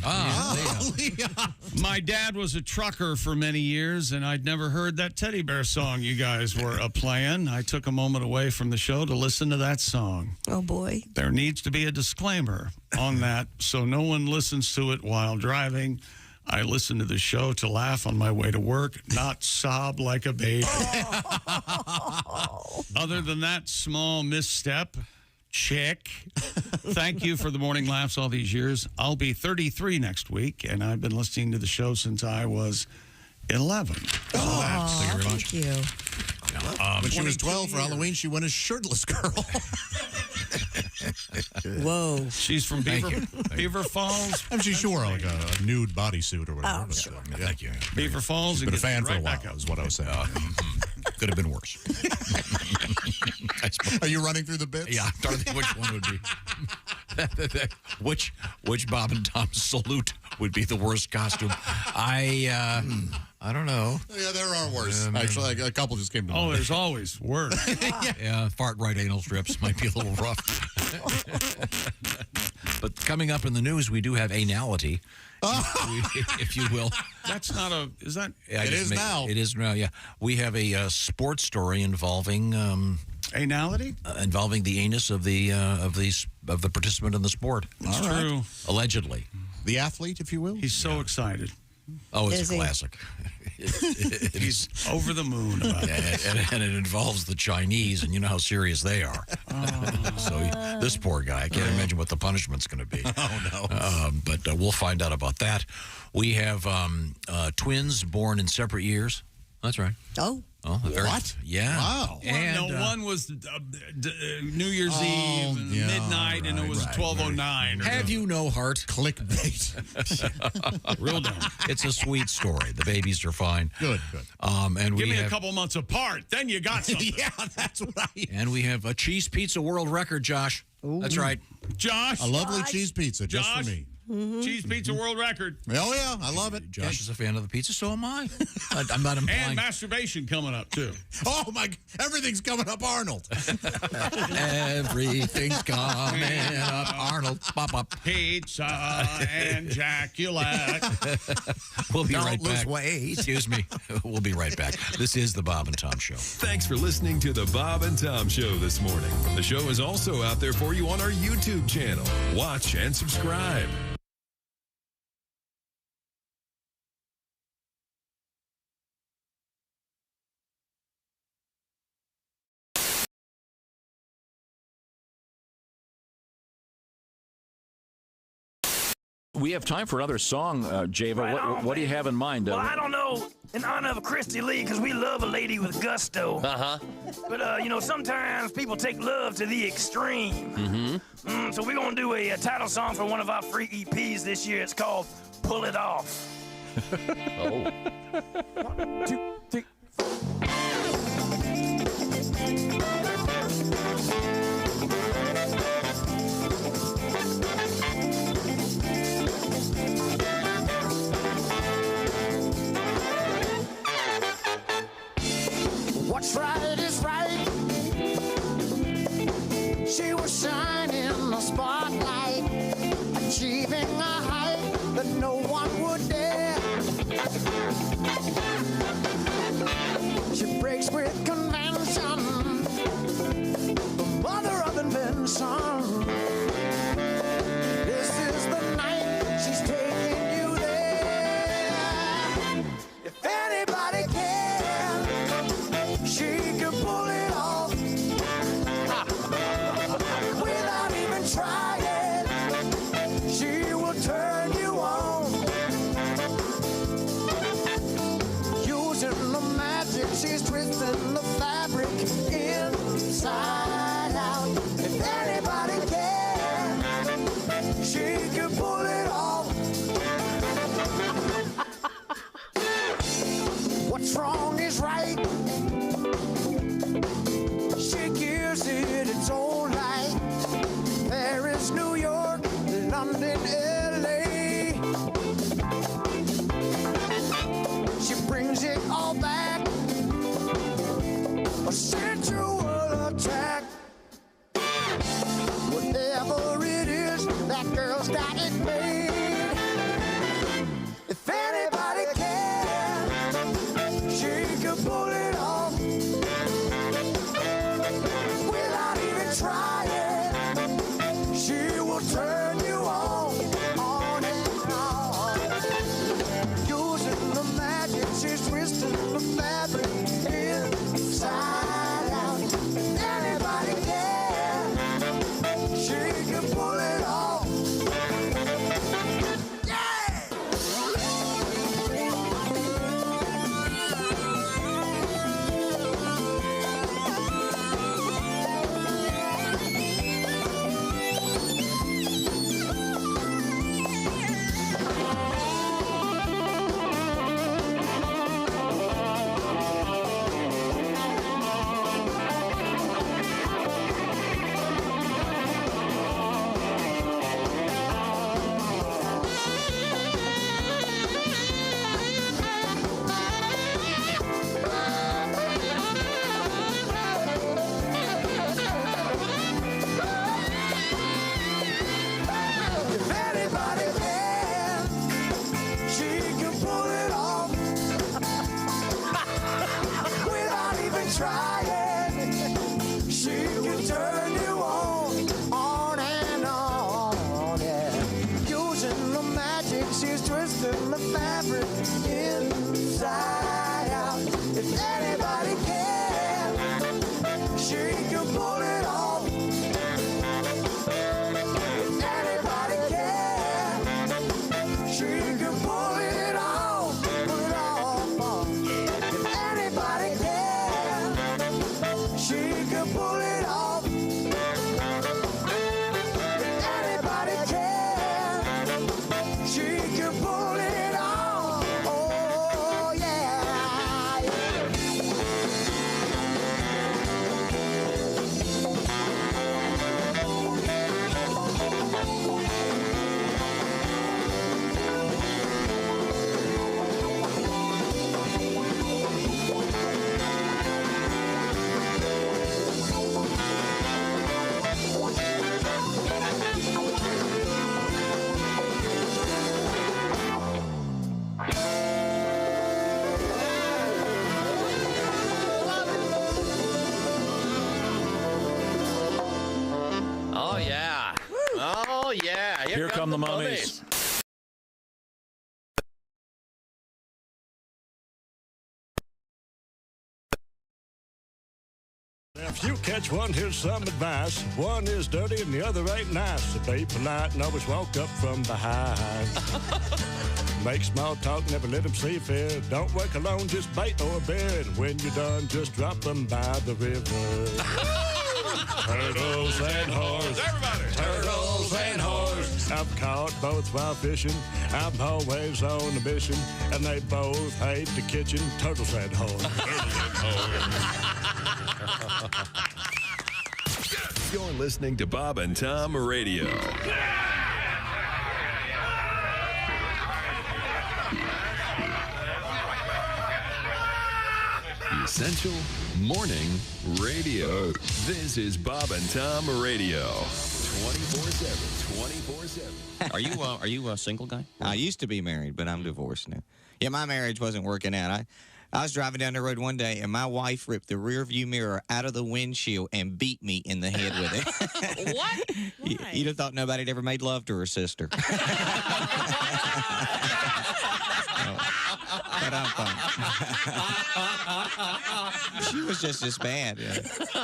Leah. My dad was a trucker for many years, and I'd never heard that teddy bear song you guys were playing. I took a moment away from the show to listen to that song. Oh, boy. There needs to be a disclaimer on that so no one listens to it while driving. I listen to the show to laugh on my way to work, not sob like a baby. Other than that small misstep, check. Thank you for the morning laughs all these years. I'll be 33 next week, and I've been listening to the show since I was 11. Thank you very much. When she was 12 for Halloween, she went as shirtless girl. Whoa. She's from Beaver Falls. I'm sure like a nude bodysuit or whatever. Oh, sure. Yeah. Thank you. Beaver Falls. She's been a and fan gets for a right while, back up. is what I was saying. Could have been worse. Are you running through the bits? Yeah, I'm trying to think which one would be. which Bob and Tom salute would be the worst costume? I don't know. Yeah, there are worse. Actually, a couple just came to mind. Oh, there's always worse. Yeah, fart right anal strips might be a little rough. But coming up in the news, we do have anality, if you will. That's not a. Is that? It is now. It is now. Yeah, we have a sports story involving anality, involving the anus of the participant in the sport. It's true. Allegedly, the athlete, if you will. He's so excited. Oh, it's Is a he? classic. He's over the moon about it. And it involves the Chinese, and you know how serious they are. So this poor guy, I can't imagine what the punishment's going to be. Oh, no. But we'll find out about that. We have twins born in separate years. That's right. Oh. What? Yeah. Wow. And one was New Year's Eve and midnight, and it was 12:09. Have you no heart? Clickbait. Real dumb. It's a sweet story. The babies are fine. Good. And Give we me have, a couple months apart, then you got something. Yeah, that's what I. And we have a cheese pizza world record, Josh. Ooh. That's right. Josh. A lovely cheese pizza just Josh. for me. Cheese pizza world record. Oh, yeah, I love it. Josh is a fan of the pizza, so am I. I'm not implying. And masturbation coming up, too. Oh, my. Everything's coming up, Arnold. Everything's coming up, Arnold. Pop up. Pizza and ejaculate. We'll be Don't right lose back. weight. Excuse me. We'll be right back. This is the Bob and Tom Show. Thanks for listening to the Bob and Tom Show this morning. The show is also out there for you on our YouTube channel. Watch and subscribe. We have time for another song, Java. Right what do you have in mind? Well, I don't know, in honor of Christy Lee, because we love a lady with gusto. Uh-huh. But, sometimes people take love to the extreme. Mm-hmm. So we're going to do a title song for one of our free EPs this year. It's called Pull It Off. Oh. 1, 2, 3. What's right is right. She was shining in the spotlight, achieving a height that no one would dare. She breaks with convention. The She's twisting the fabric inside out. If anybody can, she can pull it off. If anybody can, she can pull it off. Pull it off. If anybody can, she can pull it off. If anybody can, she can pull it off. Oh, yeah. Oh, yeah. Oh, yeah. Here come the mummies. If you catch one, here's some advice. One is dirty and the other ain't nice. So be polite and always walk up from behind. Make small talk, never let them see fear. Don't work alone, just bait or a bear. And when you're done, just drop them by the river. Turtles and whores. Everybody. Turtles and whores. I've caught both while fishing. I'm always on a mission. And they both hate the kitchen. Turtles and whores. You're listening to Bob and Tom Radio. Essential Morning Radio. This is Bob and Tom Radio. 24/7. 24/7. Are you a single guy? I used to be married, but I'm divorced now. Yeah, my marriage wasn't working out. I was driving down the road one day, and my wife ripped the rear view mirror out of the windshield and beat me in the head with it. What? You'd have thought nobody'd ever made love to her sister. But I'm fine. She was just as bad.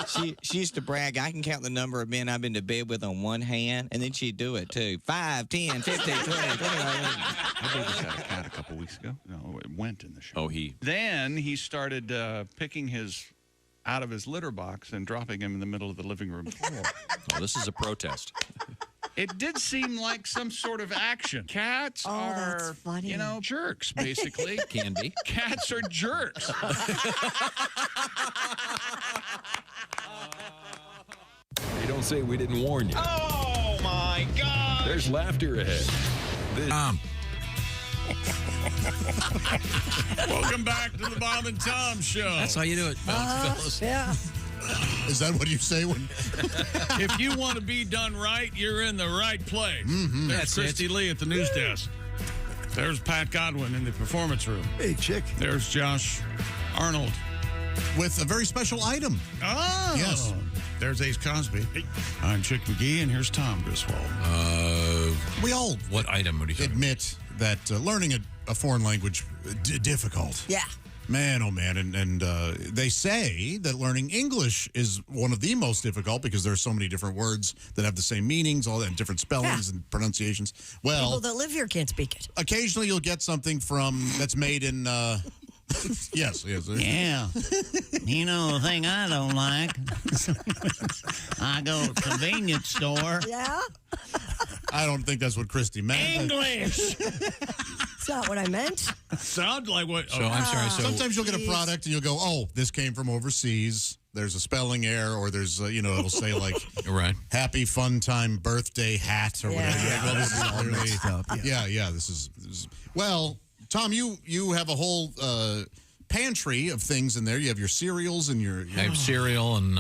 She used to brag, I can count the number of men I've been to bed with on one hand, and then she'd do it, too. 5, 10, 15, 20, 20. I did this at a cat a couple weeks ago. No, it went in the show. Then he started picking out of his litter box and dropping him in the middle of the living room floor. Oh, this is a protest. It did seem like some sort of action. Cats are, jerks, basically. Can be. Cats are jerks. You don't say we didn't warn you. Oh, my God. There's laughter ahead. Welcome back to the Bob and Tom Show. That's how you do it, fellas. Yeah. Is that what you say when? If you want to be done right, you're in the right place. Mm-hmm. There's Christy Lee at the news desk. There's Pat Godwin in the performance room. Hey, chick. There's Josh Arnold. With a very special item. Oh. Yes. There's Ace Cosby. Hey. I'm Chick McGee, and here's Tom Griswold. We all what item would you admit that learning a foreign language difficult. Yeah. Man, oh man, and they say that learning English is one of the most difficult because there are so many different words that have the same meanings, all that different spellings and pronunciations. Well, people that live here can't speak it. Occasionally, you'll get something that's made in. Yes. Yeah. You know the thing I don't like? I go to the convenience store. Yeah? I don't think that's what Christy meant. English! It's not what I meant. Sounds like what... So, I'm sorry. So, sometimes you'll get a product and you'll go, oh, this came from overseas. There's a spelling error, or there's, it'll say like, right. Happy Fun Time Birthday Hat or whatever. Yeah, well, this is all clearly, mixed up. Yeah, this is. Well, Tom, you have a whole pantry of things in there. You have your cereals and your I have cereal and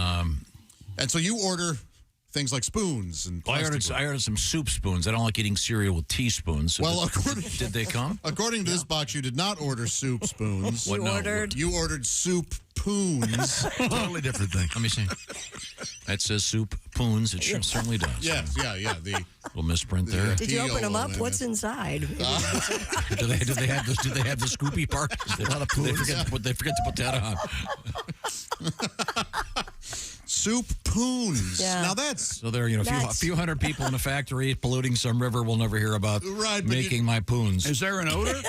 so you order things like spoons and I ordered some soup spoons. I don't like eating cereal with teaspoons. So well, did they come? According to this box, you did not order soup spoons. You ordered Soup Poons. Totally different thing. Let me see. That says Soup Poons. It certainly does. Yes, yeah. The little misprint there. Did you open them up? What's inside? Do they have the Scoopy part? They forget to put that on. Soup Poons. Yeah. Now that's so there. A few hundred people in a factory polluting some river we'll never hear about. Right, making my poons. Is there an odor?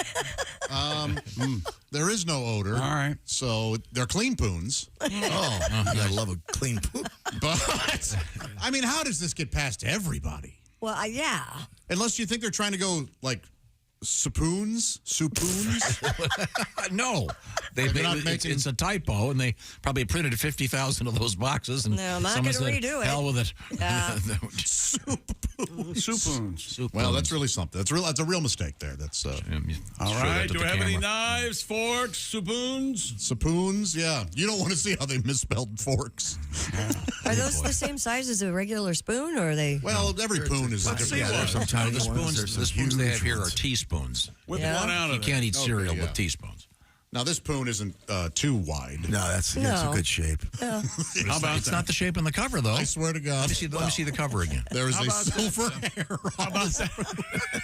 There is no odor. All right. So they're clean poons. I love a clean poop. But I mean, how does this get past everybody? Well, yeah. Unless you think they're trying to go like Soupoons? No. It's a typo, and they probably printed 50,000 of those boxes. And no, I'm not going to redo it. Hell with it. Soup Poons. Well, that's really something. That's a real mistake there. That's all right. Do we have any knives, forks, spoons? Spoons, yeah. You don't want to see how they misspelled forks. Are those the same size as a regular spoon, or are they? Well, every poon is different. Yeah, there's some tiny the ones. spoons, the spoons they have here are teaspoons. Whip one out of You can't eat cereal with teaspoons. Now, this poon isn't too wide. No, that's a good shape. No. How about It's not the shape on the cover, though. I swear to God. Let me see the cover again. There is a silver hair How about that?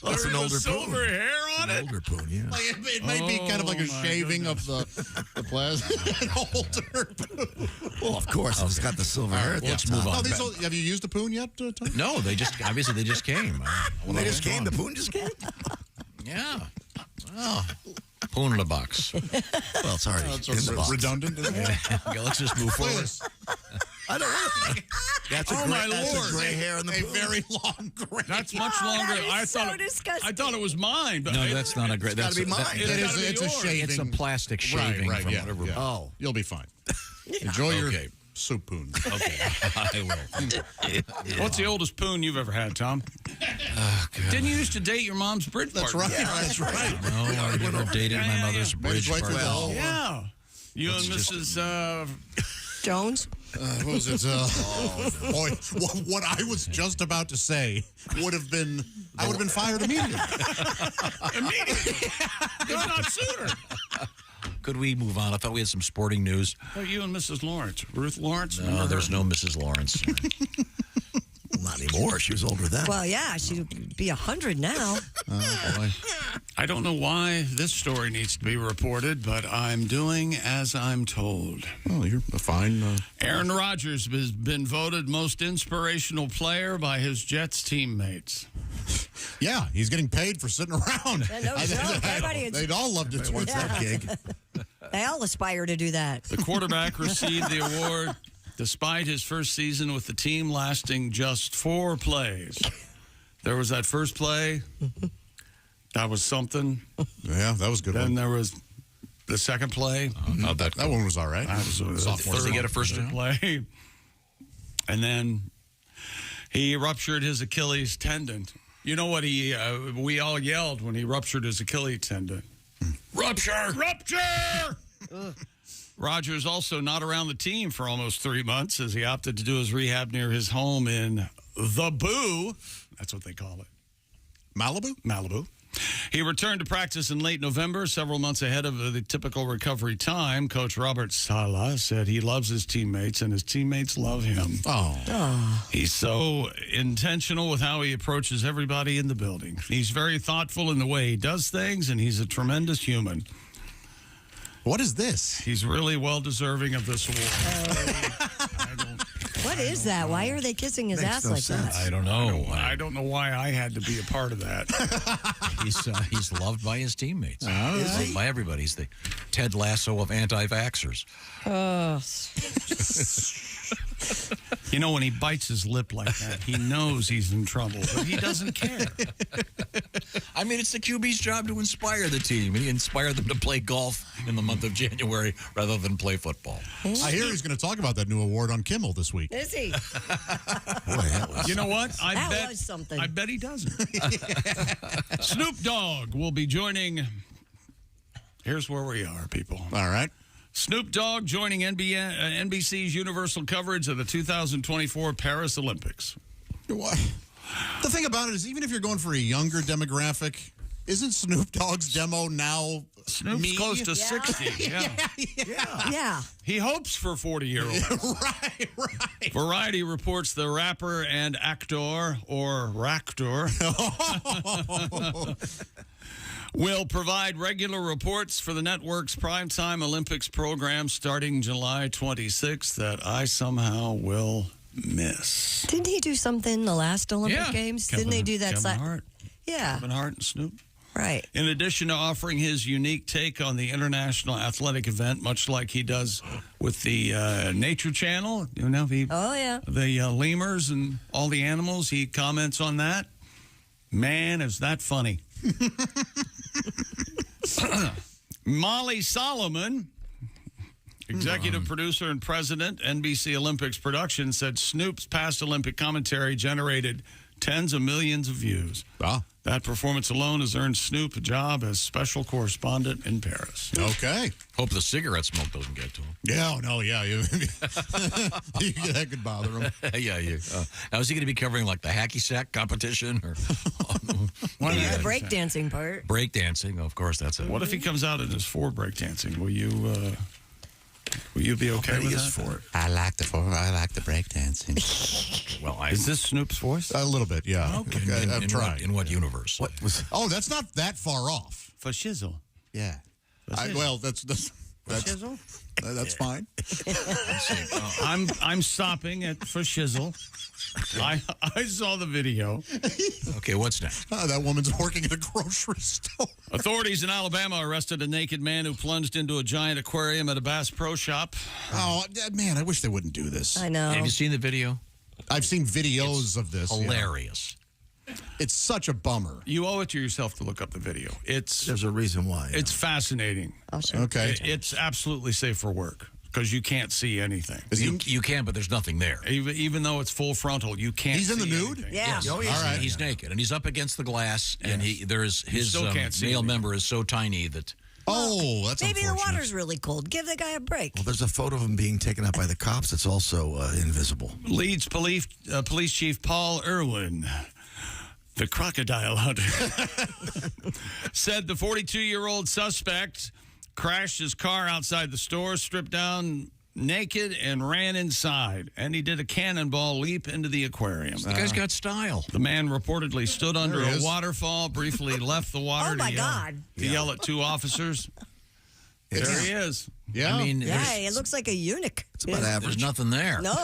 That's an older silver poon. hair on it? Older poon, yeah. Like it might be kind of like a shaving of the plastic. An older poon. Well, of course, it's got the silver hair. At the Let's top. move on. Have you used a poon yet, Tom? No, they just came. They just came. The poon just came. Yeah. Well, poon in a box. Well, it's already in the box. Redundant. Okay, let's just move forward. I don't want it. That's a gray hair in the a poon. very long gray. That's much longer. I thought it was mine. But No, that's not a great. It's got to be mine. It's a shaving. It's a plastic shaving from yeah, whatever. yeah. Oh. You'll be fine. Enjoy your Okay. soup poons. Okay, I will. What's the oldest poon you've ever had, Tom? Didn't you used to date your mom's bridge That's partner? right. Yeah, that's right. No, I never dated my mother's bridge right through the partner. whole- Yeah. You and Let's Mrs. Jones? What was it? Boy, what I was just about to say would have been, I would have been fired immediately. Immediately. If not sooner. Could we move on? I thought we had some sporting news. Oh, you and Mrs. Lawrence. Ruth Lawrence? No, there's no Mrs. Lawrence. Not anymore. She was older than that. Well, yeah, she'd be 100 now. Boy. I don't know why this story needs to be reported, but I'm doing as I'm told. Oh, you're a fine. Aaron Rodgers has been voted most inspirational player by his Jets teammates. Yeah, he's getting paid for sitting around. Yeah, no joke. Everybody- They'd all love to do that gig. They all aspire to do that. The quarterback received the award despite his first season with the team lasting just 4 plays. There was that first play. That was something. Yeah, that was a good. Then one. there was the second play. That one was all right. That was Sophomore. third Did he get a first play. And then he ruptured his Achilles tendon. You know what we all yelled when he ruptured his Achilles tendon? Rupture! Rupture! Rodgers also not around the team for almost 3 months as he opted to do his rehab near his home in the Boo. That's what they call it. Malibu. He returned to practice in late November, several months ahead of the typical recovery time. Coach Robert Saleh said he loves his teammates, and his teammates love him. Oh. He's so intentional with how he approaches everybody in the building. He's very thoughtful in the way he does things, and he's a tremendous human. What is this? He's really well-deserving of this award. What is that? Why are they kissing his ass like that? I don't know. I don't know why I had to be a part of that. He's loved by his teammates. Loved by everybody. He's the Ted Lasso of anti-vaxxers. You know, when he bites his lip like that, he knows he's in trouble, but he doesn't care. I mean, it's the QB's job to inspire the team, and he inspired them to play golf in the month of January rather than play football. I hear he's going to talk about that new award on Kimmel this week. Is he? You know what? That was something. I bet he doesn't. Snoop Dogg will be joining. Here's where we are, people. All right. Snoop Dogg joining NBC's universal coverage of the 2024 Paris Olympics. What? The thing about it is, even if you're going for a younger demographic, Isn't Snoop Dogg's demo now Snoop's me? close to 60. Yeah. He hopes for 40-year-olds. right. Variety reports the rapper and actor, or Ractor, will provide regular reports for the network's primetime Olympics program starting July 26th that I somehow will miss. Didn't he do something the last Olympic Games? Didn't they do that? Kevin Hart. Yeah. Kevin Hart and Snoop. Right. In addition to offering his unique take on the international athletic event, much like he does with the Nature Channel, the lemurs and all the animals, he comments on that. Man, is that funny. Molly Solomon, executive producer and president, NBC Olympics Production, said Snoop's past Olympic commentary generated tens of millions of views. Wow. That performance alone has earned Snoop a job as special correspondent in Paris. Okay. Hope the cigarette smoke doesn't get to him. Yeah, that could bother him. Yeah. Now, is he going to be covering like the hacky sack competition or Maybe the breakdancing part. breakdancing? Of course, that's it. What if he comes out and is for breakdancing? Will you be okay with that? For it. I like the breakdancing. Well, is this Snoop's voice? A little bit, yeah. Okay. I've tried. In what universe? What was? Oh, that's not that far off. For shizzle. Yeah. That's fine. I'm stopping at for shizzle. I saw the video. Okay, what's next? That woman's working at a grocery store. Authorities in Alabama arrested a naked man who plunged into a giant aquarium at a Bass Pro Shop. Oh, man, I wish they wouldn't do this. I know. Have you seen the video? I've seen videos of this. Hilarious. Yeah. It's such a bummer. You owe it to yourself to look up the video. There's a reason why. It's fascinating. Okay. It's absolutely safe for work because you can't see anything. You can, but there's nothing there. Even though it's full frontal, you can't. He's in the see nude? anything. Yeah. Yes. Oh, yeah. All right. He's naked, and he's up against the glass, and his still can't see male anything. member is so tiny that... Oh, that's Maybe the unfortunate. water's really cold. Give the guy a break. Well, there's a photo of him being taken out by the cops. It's also invisible. Leeds Police Chief Paul Irwin, the crocodile hunter, said the 42-year-old suspect crashed his car outside the store, stripped down naked, and ran inside. And he did a cannonball leap into the aquarium. The guy's got style. The man reportedly stood under he a is. waterfall, briefly left the water Oh, my God. to yell at two officers. There he is. Yeah. I mean, Yeah, it looks like a eunuch. It's about average. there's nothing there. No.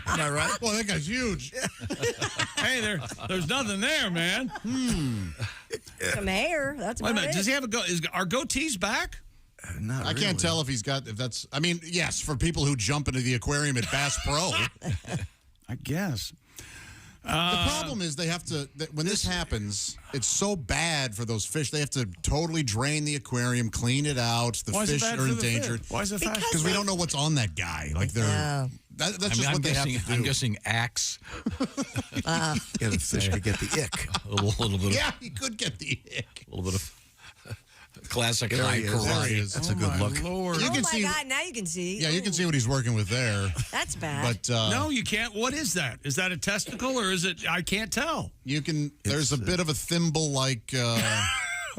Am I right? Well, that guy's huge. Hey, there's nothing there, man. Some hair. That's Wait a about minute. it. Does he have are goatees back? Not I can't tell if that's. I mean, yes, for people who jump into the aquarium at Bass Pro. I guess. The problem is they have to, when this happens, it's so bad for those fish. They have to totally drain the aquarium, clean it out. The Why is it fish bad are for the endangered. fish? Why is it fast? Because we don't know what's on that guy. Like that's just what they have to do. I'm guessing axe. Yeah, the fish could get the ick. A little bit. Yeah, he could get the ick. A little bit of classic There high he is. There he karate. is. That's a good look. Lord. You Oh, can my see. God. Now you can see. Yeah, you can see what he's working with there. That's bad. But No, you can't. What is that? Is that a testicle or is it? I can't tell. you can. There's a bit of a thimble like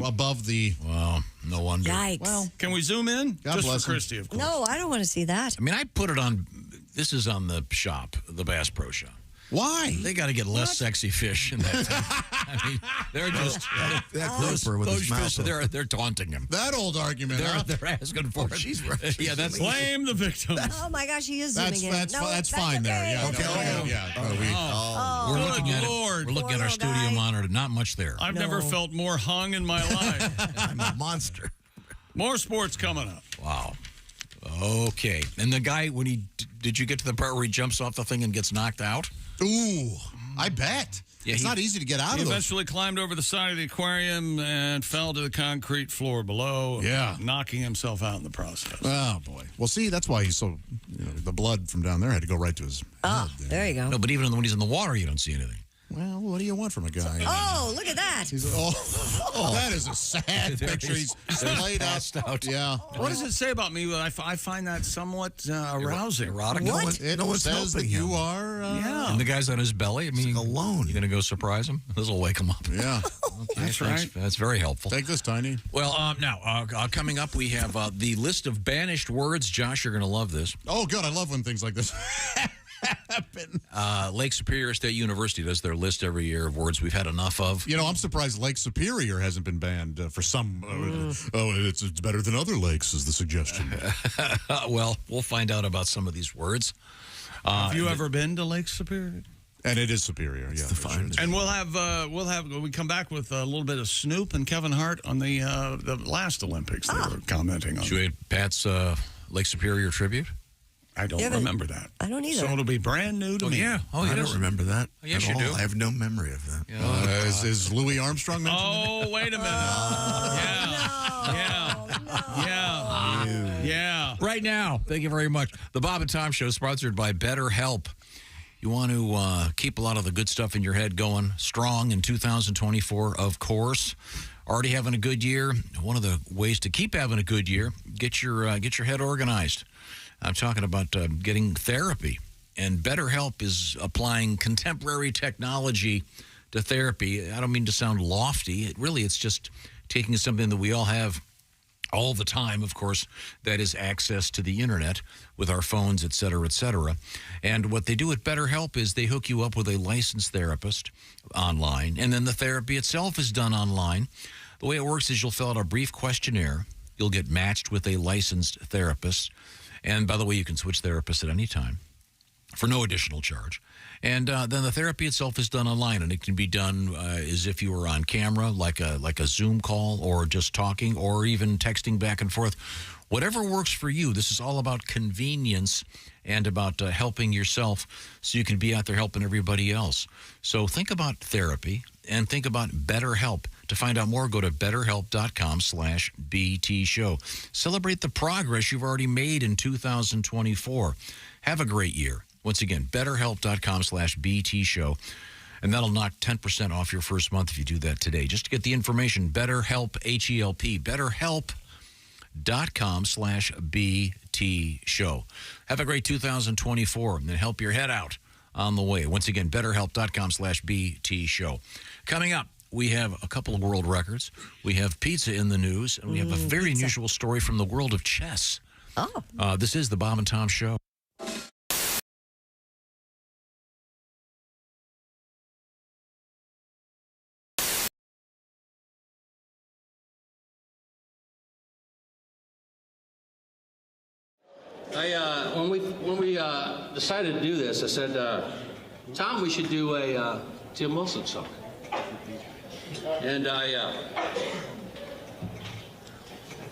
above the. Wow, no wonder. Yikes. Well, can we zoom in? God Just bless for him. Christy, of course. No, I don't want to see that. I mean, I put it on. This is on the shop, the Bass Pro Shop. Why? They got to get less sexy fish in that tank. I mean, they're just That those grouper with his mouth fish. open. They're taunting him. That old argument. They're, huh? they're asking for it. She's right. Yeah, that's Blame the victim. Oh, my gosh, he is zooming in. That's fine there. Yeah. Okay. No, yeah. No, we're looking at Lord. it. We're looking at our Poor studio little guy. monitor. Not much there. I've never felt more hung in my life. I'm a monster. More sports coming up. Wow. Okay. And the guy, when did you get to the part where he jumps off the thing and gets knocked out? Ooh, I bet. Yeah, it's not easy to get out He of those. eventually climbed over the side of the aquarium and fell to the concrete floor below. Yeah. Knocking himself out in the process. Oh, boy. Well, see, that's why he's so, the blood from down there had to go right to his head. There you go. No, but even when he's in the water, you don't see anything. Well, what do you want from a guy? Oh, look at that. That is a sad There picture. he's He's laid passed out. Yeah. What does it say about me? I find that somewhat arousing. Erotic. What? It No one's says that helping him. you are. Yeah. And the guy's on his belly. I mean, alone. You going to go surprise him? This will wake him up. Yeah. That's right. That's very helpful. Take this, Tiny. Well, now, coming up, we have the list of banished words. Josh, you're going to love this. Oh, good. I love when things like this happen. Lake Superior State University does their list every year of words we've had enough of. You know, I'm surprised Lake Superior hasn't been banned for some. It's better than other lakes, is the suggestion. Well, we'll find out about some of these words. Have you ever been to Lake Superior? And it is Superior, yeah. And we'll come back with a little bit of Snoop and Kevin Hart on the last Olympics they were commenting on. Should we have Pat's Lake Superior tribute? I don't remember that. I don't either. So it'll be brand new to me. Yeah. Oh, I don't remember that yes, at you all. do. I have no memory of that. Is Louis Armstrong mentioned? Oh, wait a minute. Yeah. Right now, thank you very much. The Bob and Tom Show is sponsored by BetterHelp. You want to keep a lot of the good stuff in your head going strong in 2024, of course. Already having a good year. One of the ways to keep having a good year, get your head organized. I'm talking about getting therapy. And BetterHelp is applying contemporary technology to therapy. I don't mean to sound lofty. It's just taking something that we all have all the time, of course, that is access to the internet with our phones, et cetera, et cetera. And what they do at BetterHelp is they hook you up with a licensed therapist online, and then the therapy itself is done online. The way it works is you'll fill out a brief questionnaire. You'll get matched with a licensed therapist. And by the way, you can switch therapists at any time for no additional charge. And then the therapy itself is done online, and it can be done as if you were on camera, like a Zoom call, or just talking, or even texting back and forth. Whatever works for you. This is all about convenience and about helping yourself so you can be out there helping everybody else. So think about therapy and think about BetterHelp. To find out more, go to betterhelp.com/BT Show. Celebrate the progress you've already made in 2024. Have a great year. Once again, betterhelp.com/BT Show. And that'll knock 10% off your first month if you do that today. Just to get the information, BetterHelp, H-E-L-P, betterhelp.com/BT Show. Have a great 2024 and then help your head out on the way. Once again, betterhelp.com/BT Show. Coming up, we have a couple of world records. We have pizza in the news, and we have a very unusual story from the world of chess. Oh. This is the Bob and Tom Show. When we decided to do this, I said, Tom, we should do a Tim Wilson song. And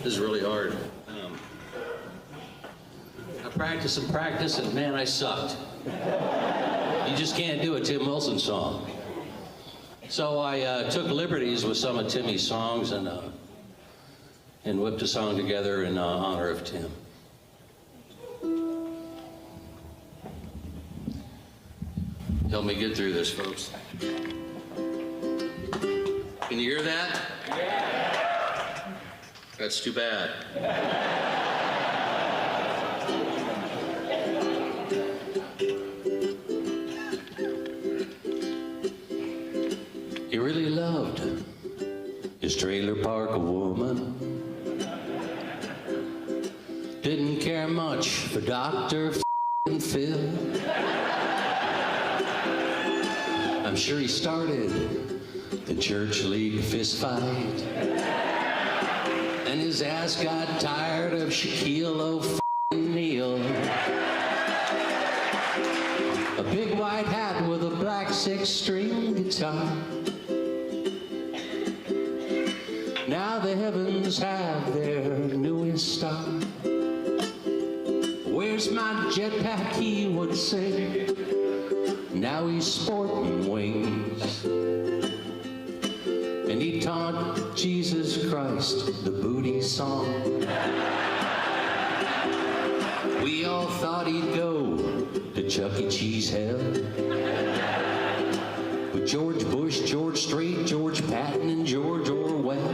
this is really hard. I practiced, and man, I sucked. You just can't do a Tim Wilson song. So I took liberties with some of Timmy's songs and whipped a song together in honor of Tim. Help me get through this, folks. Can you hear that? Yeah. That's too bad. He really loved his trailer park woman. Didn't care much for Dr. Phil. I'm sure he started the church league fist fight, and his ass got tired of Shaquille O'Neal. A big white hat with a black 6-string guitar. Now the heavens have their newest star. Where's my jetpack, he would say. Now he's sporting wings. And he taught Jesus Christ the booty song. We all thought he'd go to Chuck E. Cheese hell. With George Bush, George Strait, George Patton, and George Orwell.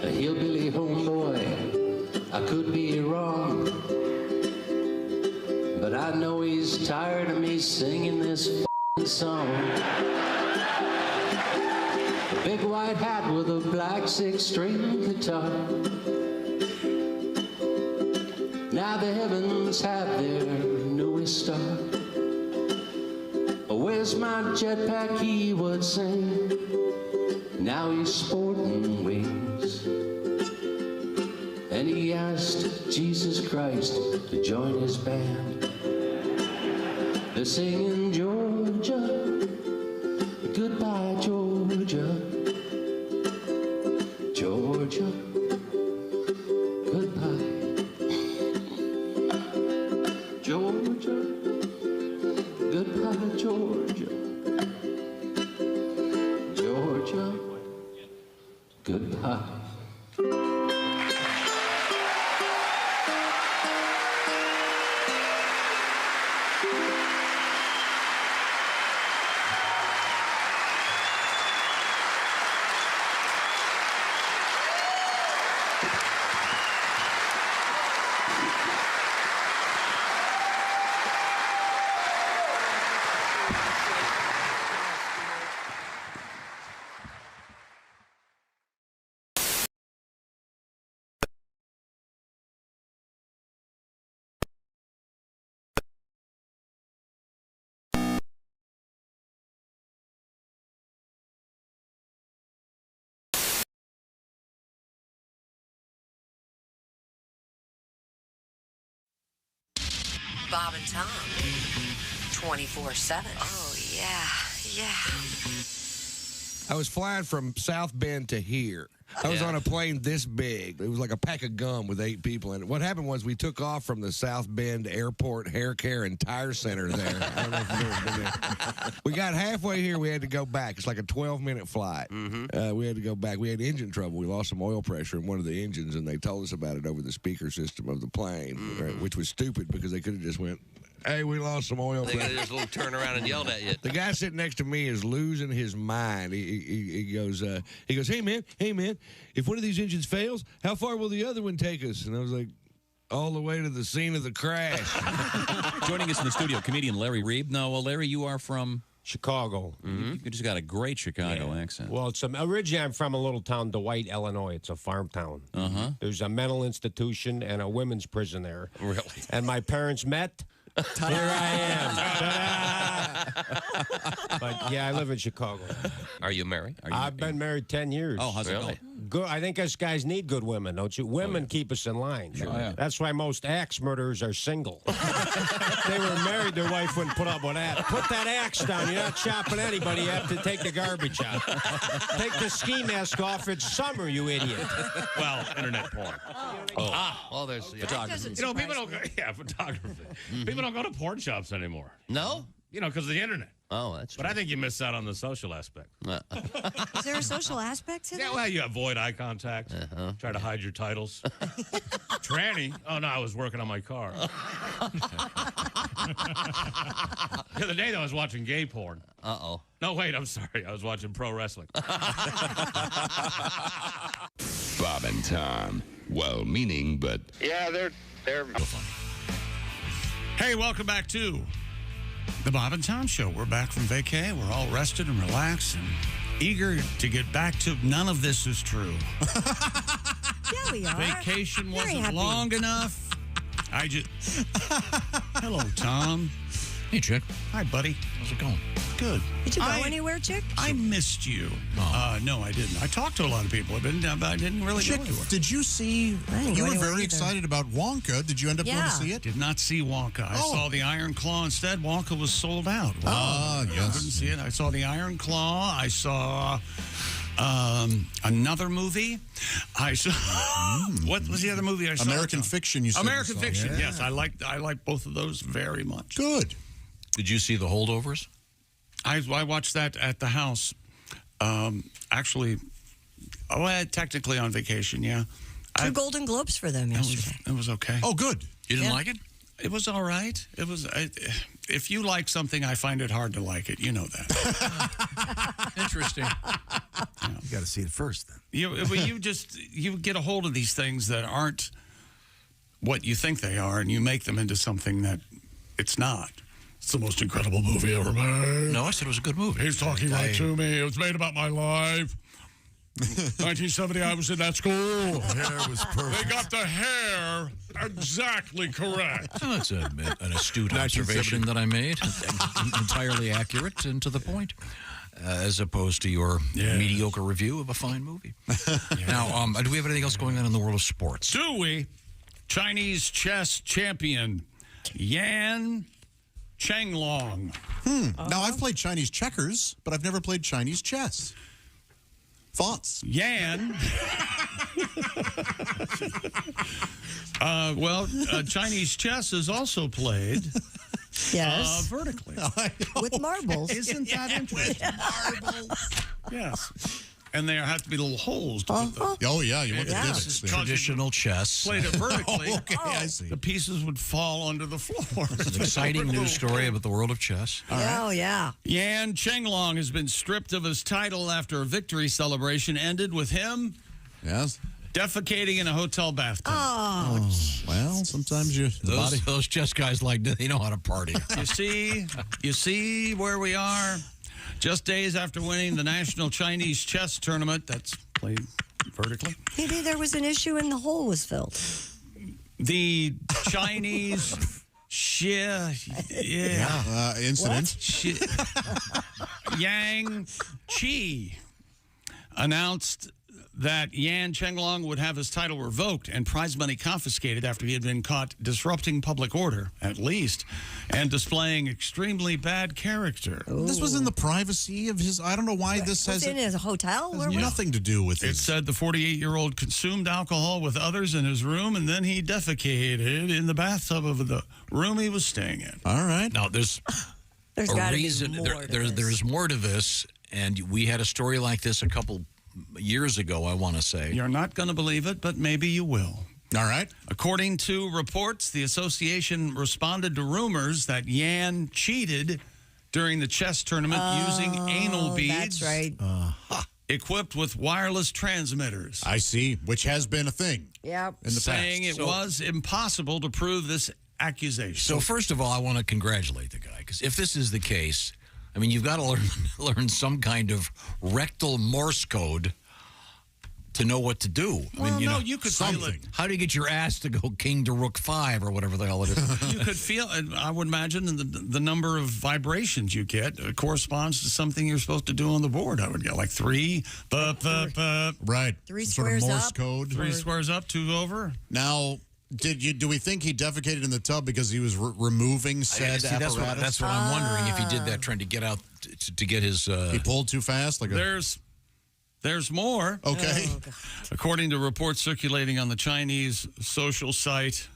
A hillbilly homeboy, I could be wrong. But I know he's tired of me singing this song. Big white hat with a black six-string guitar. Now the heavens have their newest star. Where's my jetpack, he would sing. Now he's sporting wings. And he asked Jesus Christ to join his band. They're singing Georgia, goodbye Georgia. Georgia, goodbye. Georgia, goodbye Georgia. Georgia, goodbye. Bob and Tom, 24/7. Oh, yeah. I was flying from South Bend to here. I was on a plane this big. It was like a pack of gum with 8 people in it. What happened was we took off from the South Bend Airport Hair Care and Tire Center there. I don't know if you've ever been there. We got halfway here. We had to go back. It's like a 12-minute flight. We had to go back. We had engine trouble. We lost some oil pressure in one of the engines, and they told us about it over the speaker system of the plane, right, which was stupid because they could have just went, hey, we lost some oil. They got just a little turn around and yelled at you. The guy sitting next to me is losing his mind. He goes, hey man, if one of these engines fails, how far will the other one take us? And I was like, all the way to the scene of the crash. Joining us in the studio, comedian Larry Reeb. Now, Larry, you are from Chicago. You just got a great Chicago accent. Well, originally I'm from a little town, DeWitt, Illinois. It's a farm town. There's a mental institution and a women's prison there. Really? And my parents met. Here I am. But yeah, I live in Chicago. Are you married? I've been married 10 years. Oh, how's it going? Good. I think us guys need good women, don't you? Women keep us in line. That's why most axe murderers are single. If they were married, their wife wouldn't put up with that. Put that axe down. You're not chopping anybody. You have to take the garbage out. Take the ski mask off. It's summer, you idiot. Well, internet porn. Well, there's photography. You know, people don't go, photography. People don't go to porn shops anymore. No? You know, because of the internet. Oh, that's true. But I think you miss out on the social aspect. Is there a social aspect to that? Yeah, well, you avoid eye contact. Try to hide your titles. Tranny. Oh, no, I was working on my car. The other day, I was watching gay porn. Uh-oh. No, wait, I'm sorry. I was watching pro wrestling. Bob and Tom. Well-meaning, but... Yeah, they're funny. Hey, welcome back to the Bob and Tom Show. We're back from vacay. We're all rested and relaxed and eager to get back to none of this is true. Yeah, we are. Vacation Very wasn't happy. long enough. I just... Hello, Tom. Hey, Chick. Hi, buddy. How's it going? Good. Did you go anywhere, Chick? I missed you. No, I didn't. I talked to a lot of people. I didn't really Chick, go anywhere. did you see? You were very excited about Wonka. Did you end up going to see it? Did not see Wonka. I saw the Iron Claw instead. Wonka was sold out. Ah, yes. I couldn't see it. I saw the Iron Claw. I saw another movie. I saw what was the other movie I saw? American Fiction. You said American you saw. Fiction. Yeah. Yes, I like both of those very much. Good. Did you see The Holdovers? I watched that at the house. Actually, technically on vacation. Yeah. 2 Golden Globes for them yesterday. It was okay. Oh, good. You didn't like it? It was all right. It was. If you like something, I find it hard to like it. You know that. Interesting. You got to see it first, then. You get a hold of these things that aren't what you think they are, and you make them into something that it's not. It's the most incredible movie ever made. No, I said it was a good movie. He's talking right to me. It was made about my life. 1970, I was in that school. Hair was perfect. They got the hair exactly correct. Oh, that's an astute observation that I made. Entirely accurate and to the point. As opposed to your mediocre review of a fine movie. Now, do we have anything else going on in the world of sports? Do we? Chinese chess champion Yan Chenglong. Now, I've played Chinese checkers, but I've never played Chinese chess. Thoughts? Yan. Chinese chess is also played. Yes. Vertically. With marbles. Isn't that interesting? Marbles. Yes. And there have to be little holes. To put the, oh, yeah. You want the This is traditional chess. played it vertically. Okay, I see. The pieces would fall onto the floor. It's an exciting news story about the world of chess. Oh, yeah. Yan Chenglong has been stripped of his title after a victory celebration ended with him defecating in a hotel bathtub. Oh. Well, sometimes those chess guys they know how to party. You see where we are? Just days after winning the National Chinese Chess Tournament that's played vertically. Maybe there was an issue and the hole was filled. The Chinese incident. Yang Qi announced that Yan Chenglong would have his title revoked and prize money confiscated after he had been caught disrupting public order, at least, and displaying extremely bad character. This was in the privacy of his... I don't know why this Was it in his hotel? has nothing to do with It his... said the 48-year-old consumed alcohol with others in his room, and then he defecated in the bathtub of the room he was staying in. All right. Now, there's a gotta be reason. more to There's more to this, and we had a story like this a couple years ago, I want to say. You're not going to believe it, but maybe you will. All right. According to reports, the association responded to rumors that Yan cheated during the chess tournament using anal beads. That's right. Equipped with wireless transmitters. I see, which has been a thing. Yep. In the saying past. it was impossible to prove this accusation. So first of all, I want to congratulate the guy, because if this is the case, I mean, you've got to learn some kind of rectal Morse code to know what to do. Well, I mean, you could feel it. How do you get your ass to go king to rook 5 or whatever the hell it is? You could feel, I would imagine, the number of vibrations you get corresponds to something you're supposed to do on the board. I would get like 3, right. 3 sort of squares Morse up. code. 3 squares up, 2 over. Now, do we think he defecated in the tub because he was removing said apparatus? That's what I'm wondering, if he did that trying to get out to get his... he pulled too fast? There's more. Okay. Oh, God. According to reports circulating on the Chinese social site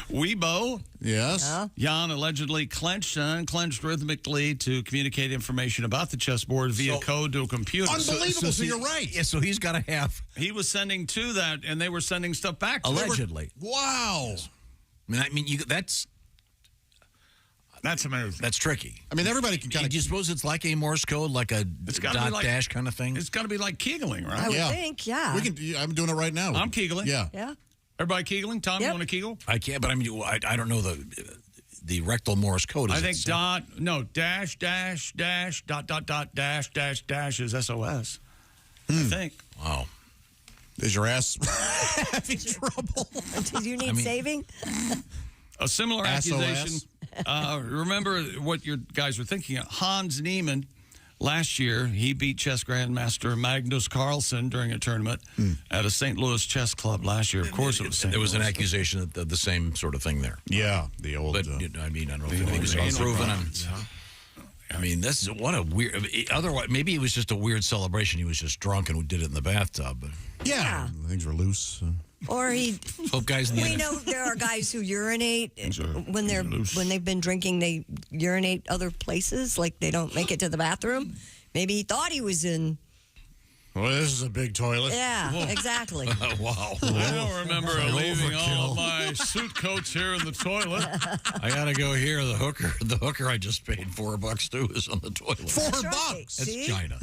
Weibo, yes, Yan allegedly clenched and unclenched rhythmically to communicate information about the chessboard via code to a computer. Unbelievable. So you're right. Yeah, so he's got to have... He was sending to that, and they were sending stuff back to Allegedly. Wow. I mean, that's amazing. That's tricky. I mean, everybody can kind of... Do you suppose it's like a Morse code, like a dot dash kind of thing? It's got to be like Kegeling, right? I would think, yeah. I'm doing it right now. I'm Kegeling. Yeah. Yeah. Everybody Kegeling? Tom, you want to Kegel? I can't, but I mean, I don't know the rectal Morse code. I think dash, dot, dash is SOS. I think. Wow. Is your ass having trouble? Do you need saving? A similar accusation. Remember what your guys were thinking of. Hans Niemann, last year, he beat chess grandmaster Magnus Carlsen during a tournament at a St. Louis chess club last year. Of course, it was St. There was Louis. an accusation of the same sort of thing there. Yeah, the old... But, I mean, I don't know if anything's been proven. I mean, this is what a weird... Otherwise, maybe it was just a weird celebration. He was just drunk and did it in the bathtub. But. Yeah. Things were loose. Or he... Hope guys in the We know there are guys who urinate when they've been drinking. They urinate other places, like they don't make it to the bathroom. Maybe he thought he was in... Well, this is a big toilet. Yeah, exactly. Wow. I don't remember leaving all my suit coats here in the toilet. I got to go here. The hooker I just paid $4 too is on the toilet. $4? That's China.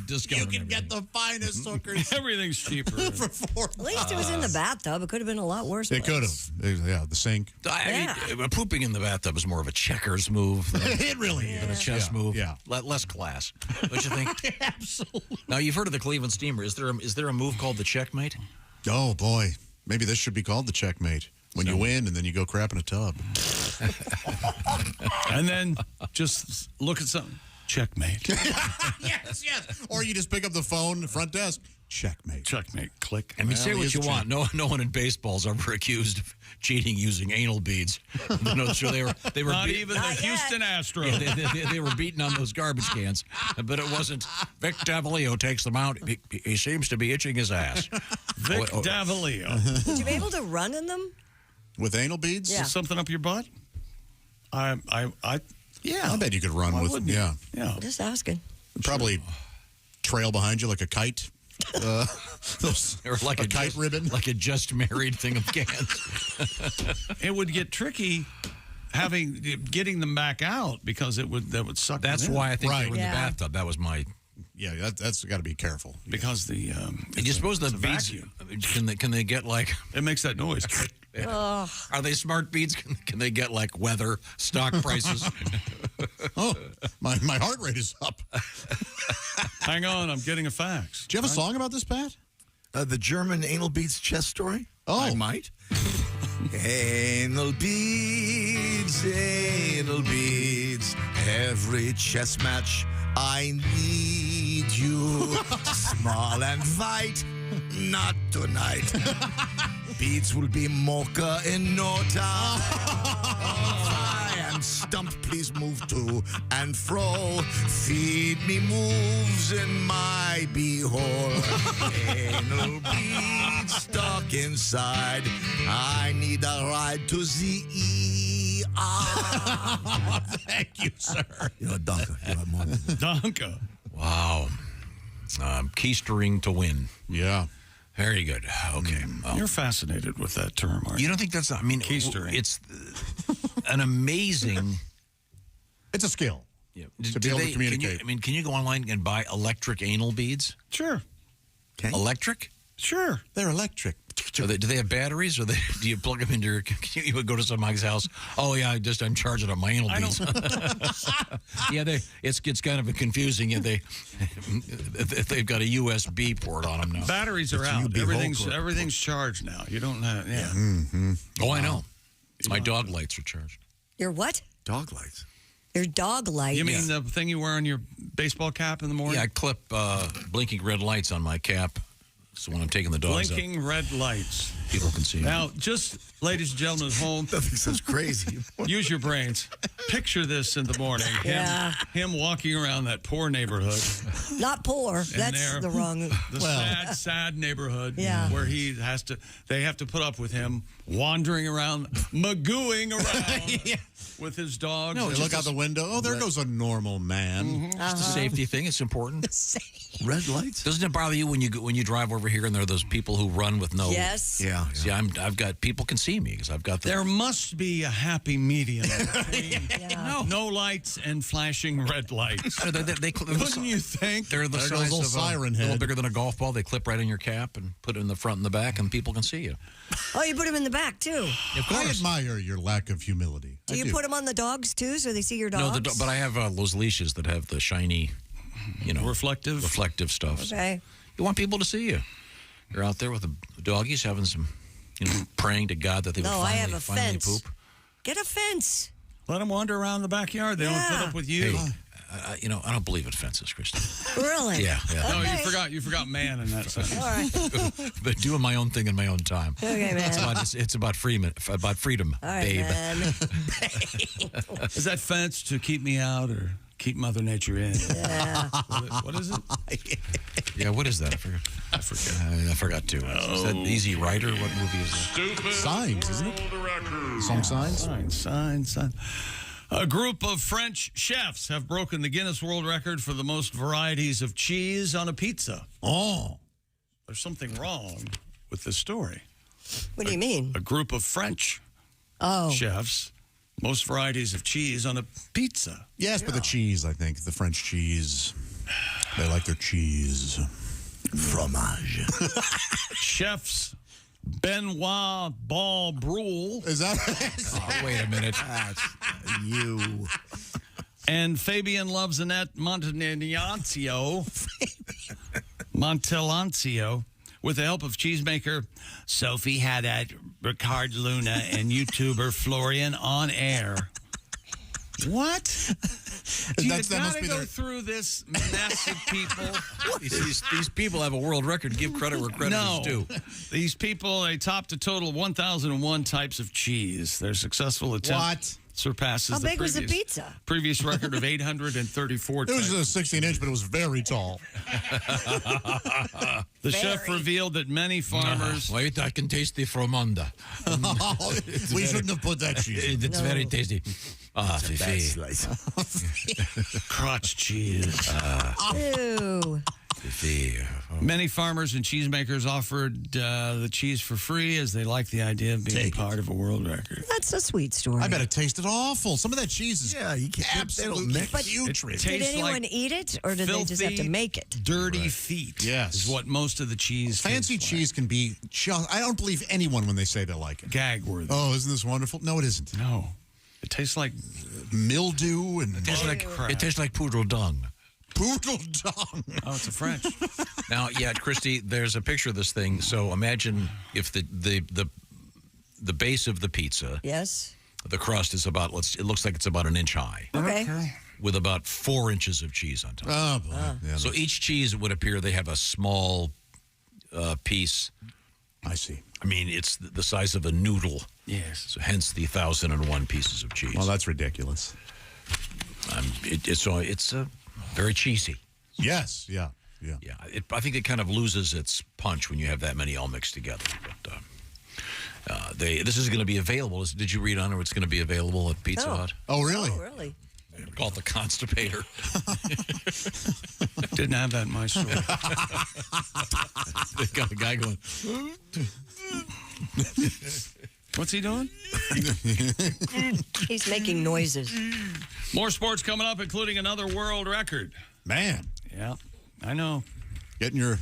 discount. You can get the finest hookers. Everything's cheaper. For $4. At least it was in the bathtub. It could have been a lot worse. It could have. Yeah, the sink. I mean, pooping in the bathtub is more of a checkers move. It really is. Than a chess move. Yeah. Less class. Don't you think? Absolutely. Now, you've heard of the Cleveland Steamer. Is there a move called the checkmate? Oh, boy. Maybe this should be called the checkmate. When you win and then you go crap in a tub. And then just look at something. Checkmate. Yes. Or you just pick up the phone, front desk. Checkmate. Checkmate. Click. I mean, say what you want. No one in baseball's ever accused of cheating using anal beads. So they were Not even the Houston Astros. Yeah, they were beating on those garbage cans, but it wasn't. Vic Davalillo takes them out. He seems to be itching his ass. Vic Davalillo. Would you be able to run in them? With anal beads? Yeah. Something up your butt? Yeah. I bet you could run with them. Yeah. Just asking. Probably trail behind you like a kite. Or like a kite ribbon. Like a just married thing of cans. It would get tricky getting them back out because that would suck. That's why I think they were in the bathtub. That was my. Yeah, that's got to be careful because the. And you suppose the beads can they get like? It makes that noise. Oh. Are they smart beads? Can they get like weather stock prices? Oh, my heart rate is up. Hang on, I'm getting a fax. Do you have a song about this, Pat? The German anal beads chess story? Oh. I might. Anal beads, every chess match I need you. Small and white, not tonight. Beads will be mocha in no time. I am stumped, please move to and fro. Feed me moves in my beehole. Anal beads stuck inside. I need a ride to the ER. Thank you, sir. You're a dunker. You're a money. Dunker. Wow. Keystering to win. Yeah. Very good. Okay. You're fascinated with that term, aren't you? You don't think that's... I mean, keystering. It's an amazing... It's a skill. Yeah. To be able to communicate. Can you go online and buy electric anal beads? Sure. Okay. Electric? Sure. They're electric. Do they have batteries, or do you plug them into your? You would go to somebody's house. Oh yeah, I'm charging up my anal beads. Yeah, it's kind of confusing. Yeah, they've got a USB port on them now. Batteries are out. Everything's charged now. You don't have. Yeah. Mm-hmm. Oh, I know. My dog lights are charged. Your what? Dog lights. Your dog lights. You mean the thing you wear on your baseball cap in the morning? Yeah, I clip blinking red lights on my cap. So when I'm taking the dogs blinking red lights. People can see. Now, just ladies and gentlemen at home. Nothing sounds crazy. Use your brains. Picture this in the morning. Him walking around that poor neighborhood. Not poor. That's the wrong. Sad neighborhood. Yeah. Where they have to put up with him wandering around, magooing around with his dogs. No, look out the window. Oh, there goes a normal man. Mm-hmm. Just a safety thing. It's important. Red lights. Doesn't it bother you when you drive over here and there are those people who run with no? Yes. Yeah. See, I've got people can see me because I've got the. There must be a happy medium between no lights and flashing red lights. Wouldn't you think? They're the size of siren a head. little bigger than a golf ball. They clip right in your cap and put it in the front and the back, and people can see you. Oh, you put them in the back too. I admire your lack of humility. Do you put them on the dogs too, so they see your dogs? No, but I have those leashes that have the shiny, reflective stuff. Okay. You want people to see you. You're out there with the doggies having some, praying to God that they would I have a finally fence. poop. Get a fence. Let them wander around the backyard. They don't put up with you. Hey, I don't believe in fences, Kristen. Really? Yeah. No, Okay. you forgot man in that sense. All right. But doing my own thing in my own time. Okay, man. It's about freedom, All right, babe. man. Is that fence to keep me out or keep Mother Nature in? Yeah. What is it? Yeah, what is that? I forgot too. Is that Easy Rider? What movie is that? Stupid. Signs, isn't it? The Song Signs? Signs. A group of French chefs have broken the Guinness World Record for the most varieties of cheese on a pizza. Oh. There's something wrong with this story. What do you mean? A group of French chefs, most varieties of cheese on a pizza. Yes, but the cheese, I think. The French cheese. They like their cheese. Fromage. Chefs Benoit Ball Brule. Is that? Wait a minute. That's you. And Fabian Loves Annette Montelancio, with the help of cheesemaker Sophie Haddad, Ricard Luna, and YouTuber Florian on air. What? You gotta go through this mess of people. These people have a world record. Give credit where credit is due. These people, they topped a total of 1,001 types of cheese. Their successful attempt surpasses How big was the pizza? Previous record of 834 It was a 16-inch, but it was very tall. The chef revealed that many farmers... Wait, I can taste the fromanda. We shouldn't have put that cheese. It's very tasty. Fifi. Crotch cheese. Ew. Fifi. Many farmers and cheesemakers offered the cheese for free as they like the idea of being part of a world record. That's a sweet story. I bet it tasted awful. Some of that cheese is you can't, absolutely putrid. Did anyone eat it, or did they just have to make it? Dirty feet. Yes. Is what most of the cheese Fancy cheese can be just... I don't believe anyone when they say they like it. Gag-worthy. Oh, isn't this wonderful? No, it isn't. No. It tastes like mildew and... It tastes like poodle dung. Poodle dung. Oh, it's a French. Now, yeah, Christy, there's a picture of this thing. So imagine if the base of the pizza, the crust is about, it looks like it's about an inch high. Okay. With about 4 inches of cheese on top. Oh, boy. Yeah, so each cheese, it would appear they have a small piece. I see. I mean, it's the size of a noodle. Yes. So hence the 1,001 pieces of cheese. Well, that's ridiculous. It's very cheesy. Yes. Yeah. I think it kind of loses its punch when you have that many all mixed together. But this is going to be available. Did you read on it? It's going to be available at Pizza Hut. Oh, really? Oh, really? Call it the Constipator. Didn't have that in my store. They got a guy going. What's he doing? He's making noises. More sports coming up, including another world record. Man. Yeah, I know. Getting your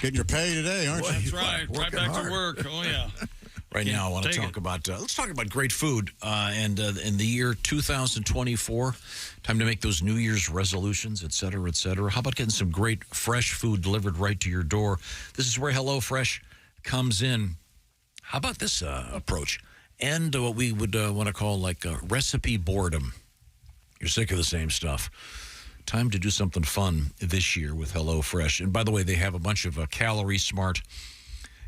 pay today, aren't you? That's right. Right back hard. to work. Oh, yeah. Right now, I want to talk about, let's talk about great food. And in the year 2024, time to make those New Year's resolutions, et cetera, et cetera. How about getting some great fresh food delivered right to your door? This is where HelloFresh comes in. How about this approach? And what we would want to call like recipe boredom. You're sick of the same stuff. Time to do something fun this year with HelloFresh. And by the way, they have a bunch of calorie smart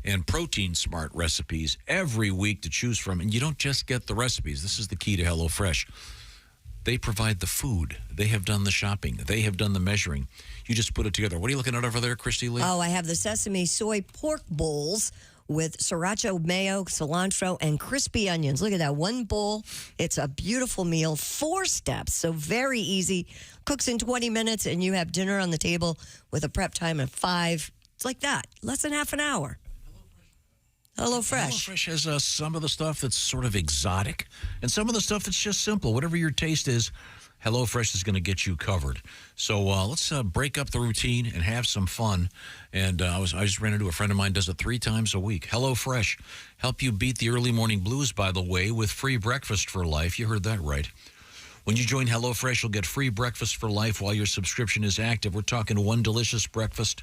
and protein smart recipes every week to choose from. And you don't just get the recipes. This is the key to HelloFresh. They provide the food. They have done the shopping. They have done the measuring. You just put it together. What are you looking at over there, Christy Lee? Oh, I have the sesame soy pork bowls with sriracha mayo, cilantro, and crispy onions. Look at that. One bowl. It's a beautiful meal. 4 steps, so very easy. Cooks in 20 minutes, and you have dinner on the table with a prep time of 5. It's like that. Less than half an hour. HelloFresh. HelloFresh has some of the stuff that's sort of exotic and some of the stuff that's just simple. Whatever your taste is, HelloFresh is going to get you covered. So let's break up the routine and have some fun. And I just ran into a friend of mine does it 3 times a week. HelloFresh. Help you beat the early morning blues, by the way, with free breakfast for life. You heard that right. When you join HelloFresh, you'll get free breakfast for life while your subscription is active. We're talking 1 delicious breakfast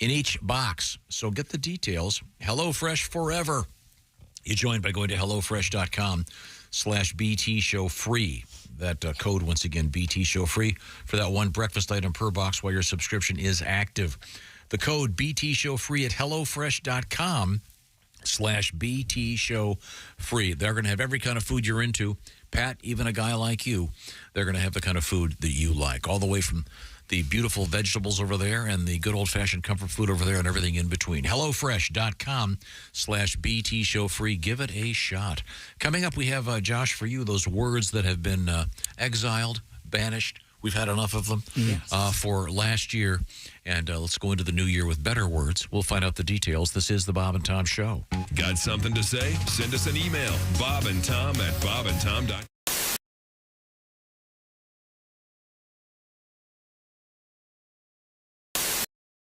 in each box. So get the details. HelloFresh forever. You join by going to HelloFresh.com/BT Show free. That code, once again, BT Show free for that 1 breakfast item per box while your subscription is active. The code BT Show free at HelloFresh.com/BT Show free. They're going to have every kind of food you're into. Pat, even a guy like you, they're going to have the kind of food that you like, all the way from the beautiful vegetables over there and the good old-fashioned comfort food over there and everything in between. HelloFresh.com/BT Show free. Give it a shot. Coming up, we have, Josh, for you, those words that have been exiled, banished. We've had enough of them for last year. And let's go into the new year with better words. We'll find out the details. This is the Bob and Tom Show. Got something to say? Send us an email, bobandtom@bobandtom.com.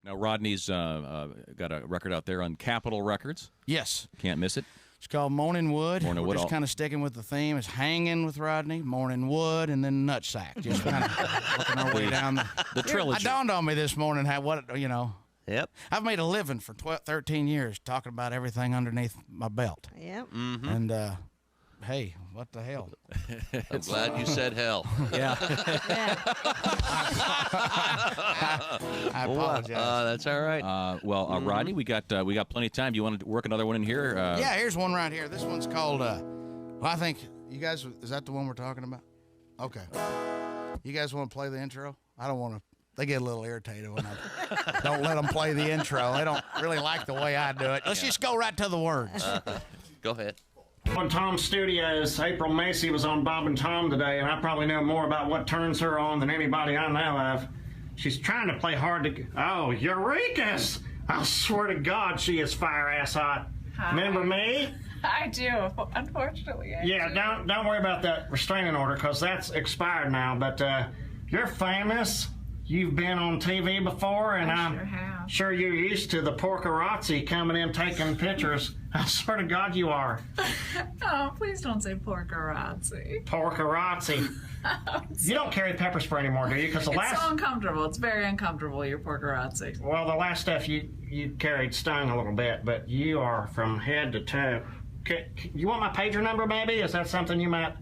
Now, Rodney's got a record out there on Capitol Records. Yes. Can't miss it. It's called Morning Wood. Morning We're Wood. just kind of sticking with the theme. It's Hanging with Rodney, Morning Wood, and then Nutsack. Just kind of working our way down the trilogy. It dawned on me this morning how Yep. I've made a living for 13 years talking about everything underneath my belt. Yep. Mm-hmm. And hey, what the hell? I'm glad you said hell. Yeah. I apologize. That's all right. Rodney, we got plenty of time. Do you want to work another one in here? Yeah, here's one right here. This one's called, I think, you guys, is that the one we're talking about? Okay. You guys want to play the intro? I don't want to. They get a little irritated when I don't let them play the intro. They don't really like the way I do it. Let's just go right to the words. Go ahead. On Tom's Studios, April Macy was on Bob and Tom today, and I probably know more about what turns her on than anybody I know of. She's trying to play hard to... Oh, Eureka's! I swear to God, she is fire-ass hot. Hi. Remember me? I do, unfortunately. Yeah, don't worry about that restraining order, because that's expired now, but you're famous. You've been on TV before, and I'm sure you're used to the porkerazzi coming in taking pictures. I swear to God you are. Oh, please don't say porkerazzi. Porkerazzi. You don't carry pepper spray anymore, do you? Because It's so uncomfortable. It's very uncomfortable, your porkerazzi. Well, the last stuff you carried stung a little bit, but you are from head to toe. You want my pager number, maybe? Is that something you might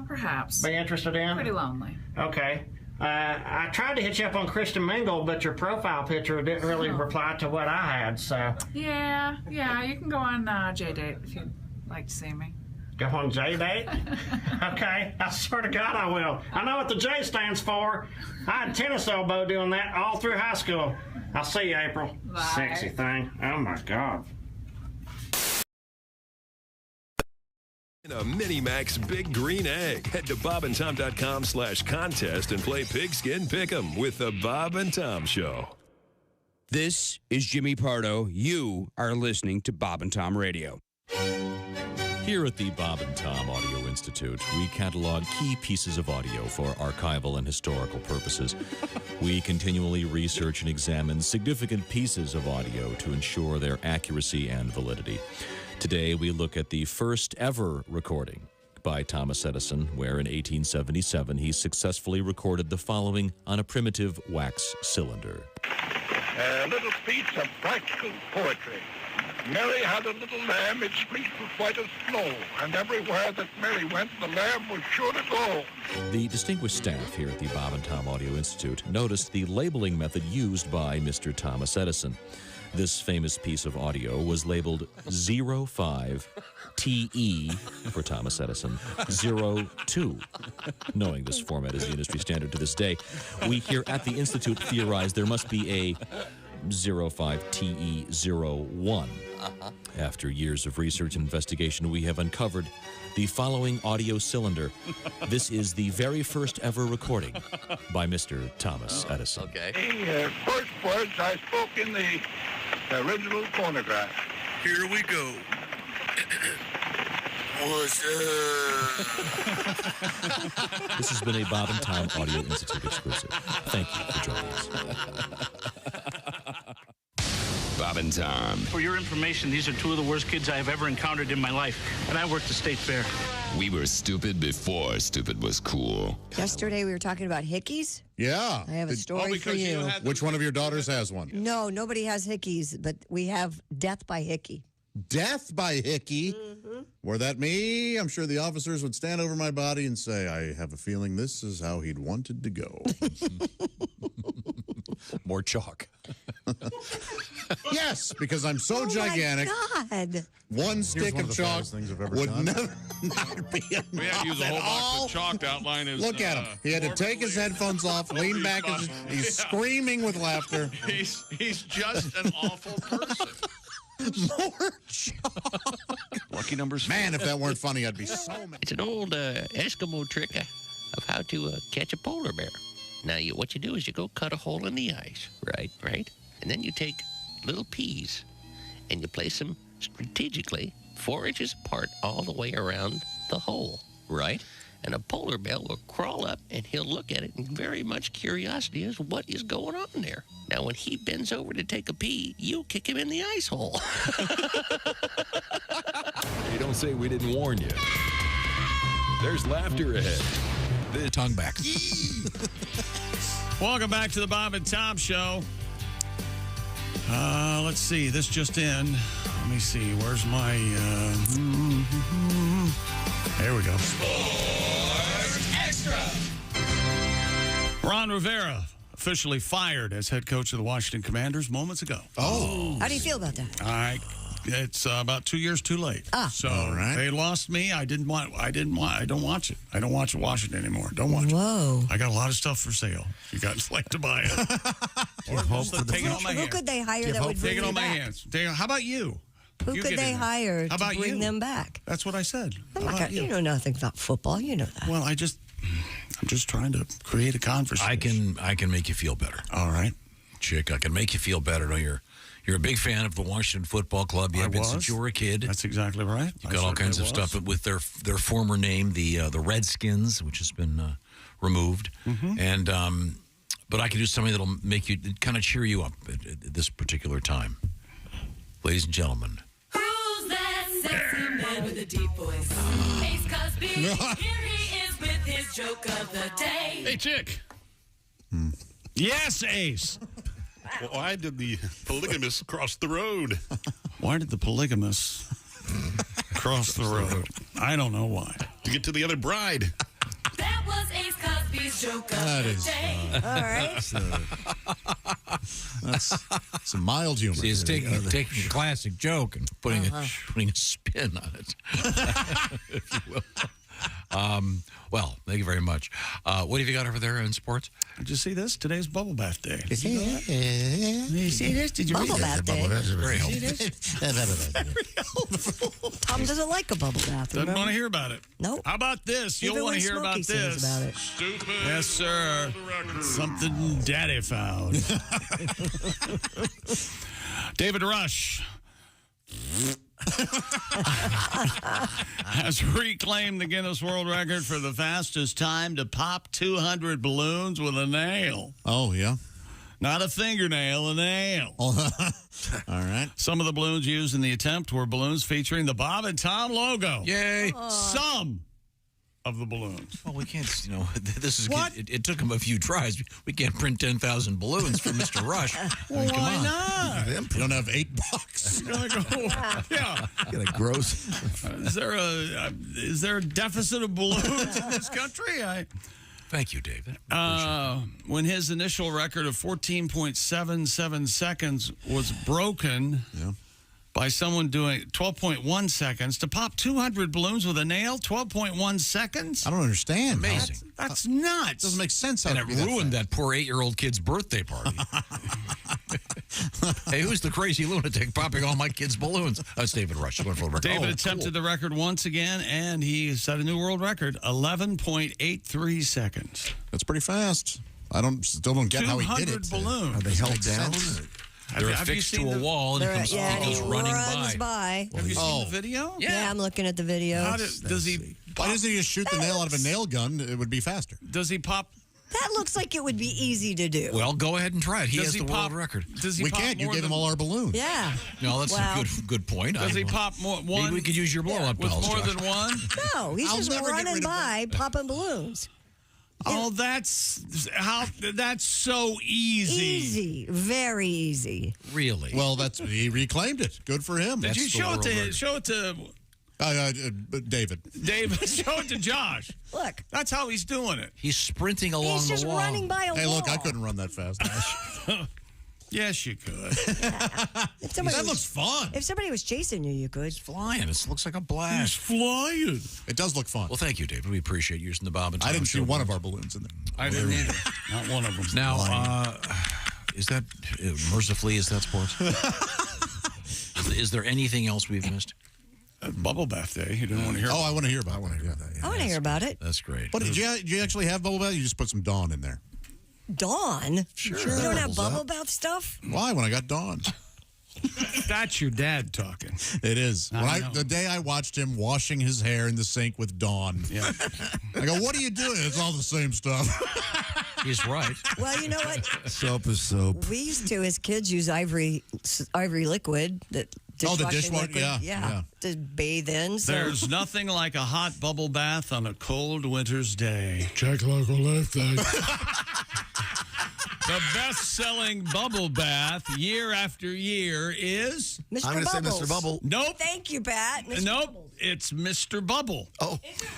perhaps be interested in? Pretty lonely. Okay. I tried to hit you up on Kristen Mingle, but your profile picture didn't really reply to what I had, so... Yeah, you can go on J-Date if you'd like to see me. Go on J-Date? Okay, I swear to God I will. I know what the J stands for. I had tennis elbow doing that all through high school. I'll see you, April. Bye. Sexy thing. Oh, my God. A Mini Max Big Green Egg. Head to bobandtom.com/contest and play Pigskin Pick'em with the Bob and Tom Show. This is Jimmy Pardo. You are listening to Bob and Tom Radio. Here at the Bob and Tom Audio Institute, we catalog key pieces of audio for archival and historical purposes. We continually research and examine significant pieces of audio to ensure their accuracy and validity. Today, we look at the first ever recording by Thomas Edison, where in 1877 he successfully recorded the following on a primitive wax cylinder. A little piece of practical poetry. Mary had a little lamb, its fleece was white as snow, and everywhere that Mary went, the lamb was sure to go. The distinguished staff here at the Bob and Tom Audio Institute noticed the labeling method used by Mr. Thomas Edison. This famous piece of audio was labeled 05TE for Thomas Edison, 02. Knowing this format is the industry standard to this day, we here at the Institute theorize there must be a 05TE01. After years of research and investigation, we have uncovered the following audio cylinder. This is the very first ever recording by Mr. Thomas Edison. The first words I spoke in the original phonograph. Here we go. What's up? This has been a Bob and Tom Audio Institute exclusive. Thank you for joining us. Bob and Tom. For your information, these are two of the worst kids I have ever encountered in my life, and I worked the state fair. We were stupid before stupid was cool. Yesterday we were talking about hickeys. Yeah. I have a story for you. Which one of your daughters has one? No, nobody has hickeys, but we have death by hickey. Death by hickey? Mm-hmm. Were that me, I'm sure the officers would stand over my body and say, I have a feeling this is how he'd wanted to go. More chalk. Yes, because I'm so gigantic. Oh, my God. One stick of chalk would never not be enough. We had to use a whole at box all. of chalk to outline his... Look at him. He had to take his headphones off, lean back, and he's screaming with laughter. He's just an awful person. More chalk. Lucky numbers. Man, if that weren't funny, I'd be so mad. It's an old Eskimo trick of how to catch a polar bear. Now, what you do is you go cut a hole in the ice, right? And then you take little peas and you place them strategically 4 inches apart all the way around the hole, right? and a polar bear will crawl up and he'll look at it in very much curiosity as what is going on there. Now, when he bends over to take a pee, you kick him in the ice hole. Hey, don't say we didn't warn you. There's laughter ahead. The tongue back. Welcome back to the Bob and Tom Show. Let's see. This just in. Let me see. Where's my... There we go. Sports Extra. Ron Rivera officially fired as head coach of the Washington Commanders moments ago. Oh. How do you feel about that? All right. It's about 2 years too late. So right. They lost me. I don't watch it. I don't watch Washington anymore. Don't watch Whoa. it. I got a lot of stuff for sale. If you guys like to buy it. Or take it on my hands. Who could they hire that would bring Take it you on my back? hands. How about you? Who You could get they in there. hire How to about bring you? them back? That's what I said. Oh How my about God, you know nothing about football. You know that. Well, I'm just trying to create a conversation. I can make you feel better. All right. Chick, I can make you feel better. No, you're a big fan of the Washington Football Club. You have been since you were a kid. That's exactly right. You've got all kinds of stuff with their former name, the Redskins, which has been removed. Mm-hmm. And but I can do something that'll make you kind of cheer you up at this particular time. Ladies and gentlemen. Who's that sexy man with a deep voice? Ace Cosby. Here he is with his joke of the day. Hey, Chick. Yes, Ace. Why did the polygamous cross the road? Why did the polygamous cross the road? I don't know why. To get to the other bride. That was Ace Cosby's joke of That the is, day. All right. That's some mild humor. See, it's taking a classic joke and putting a spin on it, if you will. Well, thank you very much. What have you got over there in sports? Did you see this? Today's Bubble Bath Day. Did you see this? Did you Bubble read bath that? day. Very helpful. Tom doesn't like a bubble bath. Doesn't want to hear about it. Nope. How about this? You'll Even want to when hear about Smokey sings this. about it. Stupid. Yes, sir. Something Daddy found. David Rush has reclaimed the Guinness World Record for the fastest time to pop 200 balloons with a nail. Oh, yeah. Not a fingernail, a nail. All right. Some of the balloons used in the attempt were balloons featuring the Bob and Tom logo. Yay. Some of the balloons. Well, we can't, this is, What? it took him a few tries. We can't print 10,000 balloons for Mr. Rush. Well, come why on. not? You don't have $8. You're like, oh, yeah. Get a gross. Is there a deficit of balloons in this country? Thank you, David. When his initial record of 14.77 seconds was broken by someone doing 12.1 seconds to pop 200 balloons with a nail, 12.1 seconds? I don't understand. Amazing. That's nuts. Doesn't make sense. And it ruined that poor 8-year-old kid's birthday party. Hey, who's the crazy lunatic popping all my kids' balloons? That's David Rush. Going for the record. David attempted the record once again, and he set a new world record, 11.83 seconds. That's pretty fast. Still don't get how he did it. 200 balloons. Are they held down? They're Have you affixed seen to a the- wall, and he goes running runs by. Have you seen the video? Yeah, I'm looking at the video. Does he? Why doesn't he just shoot the nail out of a nail gun? It would be faster. Does he pop? That looks like it would be easy to do. Well, go ahead and try it. He Does has he the pop- world record. Does he We pop can't. You more gave than- him all our balloons. Yeah. No, that's Well, a good point. Does he pop more? One? Maybe we could use your blow-up with dolls, more Josh. than one? No, he's I'll just never get running rid of by, popping balloons. Oh, that's so easy. Easy, very easy. Really? Well, he reclaimed it. Good for him. Did you show it to David? David, show it to Josh. Look, that's how he's doing it. He's sprinting along he's just the wall. running by a Hey, wall. look, I couldn't run that fast. Yes, you could. That looks fun. If somebody was chasing you, you could. He's flying. It looks like a blast. He's flying. It does look fun. Well, thank you, David. We appreciate you using the Bob and Tom I didn't see show. one of our balloons in there. I didn't either. Not one of them. Now, is that mercifully? Is that sports? Is there anything else we've missed? Bubble bath day. You didn't want to hear. Oh, I want to hear about it. I want to hear that. I want to hear about it. That's great. What did you actually have bubble bath? You just put some Dawn in there. Dawn? Sure. You don't have Bubbles bubble up. bath stuff? Why? When I got Dawn. That's your dad talking. It is. The day I watched him washing his hair in the sink with Dawn. Yeah. I go, what are you doing? It's all the same stuff. He's right. Well, you know what? Soap is soap. We used to, as kids, use ivory liquid. The dishwasher. liquid, Yeah. To bathe in. So. There's nothing like a hot bubble bath on a cold winter's day. Check local life day. The best-selling bubble bath year after year is... Mr. I'm going to say Mr. Bubble. Nope. Thank you, Pat. Mr. Nope. Bubbles. It's Mr. Bubble. Oh. Is it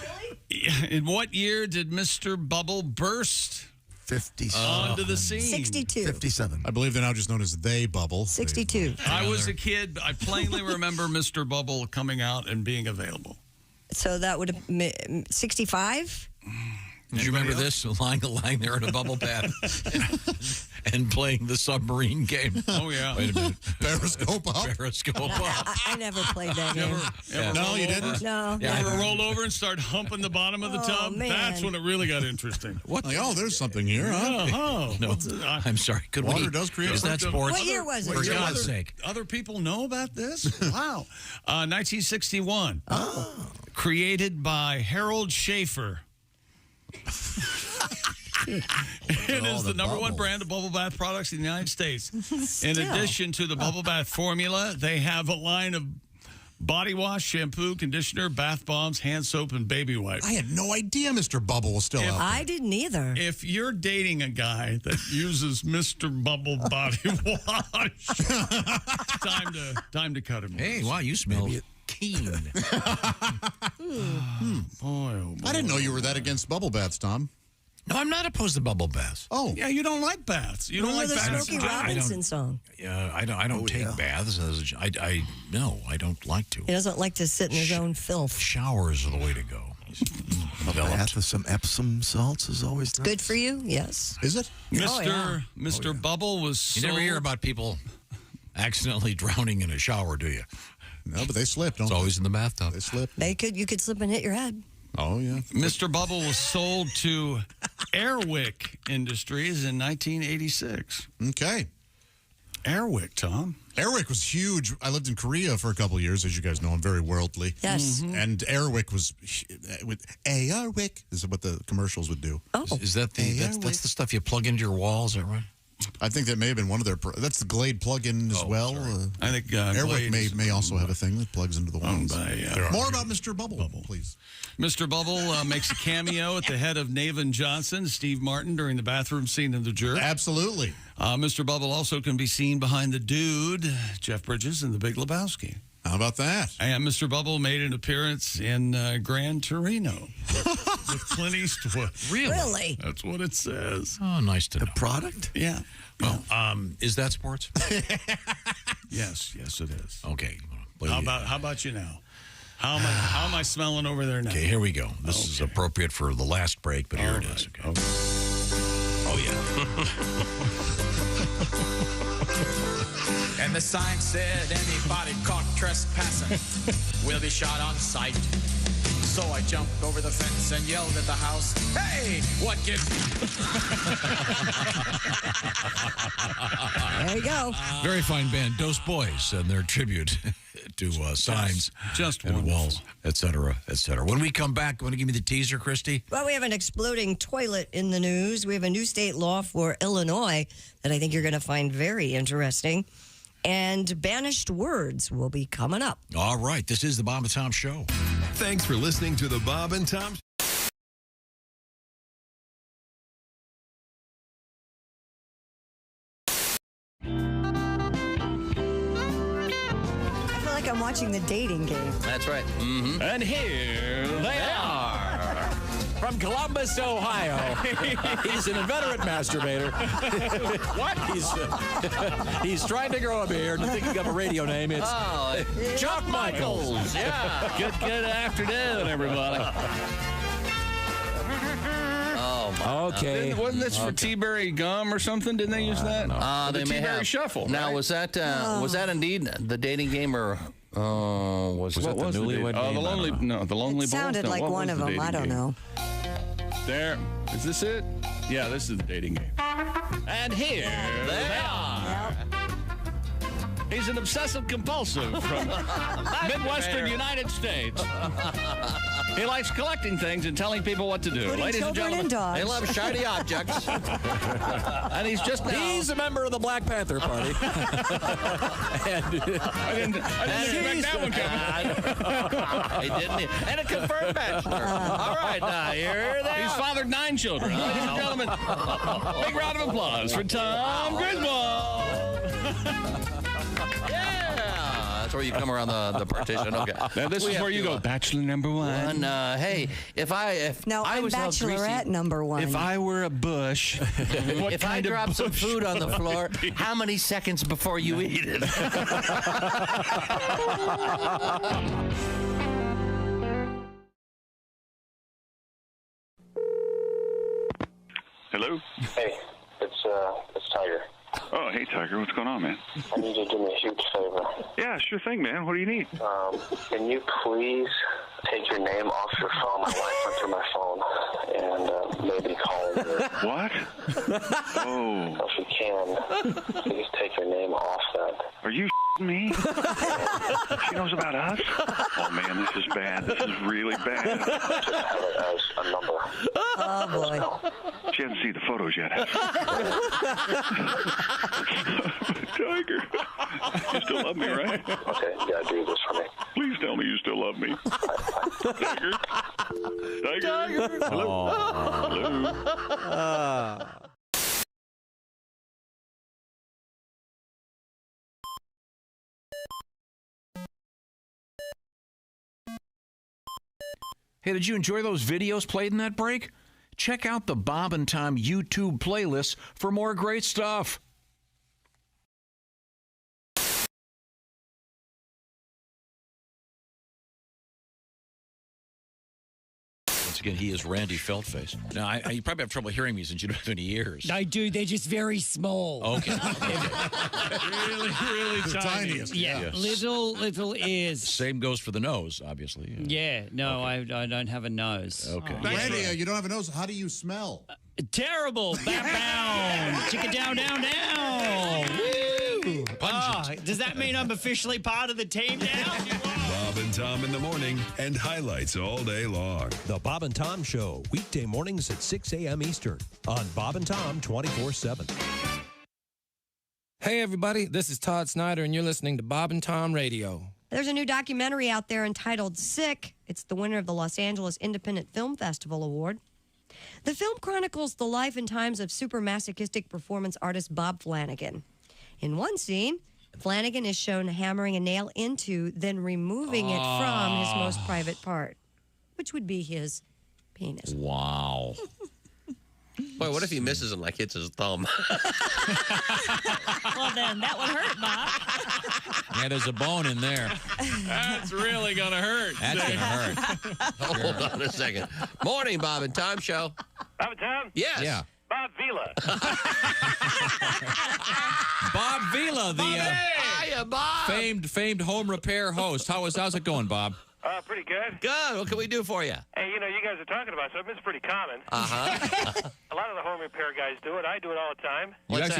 really? In what year did Mr. Bubble burst 57. onto the scene? 62. 57. I believe they're now just known as They Bubble. 62. I was a kid. I plainly remember Mr. Bubble coming out and being available. So that would have been 65? Do you remember this? Lying there in a bubble bath and playing the submarine game. Oh, yeah. Wait a minute. Periscope up? Periscope up. I never played that game. No, you didn't? No. You ever roll over and start humping the bottom of the tub? man. That's when it really got interesting. What? Like, there's something here, huh? Oh, No, I'm sorry. Water does create Is that sports? What year was it? For God's sake. Other people know about this? Wow. 1961. Oh. Created by Harold Schaefer. It is the number one brand of bubble bath products in the United States. In addition to the bubble bath formula, they have a line of body wash, shampoo, conditioner, bath bombs, hand soap, and baby wipes. I had no idea Mr. Bubble was still out there. I didn't either. If you're dating a guy that uses Mr. Bubble body wash, time to cut him loose. Hey, wow, you smell keen. Boy. I didn't know you were that against bubble baths, Tom. No, I'm not opposed to bubble baths. Oh. Yeah, you don't like baths. You don't like the baths. Smokey Robinson song. Yeah, I don't take baths. I don't like to. He doesn't like to sit in his own filth. Showers are the way to go. A bath with some Epsom salts is always nice. Good for you? Yes. Is it? Mr. Bubble was You never hear about people accidentally drowning in a shower, do you? No, but they slip, don't It's always in the bathtub. they? Slip. You could slip and hit your head. Oh, yeah. Mr. Bubble was sold to Airwick Industries in 1986. Okay. Airwick, Tom. Airwick was huge. I lived in Korea for a couple of years. As you guys know, I'm very worldly. Yes. And Airwick was with Airwick is what the commercials would do. Oh. Is that that's the stuff you plug into your walls? Is that right? I think that may have been one of their. That's the Glade plug-in as well. I think Airwick Glade may also have a thing that plugs into the walls. More about Mr. Bubble, please. Mr. Bubble makes a cameo at the head of Navin Johnson, Steve Martin, during the bathroom scene in The Jerk. Absolutely. Mr. Bubble also can be seen behind the dude, Jeff Bridges, in The Big Lebowski. How about that? And Mr. Bubble made an appearance in Gran Torino with Clint Eastwood. Really? That's what it says. Oh, nice to know. The product? Yeah. Well, is that sports? Yes, it is. Okay. How about you now? How am I smelling over there now? Okay, here we go. This is appropriate for the last break, but here it is. Okay. Oh, yeah. And the sign said anybody caught trespassing will be shot on sight. So I jumped over the fence and yelled at the house, "Hey, what gives me?" There you go. Very fine band, Dos Boys, and their tribute to signs and walls, et cetera, et cetera. When we come back, want to give me the teaser, Christy? Well, we have an exploding toilet in the news. We have a new state law for Illinois that I think you're going to find very interesting. And Banished Words will be coming up. All right. This is the Bob and Tom Show. Thanks for listening to the Bob and Tom Show. I feel like I'm watching the dating game. That's right. Mm-hmm. And here they are. From Columbus, Ohio. He's an inveterate masturbator. What? He's trying to grow a beard and thinking of a radio name. It's Chuck Michaels. Yeah. Good afternoon, everybody. Okay. Wasn't this for T-Berry gum or something? Didn't they use that? They may T-Berry have. Shuffle. Now, right? was that indeed the dating game, or was that the Newlywed Game? The Lonely It Boys? sounded No, like what one was of the them. I dating don't game? know. There. Is this it? Yeah, this is the dating game. And here they are. He's an obsessive compulsive from Midwestern United States. He likes collecting things and telling people what to do. Including Ladies and children gentlemen, and dogs. They love shiny objects. and he's just now. He's a member of the Black Panther Party. I didn't expect that one coming. He didn't. And a confirmed bachelor. All right, now here they He's are. fathered 9 children. Ladies and gentlemen, big round of applause for Tom Griswold. That's where you come around the partition. Okay. Now this is where you go, bachelor number 1. Hey, if I I'm was all greasy- bachelorette number 1. If I were a bush, what if I kind of drop some bush food on the would it floor, be? how many seconds before you eat it? Hello? Hey, it's Tiger. Oh, hey, Tiger. What's going on, man? I need you to do me a huge favor. Yeah, sure thing, man. What do you need? Can you please take your name off your phone? My wife went through my phone and maybe call me. What? Oh. If you can, please take your name off that. Are you me? She knows about us? Oh, man, this is bad. This is really bad. Just have it as a number. Oh, boy. She hasn't seen the photos yet, has she? Tiger. You still love me, right? Okay, you gotta do this for me. Please tell me you still love me. Tiger? Tiger? Hello? Hello? Hey, did you enjoy those videos played in that break? Check out the Bob and Tom YouTube playlist for more great stuff. Once again, he is Randy Feltface. Now, you probably have trouble hearing me since you don't have any ears. I do. They're just very small. Okay. really, really The tiny. tiniest. Yeah, Yes. little ears. Same goes for the nose, obviously. Yeah, no, I don't have a nose. Okay. Randy, you don't have a nose. How do you smell? Terrible. Bound. Chicka down, down, down. Woo. Does that mean I'm officially part of the team now? Bob and Tom in the morning and highlights all day long. The Bob and Tom Show, weekday mornings at 6 a.m. Eastern on Bob and Tom 24/7. Hey, everybody, this is Todd Snyder, and you're listening to Bob and Tom Radio. There's a new documentary out there entitled Sick. It's the winner of the Los Angeles Independent Film Festival Award. The film chronicles the life and times of super masochistic performance artist Bob Flanagan. In one scene, Flanagan is shown hammering a nail into, then removing it from his most private part, which would be his penis. Wow. Boy, what if he misses and hits his thumb? Well, then that would hurt, Bob. Yeah, there's a bone in there. That's really going to hurt. That's going to hurt. Hold on a second. Morning, Bob and Tom Show. Bob and Tom? Yes. Yeah. Bob Vila. Bob Vila, the Hiya, Bob. famed home repair host. How's it going, Bob? Pretty good. Good. What can we do for you? Hey, you guys are talking about something. It's pretty common. Uh-huh. A lot of the home repair guys do it. I do it all the time.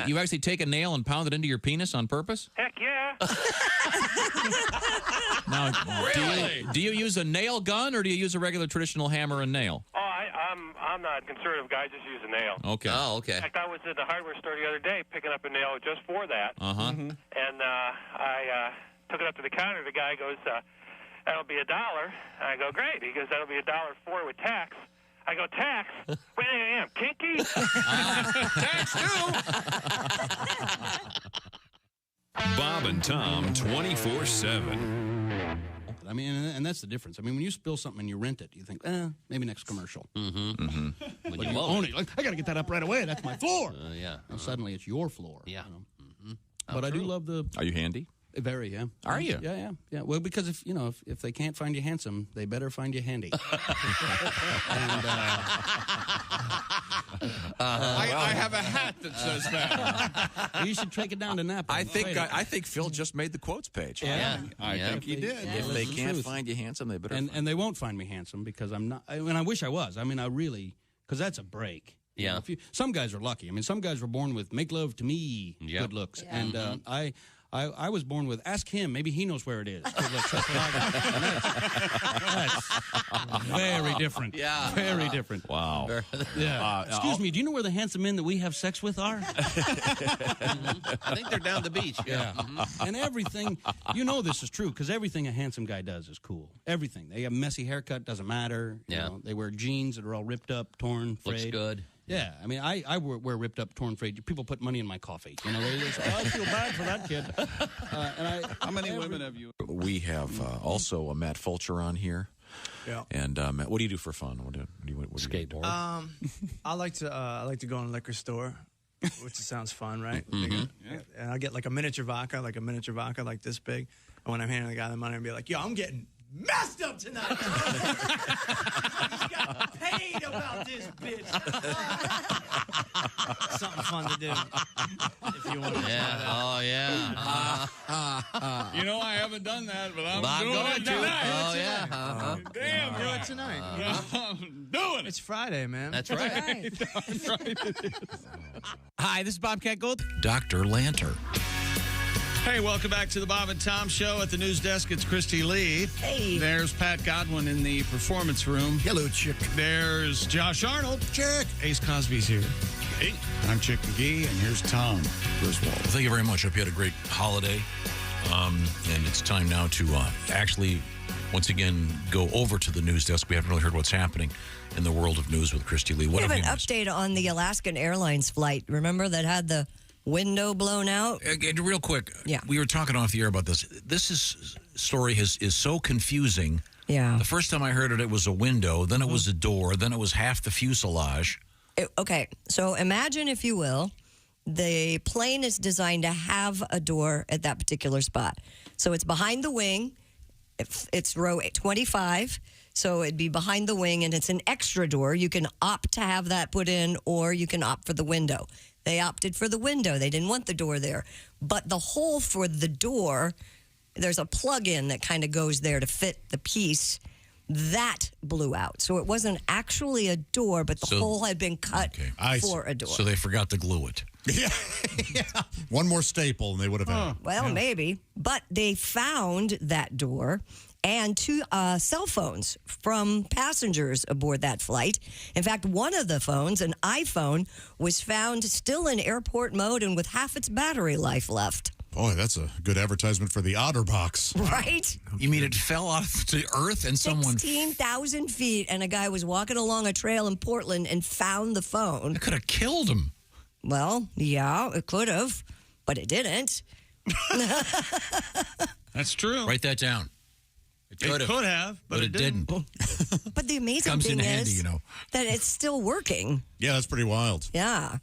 You actually take a nail and pound it into your penis on purpose? Heck yeah. Now, Really? do you use a nail gun or do you use a regular traditional hammer and nail? Oh, I'm not a conservative guy. I just use a nail. Okay. Oh, okay. In fact, I was at the hardware store the other day picking up a nail just for that. Uh-huh. And I took it up to the counter. The guy goes, that'll be $1. I go, great. He goes, that'll be $1.04 with tax. I go, tax? Wait, I am kinky? Tax too. Bob and Tom 24/7. I mean, and that's the difference. I mean, when you spill something and you rent it, you think, maybe next commercial. When But you own it, like, I got to get that up right away. That's my floor. Yeah. Now, suddenly it's your floor. Yeah. But I do love the... Are you handy? Very, yeah. Are you? Yeah. Well, because if they can't find you handsome, they better find you handy. I have a hat that says that. You should take it down to Napa. I think Phil just made the quotes page. Yeah. I think he did. If they can't find you handsome, they better. And they won't find me handsome because I'm not. I wish I was. I mean, I really, because that's a break. Yeah. Some guys are lucky. I mean, some guys were born with "make love to me" good looks, and I I was born with, ask him, maybe he knows where it is. That's very different. Yeah. Very different. Wow. Yeah. Excuse me, do you know where the handsome men that we have sex with are? I think they're down the beach. Yeah. And everything, you know this is true, because everything a handsome guy does is cool. Everything. They have a messy haircut, doesn't matter. You know, they wear jeans that are all ripped up, torn, frayed. Looks good. Yeah, I mean, I wear ripped up, torn, frayed. People put money in my coffee. You know, they say, I feel bad for that kid. How many women have you? We have also a Matt Fulcher on here. Yeah. And Matt, what do you do for fun? What do you skateboard? I like to go in a liquor store, which sounds fun, right? And I get like a miniature vodka like this big. And when I'm handing the guy the money, I'll be like, yo, I'm getting messed up tonight. He's got paid about this bitch. Something fun to do. If you want to try that. Oh, yeah. You know, I haven't done that, but I'm Well, I'm doing going it to. tonight. Oh, yeah. Damn, Do it tonight. I'm doing it. It's Friday, man. That's right. Hi, this is Bobcat Gold. Dr. Lanter. Hey, welcome back to the Bob and Tom Show. At the news desk, it's Christy Lee. Hey. There's Pat Godwin in the performance room. Hello, Chick. There's Josh Arnold. Chick. Ace Cosby's here. Hey, I'm Chick McGee, and here's Tom Griswold. Well, thank you very much. Hope you had a great holiday. And it's time now to actually, once again, go over to the news desk. We haven't really heard what's happening in the world of news with Christy Lee. We What have have an we missed? update on the Alaskan Airlines flight. Remember that had the window blown out? Real quick, Yeah. we were talking off the air about this. Story is so confusing. Yeah. The first time I heard it, it was a window, then it was a door, then it was half the fuselage. Okay, so imagine, if you will, the plane is designed to have a door at that particular spot. So it's behind the wing. It's row 25. So it'd be behind the wing, and it's an extra door. You can opt to have that put in, or you can opt for the window. They opted for the window. They didn't want the door there. But the hole for the door, there's a plug-in that kind of goes there to fit the piece. That blew out. So it wasn't actually a door, but the hole had been cut for a door. So they forgot to glue it. Yeah. One more staple, and they would have had it. Well, maybe. But they found that door and 2 cell phones from passengers aboard that flight. In fact, one of the phones, an iPhone, was found still in airport mode and with half its battery life left. Boy, that's a good advertisement for the OtterBox. Right? You mean it fell off to earth and someone... 16,000 feet, and a guy was walking along a trail in Portland and found the phone. It could have killed him. Well, yeah, it could have, but it didn't. That's true. Write that down. It could have, but it didn't. But the amazing Comes thing in handy, is you know. that it's still working. Yeah, that's pretty wild. Yeah.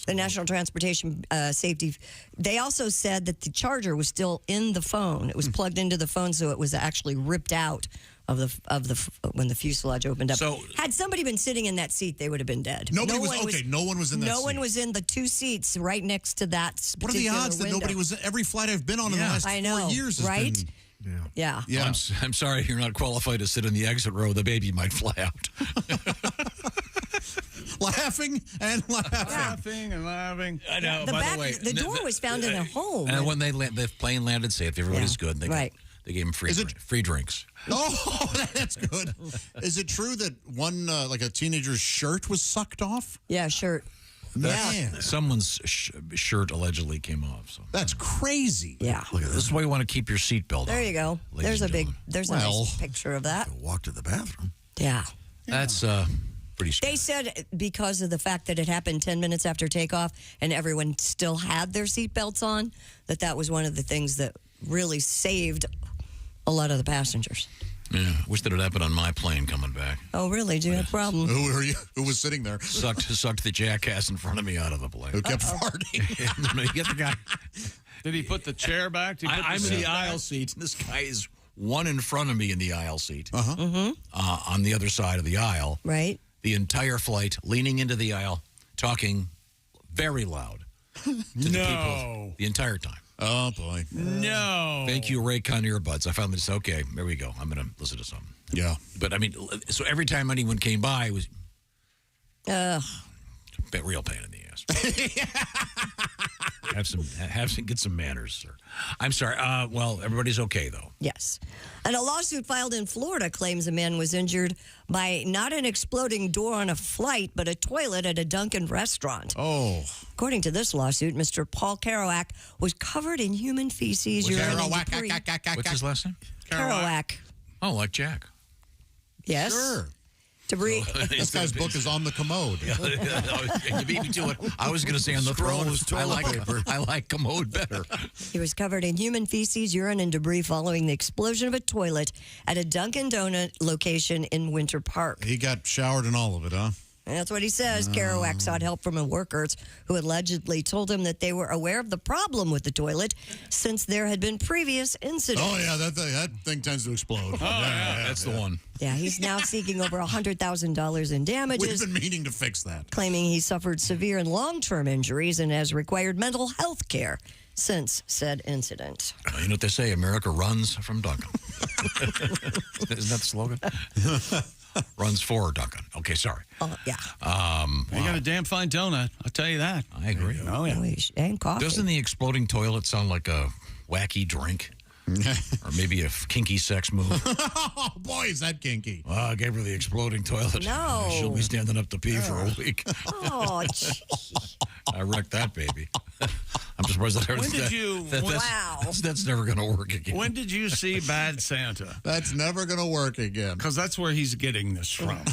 The National Transportation Safety. They also said that the charger was still in the phone. It was plugged into the phone, so it was actually ripped out of the when the fuselage opened up. So, had somebody been sitting in that seat, they would have been dead. No one was in that No seat. one was in the 2 seats right next to that. What are the odds that nobody was in every flight I've been on in the last 4 years? Has right? been- Yeah. Yeah. I'm sorry you're not qualified to sit in the exit row. The baby might fly out. Laughing and laughing. Laughing and laughing. I know. By the way, the door was found in a home. And when the plane landed safe, everybody's good. They they gave him free drinks. Oh, that's good. Is it true that one, like a teenager's shirt was sucked off? Yeah, shirt. Man. Someone's shirt allegedly came off. So. That's crazy. Yeah. Look at this. This is why you want to keep your seatbelt There on. you go. ladies and gentlemen. There's a nice picture of that. Walk to the bathroom. Yeah. That's pretty scary. They said because of the fact that it happened 10 minutes after takeoff and everyone still had their seatbelts on, that was one of the things that really saved a lot of the passengers. Yeah, wish that had happened on my plane coming back. Oh, really? Do you have a problem? Who were you? Who was sitting there? Sucked the jackass in front of me out of the plane. Who kept farting? No, you get the guy. Did he put the chair back? Did he put I'm in seat the back? aisle seat. This guy is one in front of me in the aisle seat. Mm-hmm. On the other side of the aisle. Right. The entire flight, leaning into the aisle, talking very loud to the people the entire time. Oh, boy. No. Thank you, Raycon earbuds. I found this. Okay, there we go. I'm going to listen to something. Yeah. But, I mean, so every time anyone came by, it was a real pain in the ass. Get some manners, sir. I'm sorry. Well, everybody's okay though. Yes. And a lawsuit filed in Florida claims a man was injured by not an exploding door on a flight, but a toilet at a Dunkin' restaurant. Oh. According to this lawsuit, Mr. Paul Kerouac was covered in human feces, urine, and debris. What's his last name? Kerouac. Oh, like Jack. Yes. Sure. Debris. This guy's book is on the commode. You beat me to it. I was going to say on the throne. I like commode better. He was covered in human feces, urine, and debris following the explosion of a toilet at a Dunkin' Donut location in Winter Park. He got showered in all of it, huh? And that's what he says. Kerouac sought help from workers who allegedly told him that they were aware of the problem with the toilet since there had been previous incidents. Oh, yeah, that thing tends to explode. That's the one. Yeah, he's now seeking over $100,000 in damages. We've been meaning to fix that. Claiming he suffered severe and long-term injuries and has required mental health care since said incident. You know what they say? America runs from Duncan. Isn't that the slogan? Runs for Duncan. Okay, sorry. Yeah. You got a damn fine donut. I'll tell you that. I agree. Oh, yeah. And coffee. Doesn't the exploding toilet sound like a wacky drink? Or maybe a kinky sex move? Oh, boy, is that kinky. Well, I gave her the exploding toilet. No. She'll be standing up to pee for a week. Oh, gee. I wrecked that baby. I'm surprised that When did you... That's never going to work again. When did you see Bad Santa? That's never going to work again. Because that's where he's getting this from.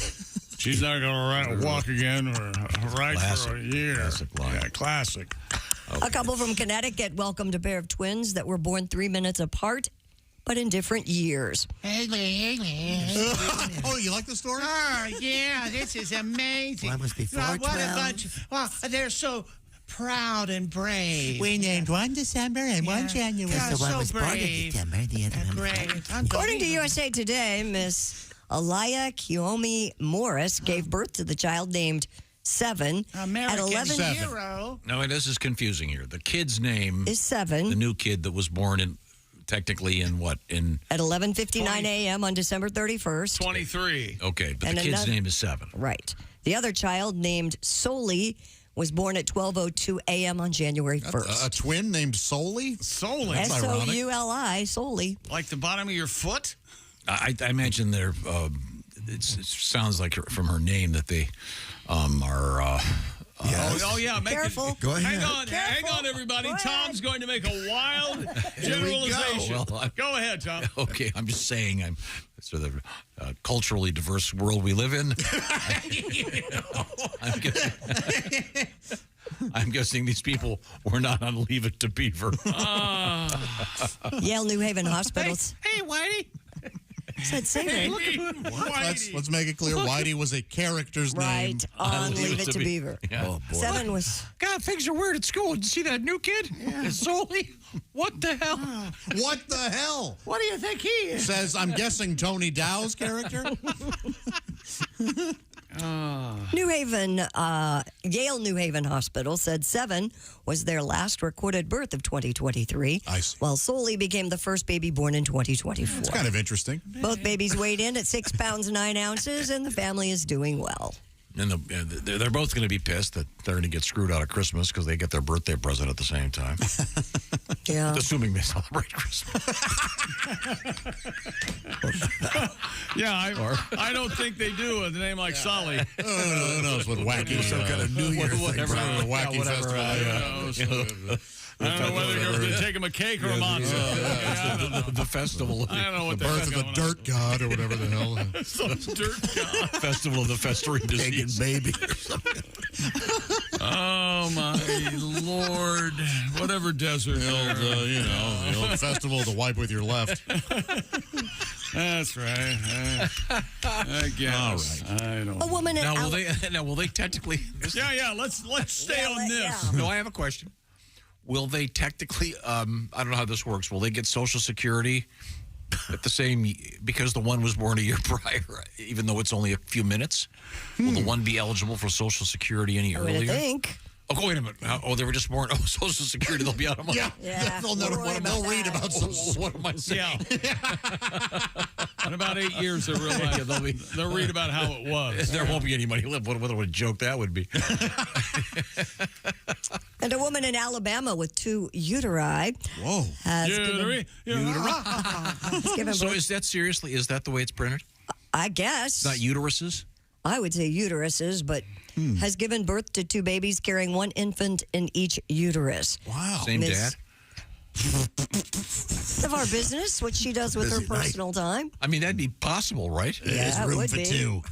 She's not going to walk again or ride for a year. Classic line. Yeah, classic. Okay. A couple from Connecticut welcomed a pair of twins that were born 3 minutes apart, but in different years. Oh, you like the story? Oh, yeah, this is amazing. One was before What 12. a bunch. Well, they're so proud and brave. We named one December and one January. Yeah, The one so was born in brave. December, the other one. Great. According to USA Today, Miss Alaya Kiyomi Morris gave birth to the child named Seven American at 11 hero. No, this is confusing here. The kid's name is Seven. The new kid that was born at 11:59 a.m. on December 31st. 23. Okay, but And the kid's another- name is Seven. Right. The other child named Soli was born at 12:02 a.m. on January 1st. A twin named Soli? Soli. Souli, Soli. Like the bottom of your foot? I imagine they're. It sounds like from her name that they are. Oh, yeah. Careful. Go ahead. Hang on, everybody. Tom's going to make a wild generalization. Go ahead, Tom. Okay, I'm just saying, I'm sort of culturally diverse world we live in. I'm guessing these people were not on Leave It to Beaver. Yale New Haven Hospitals. Hey, Whitey. Said say What? Let's make it clear. Whitey was a character's name. Right, on Leave It to Beaver. Yeah. Oh, boy. Seven was... God, things are weird at school. Did you see that new kid? Yeah. Soli? What the hell? What the hell? What do you think he is? Says, I'm guessing Tony Dow's character? New Haven, Yale New Haven Hospital said Seven was their last recorded birth of 2023, I see. while Soli became the first baby born in 2024. It's kind of interesting. Both babies weighed in at 6 pounds 9 ounces, and the family is doing well. And they're both going to be pissed that they're going to get screwed out of Christmas because they get their birthday present at the same time. Yeah. Assuming they celebrate Christmas. I don't think they do with a name like Solly. Who knows what wacky, Some kind of New Year thing. whatever. Wacky festival. I don't know whether you're going to take him a cake or a matzo. The festival. I don't know what The birth of the dirt god or whatever the hell. Some dirt god. Festival of the festering disease. Baby. Oh, my Lord. Whatever desert. The old festival to wipe with your left. That's right. I guess. All right. I don't A woman in Will they technically? Yeah, let's stay on this. No, I have a question. Will they technically? I don't know how this works. Will they get Social Security at the same because the one was born a year prior, even though it's only a few minutes? Will the one be eligible for Social Security any earlier? I think. Oh, wait a minute. Oh, they were just born. Oh, Social Security. They'll be out of money. Yeah. They'll read about Social What am I saying? In about 8 years, they'll realize they'll read about how it was. There won't be any money left. What a joke that would be. And a woman in Alabama with 2 uteri. Whoa. Has given So birth. is that seriously? Is that the way it's printed? I guess. Not uteruses? I would say uteruses, but has given birth to 2 babies carrying 1 infant in each uterus. Wow. Same dad? Of our business, what she does with her Busy night. personal time. I mean, that'd be possible, right? Yeah, There's it room would for be. 2.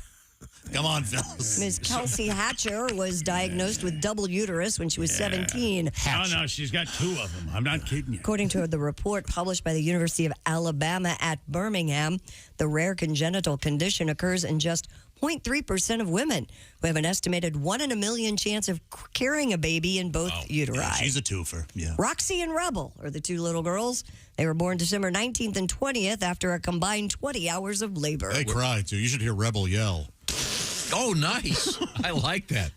Come on, fellas. Ms. Kelsey Hatcher was diagnosed with double uterus when she was 17. No, she's got 2 of them. I'm not kidding you. According to the report published by the University of Alabama at Birmingham, the rare congenital condition occurs in just 0.3% of women who have an estimated 1 in a million chance of carrying a baby in both uteri. Yeah, she's a twofer. Yeah. Roxy and Rebel are the 2 little girls. They were born December 19th and 20th after a combined 20 hours of labor. They cry, too. You should hear Rebel yell. Oh, nice. I like that.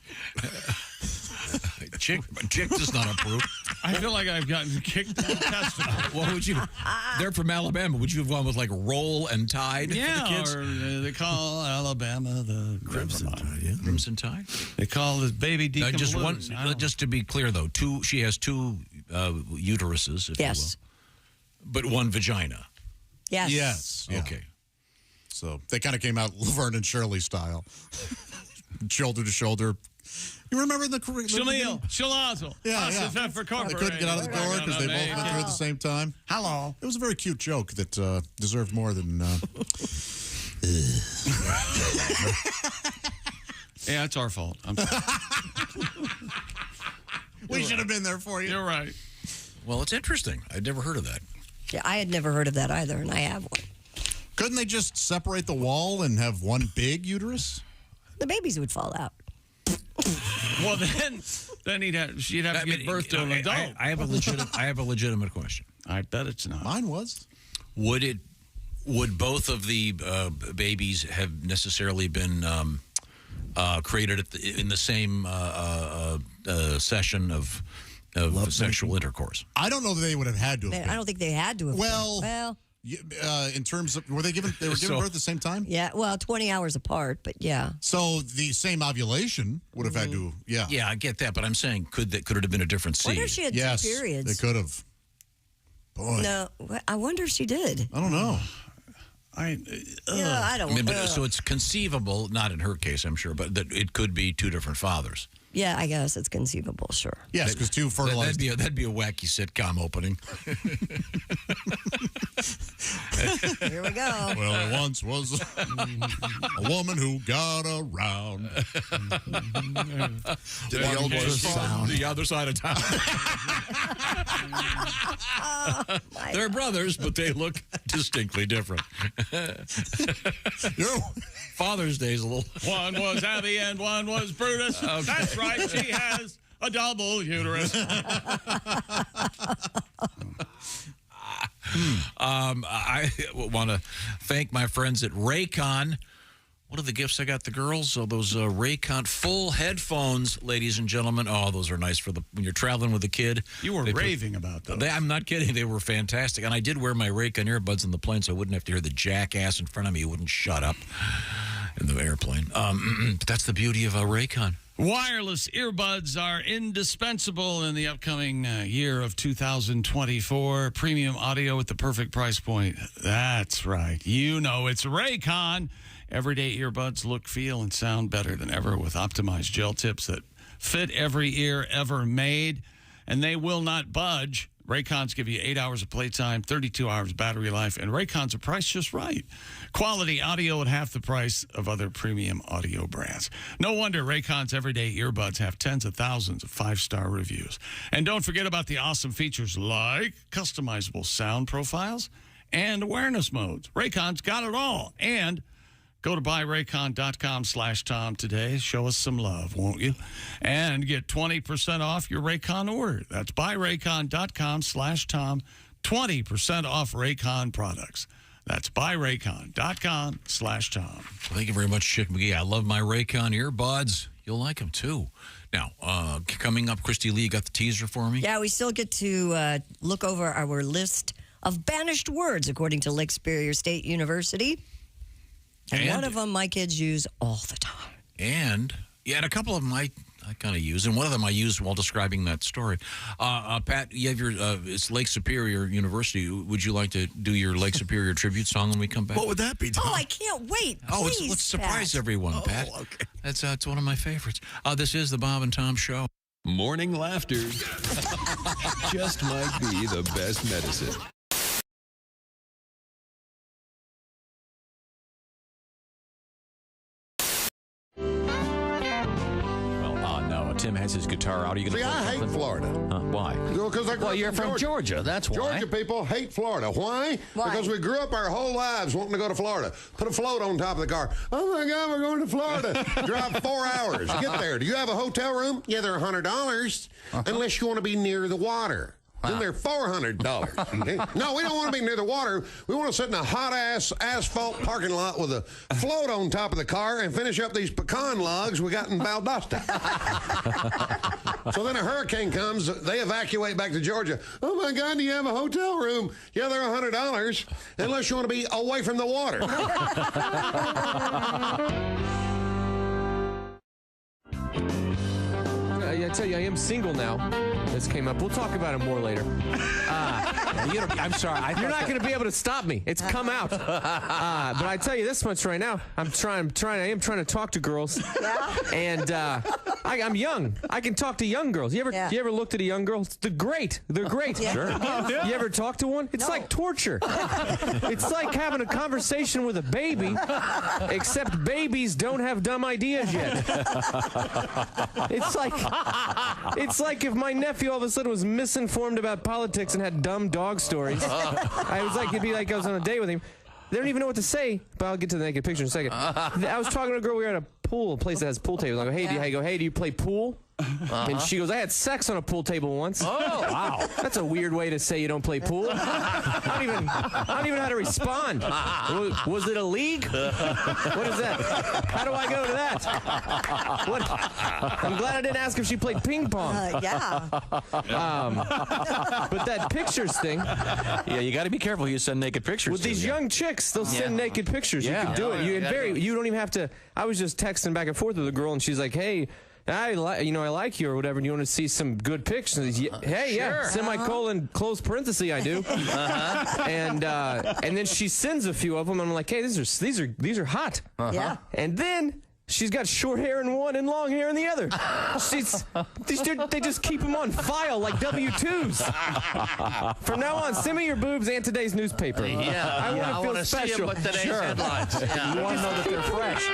Chick does not approve. I feel like I've gotten kicked in the testicle. What would you? They're from Alabama. Would you have gone with like Roll and Tide for the Yeah, kids? or they call Alabama the Crimson Tide. Yeah. Crimson Tide. They call the baby Deacon Just Blues. just to be clear though, she has 2 uteruses, if Yes. you will, but 1 vagina. Yes. Yes. Yeah. Okay. So they kind of came out Laverne and Shirley style. Shoulder to shoulder. You remember the Shalil, Shalazel. Yeah, Us yeah. is that for They corporate couldn't get out of the door because they both radio. went through at the same time. Hello. It was a very cute joke that deserved more than. Yeah, it's our fault. I'm sorry. We should have been there for you. You're right. Well, it's interesting. I'd never heard of that. Yeah, I had never heard of that either, and I have one. Couldn't they just separate the wall and have 1 big uterus? The babies would fall out. Well, then she'd have to give birth to an adult. I have a legitimate question. I bet it's not. Mine was. Would both of the babies have necessarily been created in the same session of sexual intercourse? I don't know that they would have had to have. I don't think they had to have. Well, in terms of, they were given birth at the same time? Yeah, well, 20 hours apart, but yeah. So the same ovulation would have had to, yeah. Yeah, I get that, but I'm saying could it have been a different seed? I wonder if she had 2 periods. They could have. Boy. No, I wonder if she did. I don't know. I don't know. So it's conceivable, not in her case, I'm sure, but that it could be 2 different fathers. Yeah, I guess it's conceivable, sure. Yes, because 2 fertilized. That'd be a wacky sitcom opening. Here we go. Well, there once was a woman who got around. The other side of town. They're brothers, but they look distinctly different. Father's Day is a little. One was Abby and one was Brutus. Okay. That's right. She has a double uterus. I want to thank my friends at Raycon. What are the gifts I got the girls? So those Raycon full headphones, ladies and gentlemen. Oh, those are nice for when you're traveling with a kid. You were raving about those. I'm not kidding. They were fantastic. And I did wear my Raycon earbuds in the plane so I wouldn't have to hear the jackass in front of me who wouldn't shut up in the airplane. But that's the beauty of a Raycon. Wireless earbuds are indispensable in the upcoming year of 2024. Premium audio at the perfect price point. That's right. You know it's Raycon. Everyday earbuds look, feel, and sound better than ever with optimized gel tips that fit every ear ever made, and they will not budge. Raycons give you 8 hours of playtime, 32 hours battery life, and Raycons are priced just right. Quality audio at half the price of other premium audio brands. No wonder Raycon's everyday earbuds have tens of thousands of 5-star reviews. And don't forget about the awesome features like customizable sound profiles and awareness modes. Raycon's got it all. And go to buyraycon.com/Tom today. Show us some love, won't you? And get 20% off your Raycon order. That's buyraycon.com/Tom. 20% off Raycon products. That's buyraycon.com/Tom. Thank you very much, Chick McGee. I love my Raycon earbuds. You'll like them, too. Now, coming up, Christy Lee, you got the teaser for me? Yeah, we still get to look over our list of banished words, according to Lake Superior State University. And one of them my kids use all the time. And a couple of them I I kind of use, and one of them I used while describing that story. Pat, you have your it's Lake Superior University. Would you like to do your Lake Superior tribute song when we come back? What would that be, Tom? Oh, I can't wait. Oh, Please, let's surprise Pat. everyone, Pat. Okay. That's it's one of my favorites. This is the Bob and Tom Show. Morning laughter just might be the best medicine. No, Tim has his guitar out. Are you going to See, I hate Florida. Why? Because I grew up you're in from Georgia. That's why. Georgia people hate Florida. Why? Because we grew up our whole lives wanting to go to Florida. Put a float on top of the car. Oh, my God, we're going to Florida. Drive 4 hours. Get there. Do you have a hotel room? Yeah, they're $100, unless you want to be near the water. Then they're $400. Okay? No, we don't want to be near the water. We want to sit in a hot-ass asphalt parking lot with a float on top of the car and finish up these pecan logs we got in Valdosta. So then a hurricane comes. They evacuate back to Georgia. Oh, my God, do you have a hotel room? Yeah, they're $100, unless you want to be away from the water. I tell you, I am single now. This came up. We'll talk about it more later. I'm sorry. You're not going to be able to stop me. It's come out. But I tell you this much right now. I am trying to talk to girls. Yeah. And I'm young. I can talk to young girls. You ever looked at a young girl? They're great. They're great. Yeah. Sure. Yeah. You ever talk to one? It's like torture. It's like having a conversation with a baby, except babies don't have dumb ideas yet. It's like if my nephew all of a sudden was misinformed about politics and had dumb dog stories. It'd be like I was on a date with him. They don't even know what to say, but I'll get to the naked picture in a second. I was talking to a girl. We were at a pool, a place that has pool tables. I go, hey, do you play pool? And she goes, I had sex on a pool table once. Oh, wow. That's a weird way to say you don't play pool. I don't even know how to respond. Was it a league? What is that? How do I go to that? I'm glad I didn't ask if she played ping pong. Yeah. But that pictures thing. Yeah, you got to be careful. You send naked pictures. With these young chicks, they'll send naked pictures. Yeah. You can do it. You don't even have to. I was just texting back and forth with a girl, and she's like, hey, I like you or whatever, and you want to see some good pictures. Hey, yeah, semicolon, close parenthesis, I do. And then she sends a few of them, and I'm like, hey, these are hot. Yeah. And then she's got short hair in one and long hair in the other. They just keep them on file like W-2s. From now on, send me your boobs and today's newspaper. Yeah, I want to see them with today's headlines. Yeah. You want to know that they're fresh.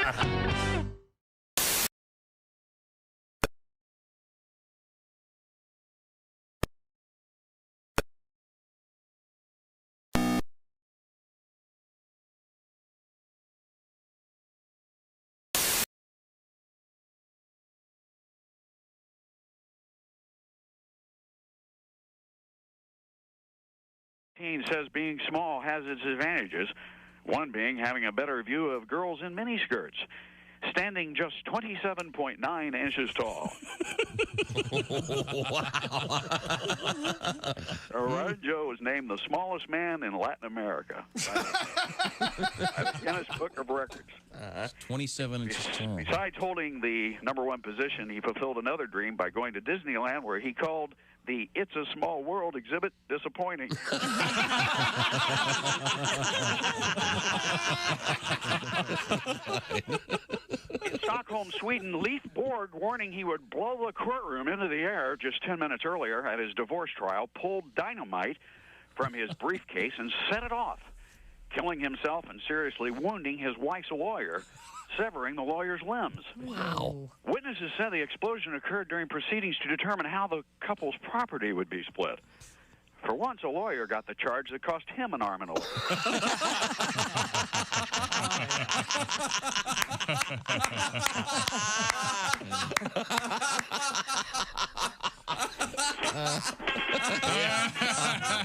Says being small has its advantages, one being having a better view of girls in miniskirts, standing just 27.9 inches tall. Wow. Joe was named the smallest man in Latin America by the Guinness Book of Records. 27 inches tall. Besides holding the #1 position, he fulfilled another dream by going to Disneyland, where he called the It's a Small World exhibit disappointing. In Stockholm, Sweden, Leif Borg, warning he would blow the courtroom into the air just 10 minutes earlier at his divorce trial, pulled dynamite from his briefcase and set it off, killing himself and seriously wounding his wife's lawyer, severing the lawyer's limbs. Wow. Witnesses said the explosion occurred during proceedings to determine how the couple's property would be split. For once, a lawyer got the charge that cost him an arm and a leg.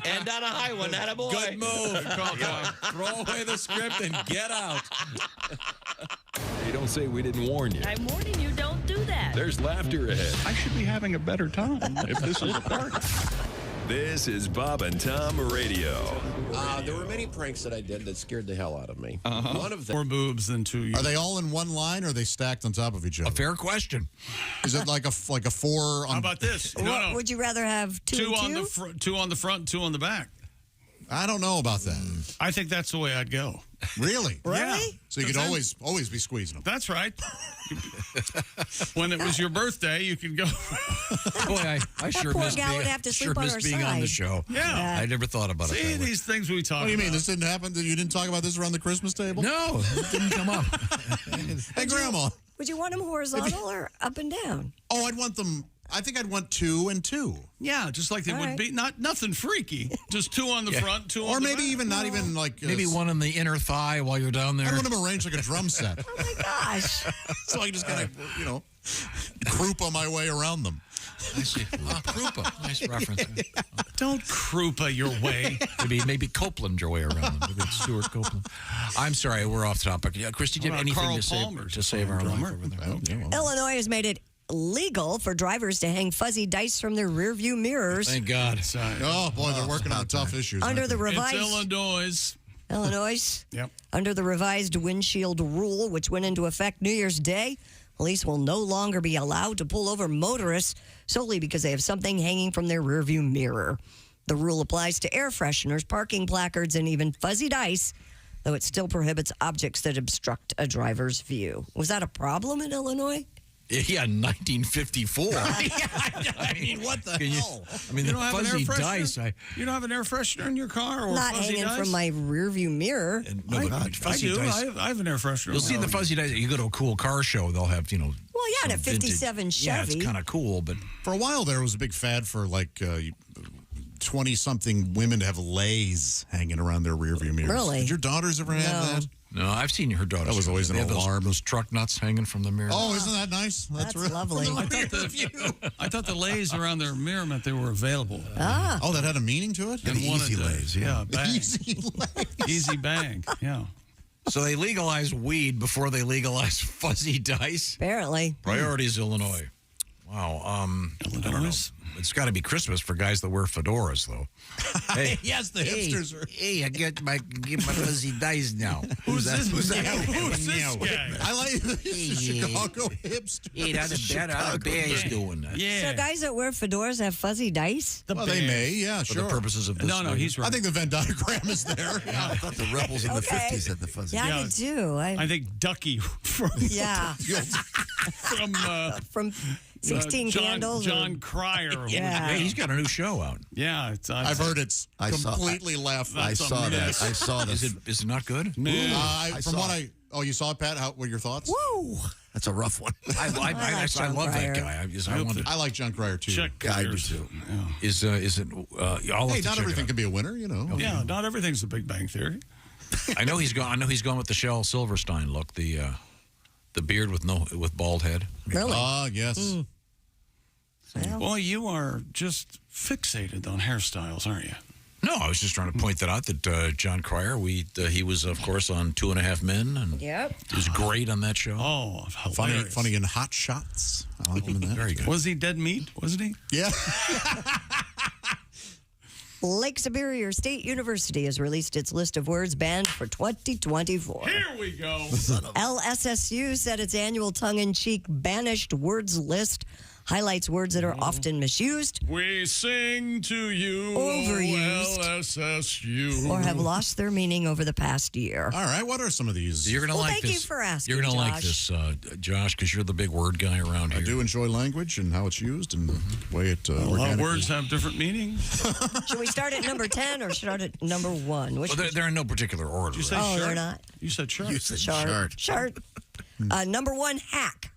And on a high one, that boy. Good move. Throw away the script and get out. Hey, don't say we didn't warn you. I'm warning you, don't do that. There's laughter ahead. I should be having a better time if this is a party. This is Bob and Tom Radio. There were many pranks that I did that scared the hell out of me. One of them. More boobs than 2 years. Are they all in one line, or are they stacked on top of each other? A fair question. Is it like a four? How about this? No. Would you rather have two on and the two on the front, 2 on the back? I don't know about that. I think that's the way I'd go. Really? Yeah. So you could always be squeezing them. That's right. When it was your birthday, you could go. Boy, I sure poor miss gal being, would have to sure sleep on miss her being on the side. show. Yeah. I never thought about it. See, that way. these things we talk What do you mean? about. This didn't happen? You didn't talk about this around the Christmas table? No, it didn't come up. Hey, Grandma. Would you want them horizontal or up and down? Oh, I'd want them. I think I'd want 2 and 2. Yeah, just like they All would right. be. Nothing freaky. Just 2 on the front, 2 on the back. Or maybe even not even like. Maybe one in the inner thigh while you're down there. I want them arranged like a drum set. Oh my gosh. So I just kind of, Krupa my way around them. I see. Krupa. Nice reference. Don't Krupa your way. Maybe Copeland your way around them. Maybe it's Stuart Copeland. I'm sorry, we're off topic. Chris, did you have anything Carl to Palmer's save our life over there? Illinois has made it legal for drivers to hang fuzzy dice from their rearview mirrors. Thank God. Oh, boy, they're working on tough issues. Under the revised It's Illinois. Illinois. Yep. Under the revised windshield rule, which went into effect New Year's Day, police will no longer be allowed to pull over motorists solely because they have something hanging from their rearview mirror. The rule applies to air fresheners, parking placards, and even fuzzy dice, though it still prohibits objects that obstruct a driver's view. Was that a problem in Illinois? Yeah, 1954. I mean, what the hell? I mean, You the don't have an air fuzzy freshener? dice. You don't have an air freshener in your car or Not fuzzy hanging dice? from my rearview mirror. I fuzzy do. dice. I have an air freshener. You'll see the fuzzy dice. You go to a cool car show, they'll have, Well, yeah, and a some vintage- 57 Chevy. Yeah, it's kind of cool, but For a while there was a big fad for like 20-something women to have lays hanging around their rearview mirrors. Really? Did your daughters ever have that? no, I've seen her daughters. That was always an They have alarm. Those truck nuts hanging from the mirror. Oh, isn't that nice? That's really lovely. I thought the lays around their mirror meant they were available. Ah. Oh, that had a meaning to it? And wanted easy to- lays, yeah. bang. Easy lays. Easy bang. Yeah. So they legalized weed before they legalized fuzzy dice. Apparently. Priorities, Illinois. Wow. I don't know. It's got to be Christmas for guys that wear fedoras, though. Hey, Yes, the hipsters are. Hey, I get my fuzzy dice now. Who's this? Who's that? Who's this guy? I like the Chicago hipster. Hey, that's bad. How the bear's doing that? Yeah. So guys that wear fedoras have fuzzy dice? Well, they may, yeah, For sure. the purposes of this. No, he's right. I think the Venn diagram is there. I thought the rebels in the Okay. 50s had the fuzzy. Yeah, I did too. I think Ducky from Yeah. from From 16 John, Candles. John Cryer. Yeah. Hey, he's got a new show out. Yeah, it's, I've heard it's I saw- completely laughable. I saw that. I saw Is this. it not good? No. From what you saw it, Pat? What are your thoughts? Woo! That's a rough one. I John love Cryer. that guy. I like John Cryer too. Check Yeah, I do yours. too. Is it? I'll have Hey, to not check everything it can be a winner, you know. Yeah, not everything's the Big Bang Theory. out. I know he's gone with the Shel Silverstein look. The beard with bald head. Really? Ah, yes. Boy, you are just fixated on hairstyles, aren't you? No, I was just trying to point that out that John Cryer, he was, of course, on 2.5 Men. And Yep. he was great on that show. Oh, Funny in Hot Shots. I like him in that. Very good. Was he dead meat? Wasn't he? Yeah. Lake Superior State University has released its list of words banned for 2024. Here we go. LSSU said its annual tongue-in-cheek Banished Words list highlights words that are often misused We sing to you, Overused. LSSU. or have lost their meaning over the past year. All right. What are some of these? You're gonna Well, like thank this. you for asking, You're gonna like Josh. this, Josh, because you're the big word guy around I here. do enjoy language and how it's used and the way it A lot of organically- words have different meanings. Should we start at number 10 or start at number 1? Which Well, they're in no particular order. You say Oh, shirt? they're not. You said shirt. You said Chart. shirt. Number 1, hack.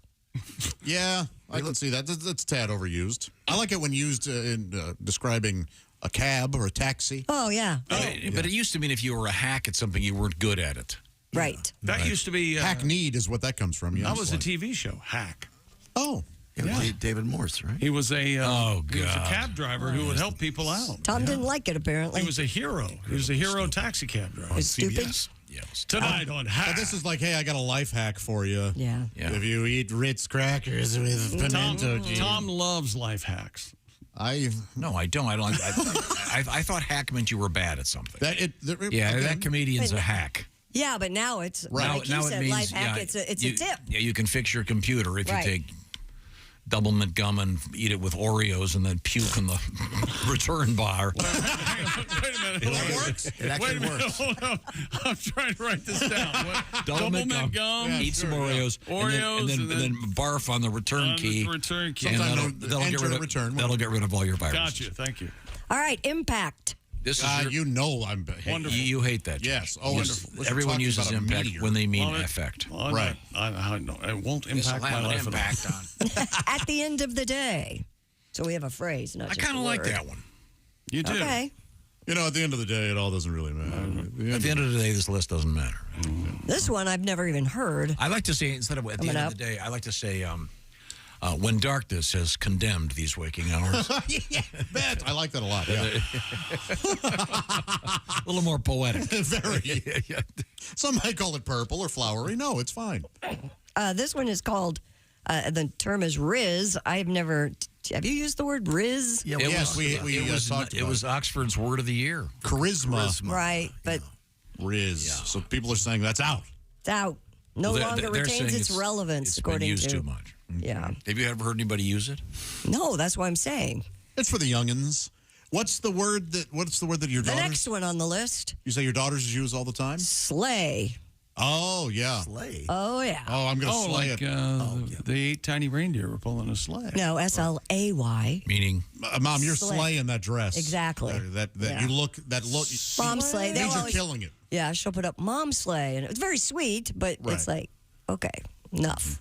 Yeah, I can see that. That's a tad overused. I like it when used in describing a cab or a taxi. Oh, yeah. But it used to mean if you were a hack at something, you weren't good at it. Right. That used to be... Hackneyed is what that comes from. That Yes. was a TV show, Hack. Oh. Yeah. David Morse, right? He was a he was a God. cab driver who would help people out. Tom didn't like it, apparently. He was a hero. He was a hero taxi cab driver. It's stupid. Yes. Tonight on Hack. But this is like, hey, I got a life hack for you. Yeah. Yeah. If you eat Ritz crackers with pimento cheese. Tom loves life hacks. No, I don't. I thought hack meant you were bad at something. That comedian's a hack. Yeah, but now it's Right. like Now you it said, means, life hack. yeah, It's a you, tip. Yeah, you can fix your computer if Right. you take double mint gum and eat it with Oreos and then puke in the return bar. Wait a minute. It works. It actually works. Hold on. I'm trying to write this down. What? Double mint gum, eat some Oreos, and then barf on the return key. The return key. And Sometimes that'll get rid of all your viruses. Gotcha. Thank you. All right, impact. This is I'm wonderful. You hate that. Yes. Oh, everyone uses impact when they mean effect. Well, right. It won't impact my life at all. At the end of the day. So we have a phrase, not just a kind of like word. that one. You do. Okay. You know, at the end of the day, it all doesn't really matter. At the end of the day, this list doesn't matter. This one I've never even heard. I like to say, instead of at the end of the day, I like to say, when darkness has condemned these waking hours. Yeah, I like that a lot. Yeah. A little more poetic. Very. Some might call it purple or flowery. No, it's fine. This one is called, the term is Riz. I've never, have you used the word Riz? Yeah, we talked about it. It was Oxford's word of the year. Charisma. Right, but Riz. Yeah. So people are saying that's out. It's out. No longer retains its relevance, it's according been used to. too much. Yeah. Have you ever heard anybody use it? No, that's what I'm saying. It's for the youngins. What's the word that your The daughters? next one on the list. You say your daughters use all the time? Slay. Oh, yeah. Slay. Oh, yeah. Oh, I'm going to slay it. The 8 tiny reindeer were pulling a sleigh. No, S-L-A-Y. Meaning? Mom, you're Slay. slaying that dress. Exactly. You look. Mom slay. Means you're killing it. Yeah, she'll put up mom slay. And it's very sweet, but it's like, okay, enough.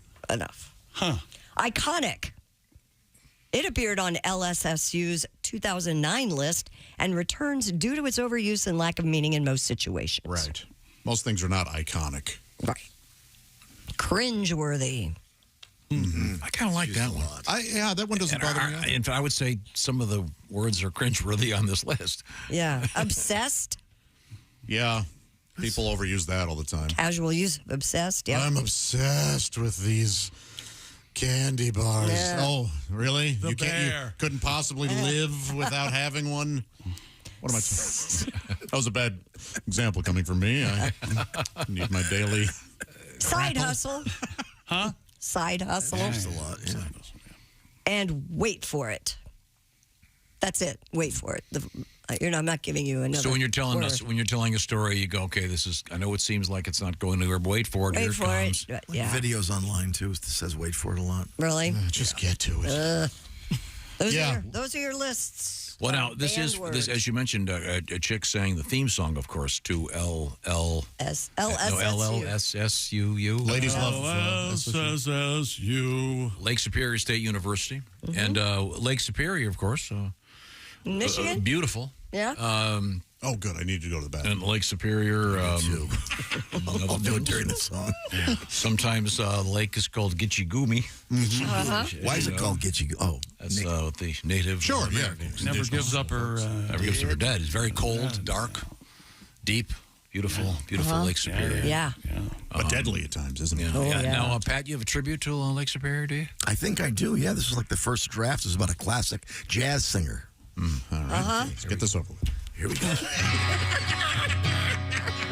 Huh. Iconic. It appeared on LSSU's 2009 list and returns due to its overuse and lack of meaning in most situations. Right. Most things are not iconic. Right. Cringeworthy. Mm-hmm. I kind of like that one. Yeah, that one doesn't bother me. In fact, I would say some of the words are cringeworthy on this list. Yeah. Obsessed. Yeah. People overuse that all the time. Casual use. Obsessed. Yeah. I'm obsessed with these candy bars. Yeah. Oh, really? The You bear. couldn't possibly live without having one? What am I talking? That was a bad example coming from me. I need my daily Side hustle. Huh? Side hustle. That's a lot. Yeah. And wait for it. That's it. Wait for it. I'm not giving you another. So when you're telling word. when you're telling a story, you go, okay, this is. I know it seems like it's not going anywhere, but wait for it. Wait Here for it comes. it. Yeah. Videos online, too, that says wait for it a lot. Really? Just get to it. Those are your lists. Well, now this Band is words. this, as you mentioned, a chick sang the theme song, of course, to LSSU. Ladies love LSSU. Lake Superior State University, and Lake Superior, of course, Michigan. beautiful. Yeah. Oh, good. I need to go to the bathroom. And Lake Superior. I'll do it during the song. Sometimes the lake is called Gitchigumi. Why is it called Gitchigumi? Oh, that's what the native. Sure, yeah. Never gives up her. Never gives up her dead. It's very cold, dark, deep, beautiful Lake Superior. Yeah. But deadly at times, isn't it? Oh, yeah. Now, Pat, you have a tribute to Lake Superior, do you? I think I do. Yeah, this was like the first draft. It was about a classic jazz singer. All right. Let's get this over with. Here we go.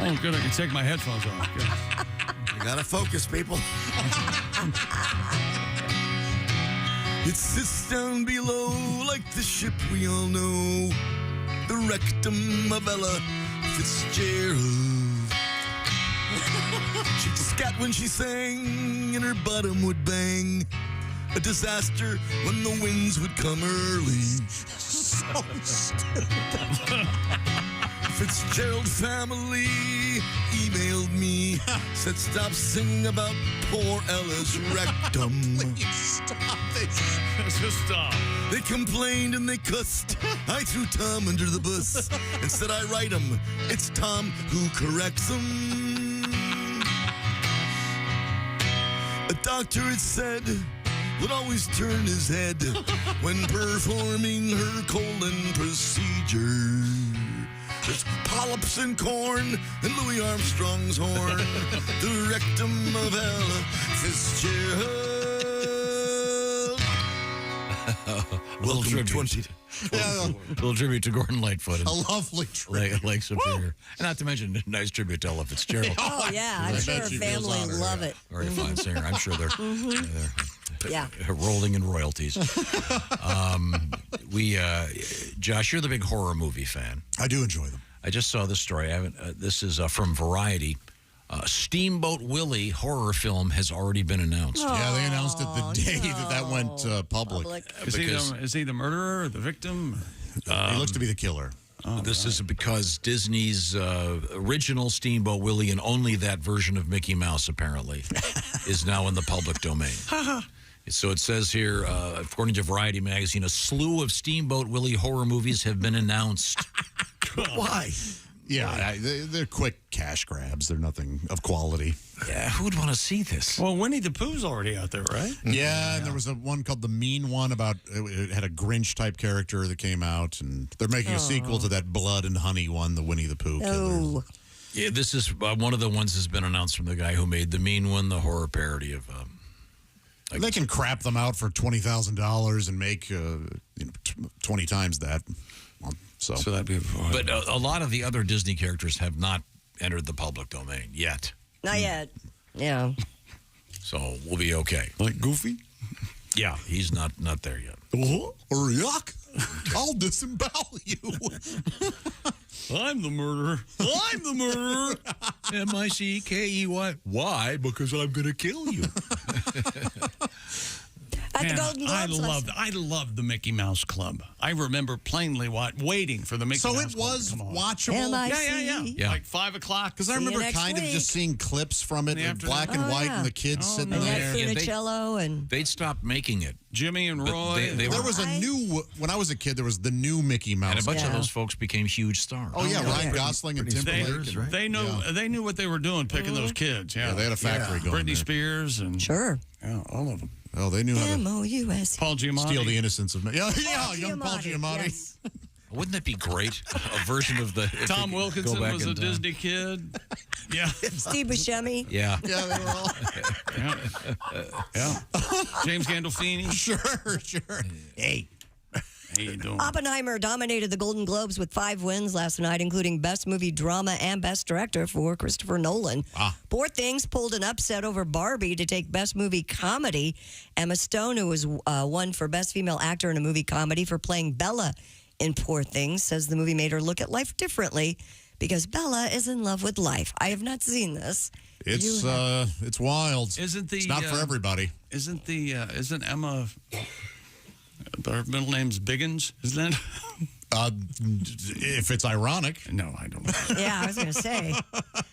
Oh, good. I can take my headphones off. Good. You gotta focus, people. It sits down below like the ship we all know, the rectum of Ella Fitzgerald. She'd scat when she sang, and her bottom would bang. A disaster when the winds would come early. So stupid. Fitzgerald family emailed me, said stop singing about poor Ella's rectum. Please stop this. Just stop. They complained and they cussed. I threw Tom under the bus and said I write him. It's Tom who corrects him. A doctor had said would always turn his head when performing her colon procedure. There's polyps in corn and Louis Armstrong's horn, the rectum of Ella Fitzgerald. Little tribute. Little tribute to Gordon Lightfoot. A lovely tribute. Lake Superior. And not to mention a nice tribute to Ella Fitzgerald. Oh, yeah. I'm sure her family love it. Very fine singer. I'm sure they're, Yeah. rolling in royalties. Josh, you're the big horror movie fan. I do enjoy them. I just saw this story. This is from Variety. Steamboat Willie horror film has already been announced. Yeah, they announced it the day that went public. Is he the murderer or the victim? He looks to be the killer. This is because Disney's original Steamboat Willie and only that version of Mickey Mouse, apparently, is now in the public domain. So it says here, according to Variety magazine, a slew of Steamboat Willie horror movies have been announced. Why? Yeah, they're quick cash grabs. They're nothing of quality. Yeah, who would want to see this? Well, Winnie the Pooh's already out there, right? Yeah, and there was one called The Mean One about it had a Grinch-type character that came out, and they're making a sequel to that Blood and Honey one, the Winnie the Pooh killer. Yeah, this is one of the ones that's been announced from the guy who made The Mean One, the horror parody of... they can crap them out for $20,000 and make 20 times that. So that'd be... But a lot of the other Disney characters have not entered the public domain yet. Not yet. Yeah. So we'll be okay. Like Goofy? Yeah, he's not there yet. Or yuck. I'll disembowel you. I'm the murderer. I'm the murderer. M-I-C-K-E-Y. Why? Because I'm going to kill you. At the Golden Globes. I loved the Mickey Mouse Club. I remember plainly waiting for the Mickey Mouse Club. So it was to come on. watchable? Yeah. Like 5 o'clock. Because I remember kind of just seeing clips from it in black and white and the kids sitting there. Funicello and... They'd stopped making it. Jimmy and Roy. There was a new... When I was a kid, there was the new Mickey Mouse. And a bunch of those folks became huge stars. Oh, yeah. Ryan Gosling and Timberlake. They knew what they were doing, picking those kids. Yeah, they had a factory going. Britney Spears and... Sure. Yeah, all of them. Oh, they knew how to M-O-U-S. Paul Giamatti. Steal the innocence of me. Yeah, Paul young Paul Giamatti. Yes. Wouldn't that be great? A version of the... Tom Wilkinson was a Disney kid. Yeah. Steve Buscemi. Yeah. Yeah, they were all... Yeah. James Gandolfini. Sure. Hey. How you doing? Oppenheimer dominated the Golden Globes with 5 wins last night, including Best Movie Drama and Best Director for Christopher Nolan. Poor Things pulled an upset over Barbie to take Best Movie Comedy. Emma Stone, who was won for Best Female Actor in a Movie Comedy for playing Bella in Poor Things, says the movie made her look at life differently because Bella is in love with life. I have not seen this. It's wild. It's not for everybody. Isn't Emma... Her middle name's Biggins, isn't it? If it's ironic. No, I don't know. Yeah, I was going to say.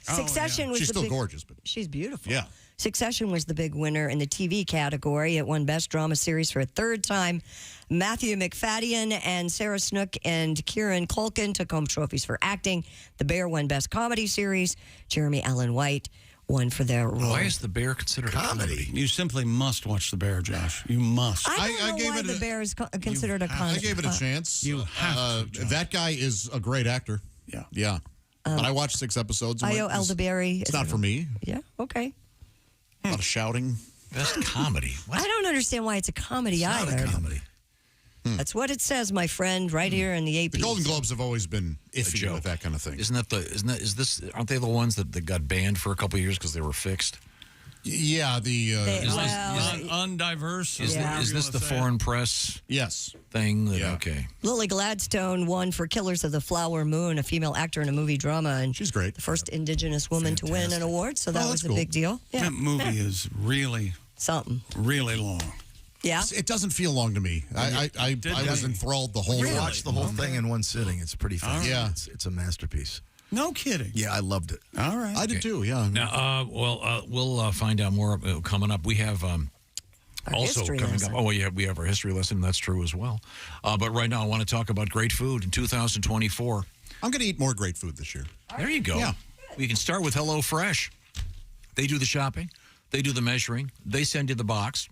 Succession was She's the still big, gorgeous. But she's beautiful. Yeah. Succession was the big winner in the TV category. It won Best Drama Series for a 3rd time. Matthew McFadden and Sarah Snook and Kieran Culkin took home trophies for acting. The Bear won Best Comedy Series. Jeremy Allen White won for their role. Why is The Bear considered a comedy? You simply must watch The Bear, Josh. You must. I don't know why The Bear is considered a comedy. I gave it a chance. You have to. That guy is a great actor. Yeah. But I watched 6 episodes. Ayo Elderberry. It's not for me. Yeah, okay. A lot of shouting. Best comedy. I don't understand why it's a comedy either. Not a comedy. That's what it says, my friend, right here in the AP. The Golden Globes have always been iffy with that kind of thing. Aren't they the ones that got banned for a couple of years because they were fixed? Yeah, undiverse. Is this the foreign press? Yes. Thing? Okay. Lily Gladstone won for Killers of the Flower Moon, a female actor in a movie drama, and she's great. The first Indigenous woman to win an award, so that was a big deal. Yeah. That movie is really something. Really long. Yeah, it doesn't feel long to me. I was enthralled the whole time. Watch the whole thing in one sitting. It's pretty fun. Yeah, it's a masterpiece. No kidding. Yeah, I loved it. All right, I did too. Yeah. Now, we'll find out more coming up. We have also coming up. Oh, yeah, we have our history lesson. That's true as well. But right now, I want to talk about great food in 2024. I'm going to eat more great food this year. There you go. Yeah. We can start with HelloFresh. They do the shopping. They do the measuring. They send you the box.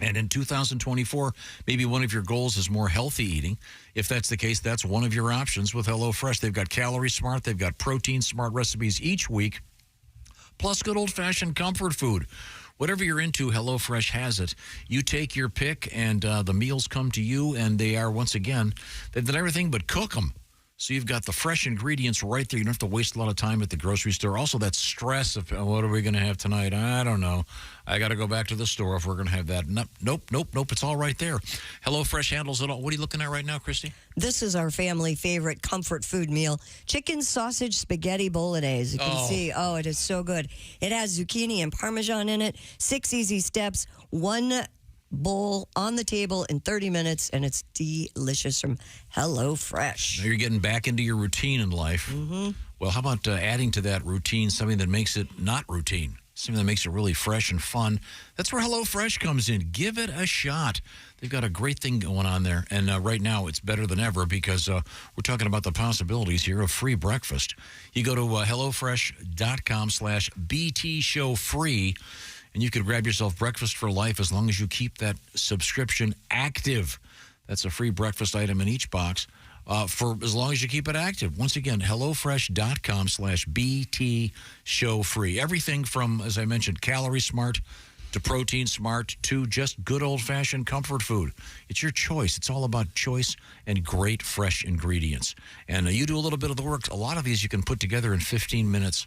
And in 2024, maybe one of your goals is more healthy eating. If that's the case, that's one of your options with HelloFresh. They've got Calorie Smart. They've got Protein Smart recipes each week, plus good old-fashioned comfort food. Whatever you're into, HelloFresh has it. You take your pick, and the meals come to you, and they are, once again, they've done everything but cook them. So you've got the fresh ingredients right there. You don't have to waste a lot of time at the grocery store. Also, that stress of, what are we going to have tonight? I don't know. I got to go back to the store if we're going to have that. Nope. It's all right there. HelloFresh handles it all. What are you looking at right now, Christy? This is our family favorite comfort food meal, chicken sausage spaghetti bolognese. You can see, it is so good. It has zucchini and Parmesan in it, 6 easy steps, 1 bowl on the table in 30 minutes, and it's delicious from HelloFresh. Now you're getting back into your routine in life. Mm-hmm. Well, how about adding to that routine something that makes it not routine, something that makes it really fresh and fun? That's where HelloFresh comes in. Give it a shot. They've got a great thing going on there, and right now it's better than ever because we're talking about the possibilities here of free breakfast. You go to HelloFresh.com/BTShowFree, and you could grab yourself breakfast for life as long as you keep that subscription active. That's a free breakfast item in each box for as long as you keep it active. Once again, HelloFresh.com/BTShowFree. Everything from, as I mentioned, Calorie Smart to Protein Smart to just good old-fashioned comfort food. It's your choice. It's all about choice and great fresh ingredients. And you do a little bit of the work. A lot of these you can put together in 15 minutes.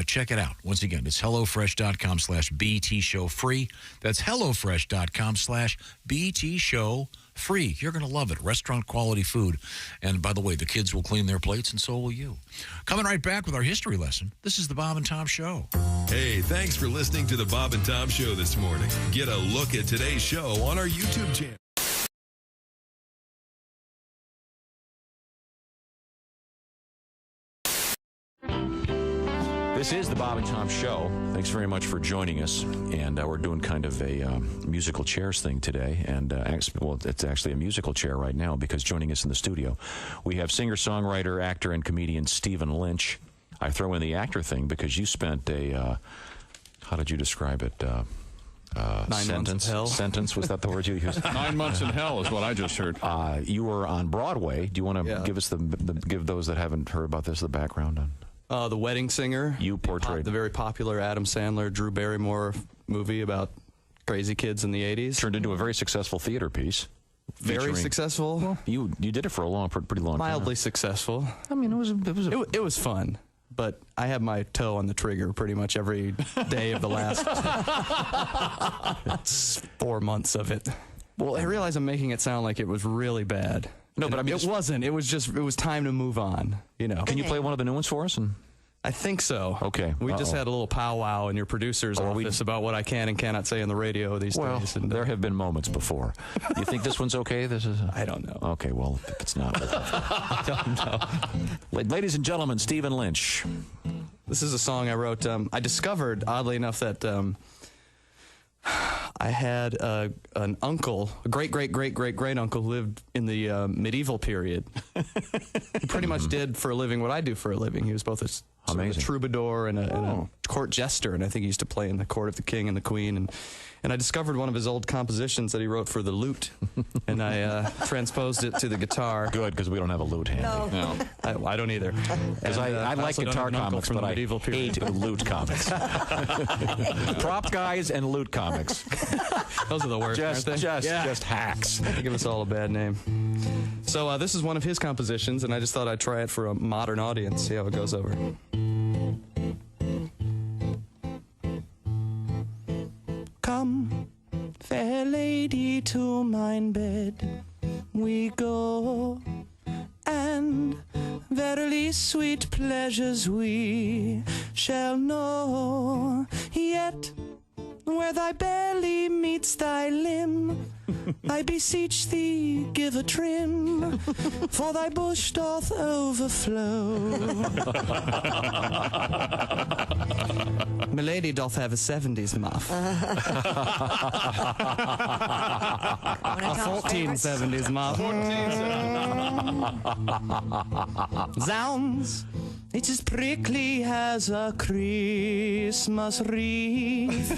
Check it out. Once again, it's HelloFresh.com/BTShowFree. That's HelloFresh.com/BTShowFree. You're going to love it. Restaurant quality food. And by the way, the kids will clean their plates, and so will you. Coming right back with our history lesson. This is the Bob and Tom Show. Hey, thanks for listening to the Bob and Tom Show this morning. Get a look at today's show on our YouTube channel. This is the Bob and Tom Show. Thanks very much for joining us. And we're doing kind of a musical chairs thing today. And, it's actually a musical chair right now because joining us in the studio, we have singer-songwriter, actor, and comedian Stephen Lynch. I throw in the actor thing because you spent how did you describe it? 9 months in hell. Sentence, was that the word you used? 9 months in hell is what I just heard. You were on Broadway. Do you want to give us give those that haven't heard about this the background on? The Wedding Singer. You portrayed the very popular Adam Sandler, Drew Barrymore movie about crazy kids in the 80s. Turned into a very successful theater piece. Very successful. Well, you did it for a pretty long time. Mildly successful. I mean, it was fun. But I had my toe on the trigger pretty much every day of the last 4 months of it. Well, I realize I'm making it sound like it was really bad. No, but I mean, it wasn't. It was time to move on. You know. Can you play one of the new ones for us? I think so. Okay. We just had a little powwow in your producer's office about what I can and cannot say on the radio these days. And, there have been moments before. You think this one's okay? I don't know. Okay, well, if it's not. I don't know. Ladies and gentlemen, Stephen Lynch. This is a song I wrote. I discovered, oddly enough, that I had an uncle, a great-great-great-great-great-uncle who lived in the medieval period. He pretty much did for a living what I do for a living. He was both a troubadour and a court jester, and I think he used to play in the court of the king and the queen. And I discovered one of his old compositions that he wrote for the lute, and I transposed it to the guitar. Good, because we don't have a lute handy. No. I don't either. Because I like guitar comics, but I hate lute comics. Prop guys and lute comics. Those are the worst, aren't they? Just hacks. They give us all a bad name. So this is one of his compositions, and I just thought I'd try it for a modern audience, see how it goes over. Come, fair lady, to mine bed we go, and verily sweet pleasures we shall know. Yet where thy belly meets thy limb, I beseech thee, give a trim, for thy bush doth overflow. Milady doth have a 70s muff. A 1470s muff. Zounds, it's as prickly as a Christmas wreath.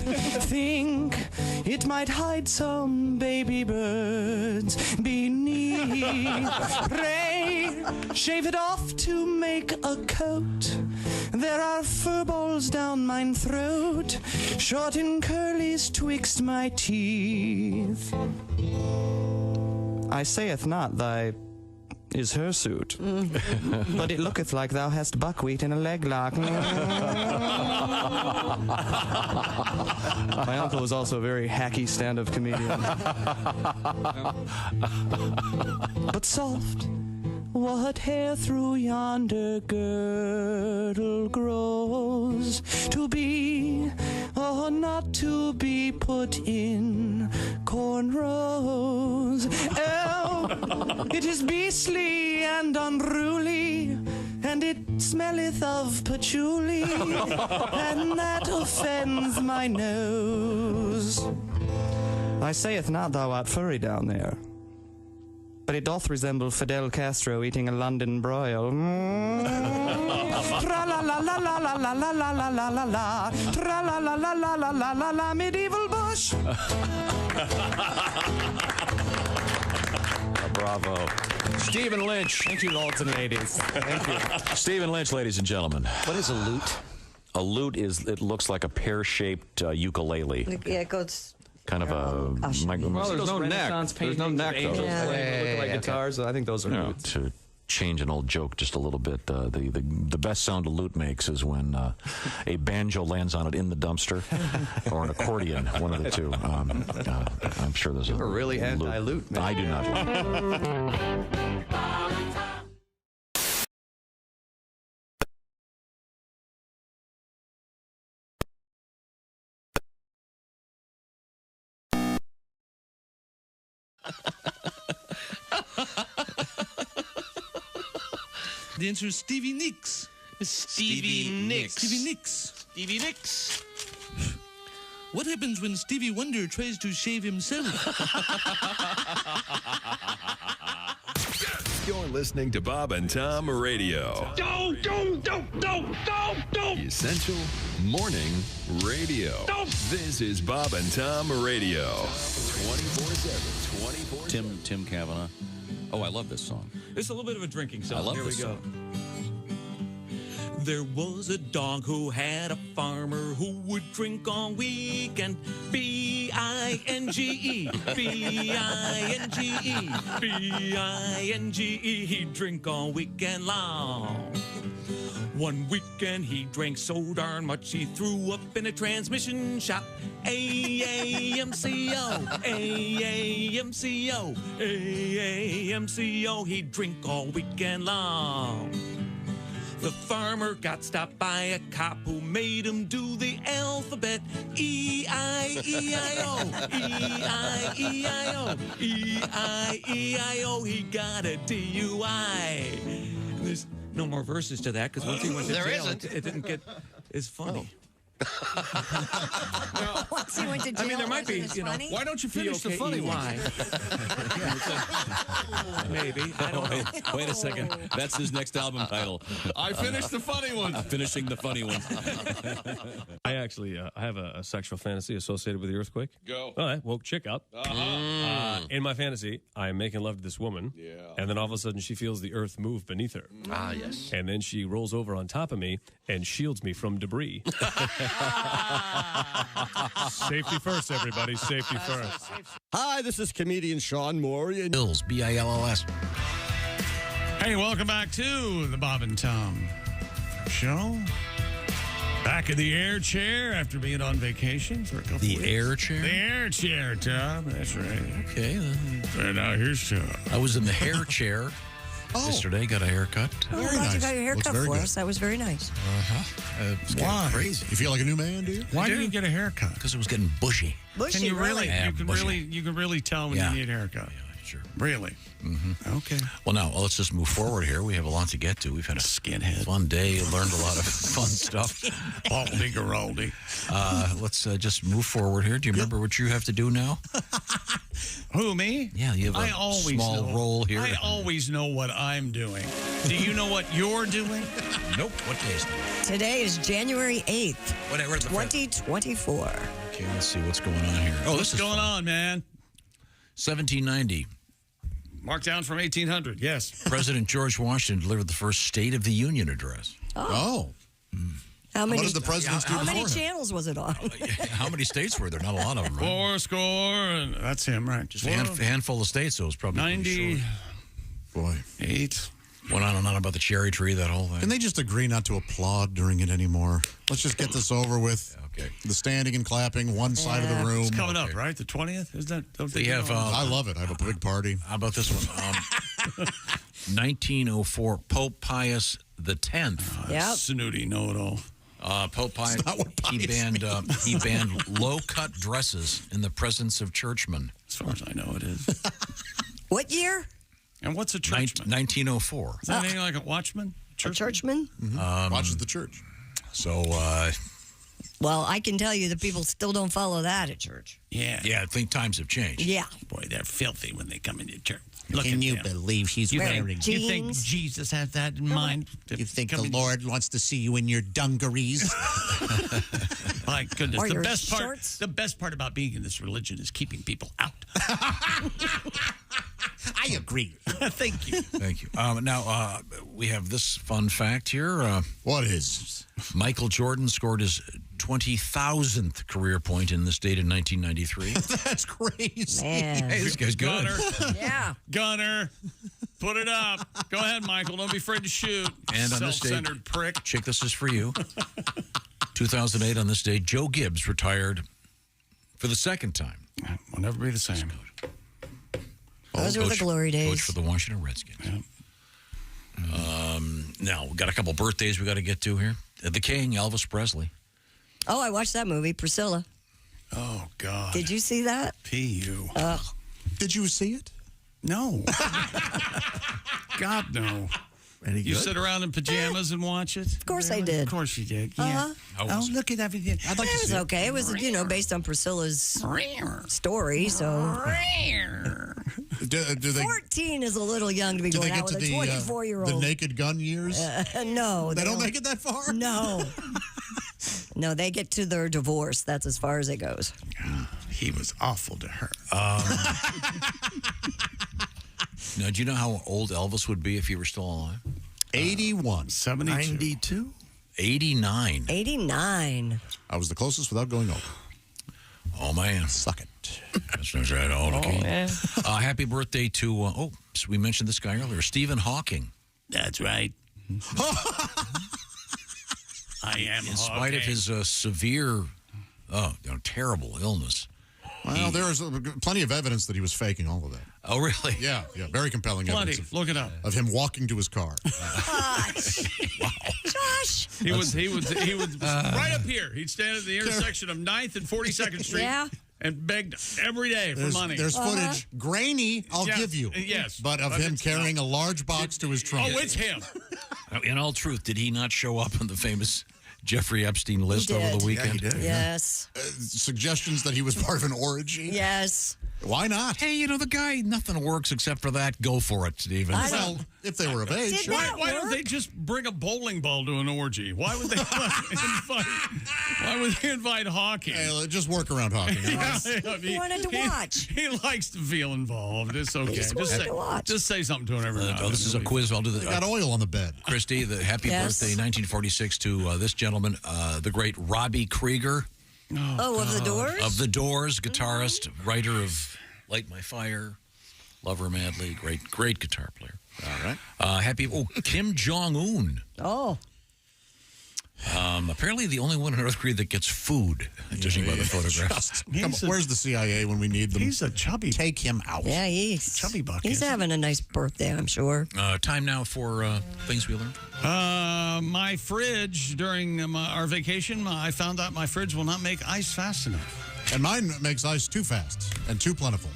Think it might hide some baby birds beneath. Pray shave it off to make a coat. There are fur balls down mine throat, short and curlies twixt my teeth. I sayeth not thy is hirsute, but it looketh like thou hast buckwheat in a leg lock. My uncle was also a very hacky stand-up comedian. But soft, what hair through yonder girdle grows, to be or not to be put in cornrows. Oh, it is beastly and unruly, and it smelleth of patchouli, and that offends my nose. I sayeth not thou art furry down there, but it doth resemble Fidel Castro eating a London broil. Tra-la-la-la-la-la-la-la-la-la-la-la. Tra-la-la-la-la-la-la-la-la, medieval bush. Bravo. Stephen Lynch. Thank you, lords and ladies. Thank you. Stephen Lynch, ladies and gentlemen. What is a lute? A lute it looks like a pear-shaped ukulele. Yeah, it goes. Kind of a... Well, there's no neck. There's no neck, though. Yeah. Look like guitars. I think those are lutes. To change an old joke just a little bit, the best sound a lute makes is when a banjo lands on it in the dumpster, or an accordion, one of the two. I'm sure there's You're really anti-lute, man. I do not. The answer is Stevie Nicks. Stevie Nicks. Stevie Nicks. Stevie Nicks. What happens when Stevie Wonder tries to shave himself? You're listening to Bob and Tom Radio. Don't. Essential Morning Radio. This is Bob and Tom Radio. 24/7, 24/7. Tim Cavanaugh. Oh, I love this song. It's a little bit of a drinking song. I love Here this we go. song. There was a dog who had a farmer who would drink all weekend. B-I-N-G-E, B-I-N-G-E, B-I-N-G-E. He'd drink all weekend long. One weekend he drank so darn much he threw up in a transmission shop. A-A-M-C-O, A-A-M-C-O, A-A-M-C-O. He'd drink all weekend long. The farmer got stopped by a cop who made him do the alphabet. E-I-E-I-O, E-I-E-I-O, E-I-E-I-O. He got a DUI. There's no more verses to that because once he went to jail, it didn't get as funny. Once he went to jail, I mean, there might be, you know. Why don't you finish the funny one? Maybe. I don't know. Wait a second. That's his next album title. I finished the funny one. Finishing the funny one. I actually I have a sexual fantasy associated with the earthquake. Go. Well, I woke chick up. In my fantasy, I am making love to this woman. Yeah. And then all of a sudden, she feels the earth move beneath her. Ah, yes. And then she rolls over on top of me and shields me from debris. Safety first, everybody. Safety first. Hi, this is comedian Sean Moore. Bills, B-I-L-L-S. Hey, welcome back to the Bob and Tom Show. Back in the air chair after being on vacation for a couple The weeks. air chair? The air chair, Tom. That's right. Okay. And now here's Tom. I was in the hair chair yesterday, got a haircut. Oh, I'm glad you got your haircut for us. That was very nice. It's Why? crazy. You feel like a new man, do you? Why did you get a haircut? Because it was getting bushy. Bushy, Can you really? Yeah, You can bushy. really tell when Yeah. you need a haircut. Sure. Really? Mm-hmm. Okay. Well, now, let's just move forward here. We have a lot to get to. We've had a skinhead fun day, learned a lot of fun stuff. Baldy Garaldi. Let's just move forward here. Do you remember what you have to do now? Who, me? Yeah, you have I a always small know. role here. I always know what I'm doing. Do you know what you're doing? Nope. What day is it? Today is January 8th, Where's the 2024. Okay, let's see what's going on here. Oh, What's this is going fun. on, man? 1790. Marked down from 1800, yes. President George Washington delivered the first State of the Union address. Oh. How many, What did the presidents do How many before him? channels was it on? How many states were there? Not a lot of them, right? 4 score, and that's him, right? Just a handful of states, so it was probably 90. Boy. 8. Went on and on about the cherry tree, that whole thing. Can they just agree not to applaud during it anymore? Let's just get this over with. Okay. The standing and clapping, one side of the room. It's coming up, right? The 20th? Is that? We have. I love it. I have a big party. How about this one? 1904, Pope Pius X. Yep. Snooty know-it-all. Pope Pius, he banned low-cut dresses in the presence of churchmen. As far as I know, it is. What year? And what's a churchman? 1904. Is that anything like a watchman? A churchman? Watches the church. So, Well, I can tell you that people still don't follow that at church. Yeah. I think times have changed. Yeah. Boy, they're filthy when they come into church. Can you believe she's wearing You think Jesus has that in mind? You think the Lord wants to see you in your dungarees? My goodness. Or The your best part shorts? the best part about being in this religion is keeping people out. I agree. Thank you. Thank you. Now, we have this fun fact here. What is? Michael Jordan scored his 20,000th career point in this date in 1993. That's crazy. Man. Hey, this guy's good. Gunner. Yeah. Gunner. Put it up. Go ahead, Michael. Don't be afraid to shoot. And on this date, Self-centered prick. Chick, this is for you. 2008, on this day, Joe Gibbs retired for the second time. Will never be the same. Those were the glory days. Coach for the Washington Redskins. Yeah. Now, we got a couple birthdays we got to get to here. The King, Elvis Presley. Oh, I watched that movie, Priscilla. Oh, God. Did you see that? P.U. Did you see it? No. God, no. You sit around in pajamas and watch it? Of course I did. Of course you did. Yeah. Oh, look at everything. I'd like It to was see okay. It was, based on Priscilla's story, so. Do they 14 is a little young to be do they going out get with to a the 24-year-old. the Naked Gun years? No. They don't make it that far? No. No, they get to their divorce. That's as far as it goes. He was awful to her. Now, do you know how old Elvis would be if he were still alive? 81. 72. 92? 89. 89. I was the closest without going over. Oh, man. Suck it. That's not right. Oh, okay. man. Happy birthday to, so we mentioned this guy earlier, Stephen Hawking. That's right. I am In spite of his severe, terrible illness. Well, there's plenty of evidence that he was faking all of that. Oh, really? Yeah, very compelling Plenty. evidence. Look it up. Of him walking to his car. Josh. He was right up here. He'd stand at the intersection of 9th and 42nd Street and begged every day for money. There's footage, grainy, I'll give you. Yes. But of him carrying a large box to his trunk. Oh, it's him. In all truth, did he not show up on the famous Jeffrey Epstein list over the weekend? Yeah, he did. Yes. Suggestions that he was part of an orgy? Yes. Why not? Hey, the guy, nothing works except for that. Go for it, Stephen. Well, if they were of age. Did that Why don't work? they just bring a bowling ball to an orgy? Why would they invite Hawking? Hey, just work around Hawking. He wanted to watch. He likes to feel involved. It's okay. Just say something to him every now and then. This is a quiz. I'll do the. They got oil on the bed. Christy, the happy birthday, 1946, to this gentleman, the great Robbie Krieger. Of the Doors? Of the Doors, guitarist, writer of Light My Fire, Love Her Madly, great guitar player. All right. Kim Jong-un. Oh. Apparently the only one in North Korea that gets food, judging by the photographs. Where's the CIA when we need them? He's a chubby. Take him out. Yeah, he's chubby bucket. He's having a nice birthday, I'm sure. Time now for things we learned. My fridge, during our vacation, I found out my fridge will not make ice fast enough. And mine makes ice too fast and too plentiful.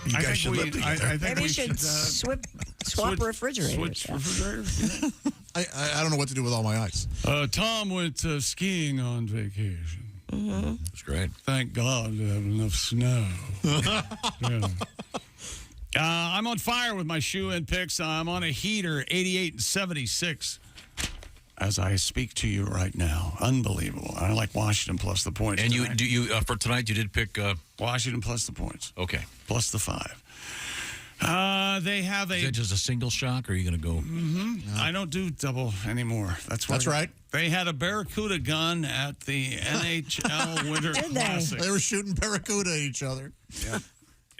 You guys should live together. Maybe we should swap refrigerators. Switch refrigerators? I don't know what to do with all my ice. Tom went skiing on vacation. Mm-hmm. That's great. Thank God to have enough snow. Yeah. I'm on fire with my shoe-in picks. I'm on a heater, 88 and 76. As I speak to you right now. Unbelievable. I like Washington plus the points. And tonight. for tonight, you did pick Washington plus the points. Okay. Plus the 5. They have Is it just a single shock, or are you going to go? I don't do double anymore. That's right. They had a Barracuda gun at the NHL Winter Classic. They were shooting Barracuda at each other. Yeah.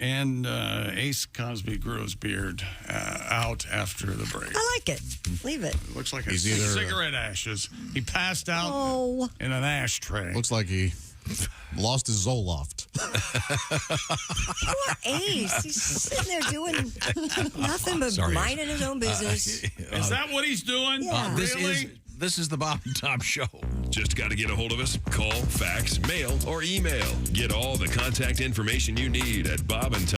And Ace Cosby grew his beard out after the break. I like it. Leave it. Looks like He's either- cigarette ashes. He passed out in an ashtray. Looks like he lost his Zoloft. Poor Ace. He's sitting there doing nothing but minding his own business. Is that what he's doing? Yeah. This is the Bob and Tom Show. Just got to get a hold of us. Call, fax, mail, or email. Get all the contact information you need at Bob and Tom.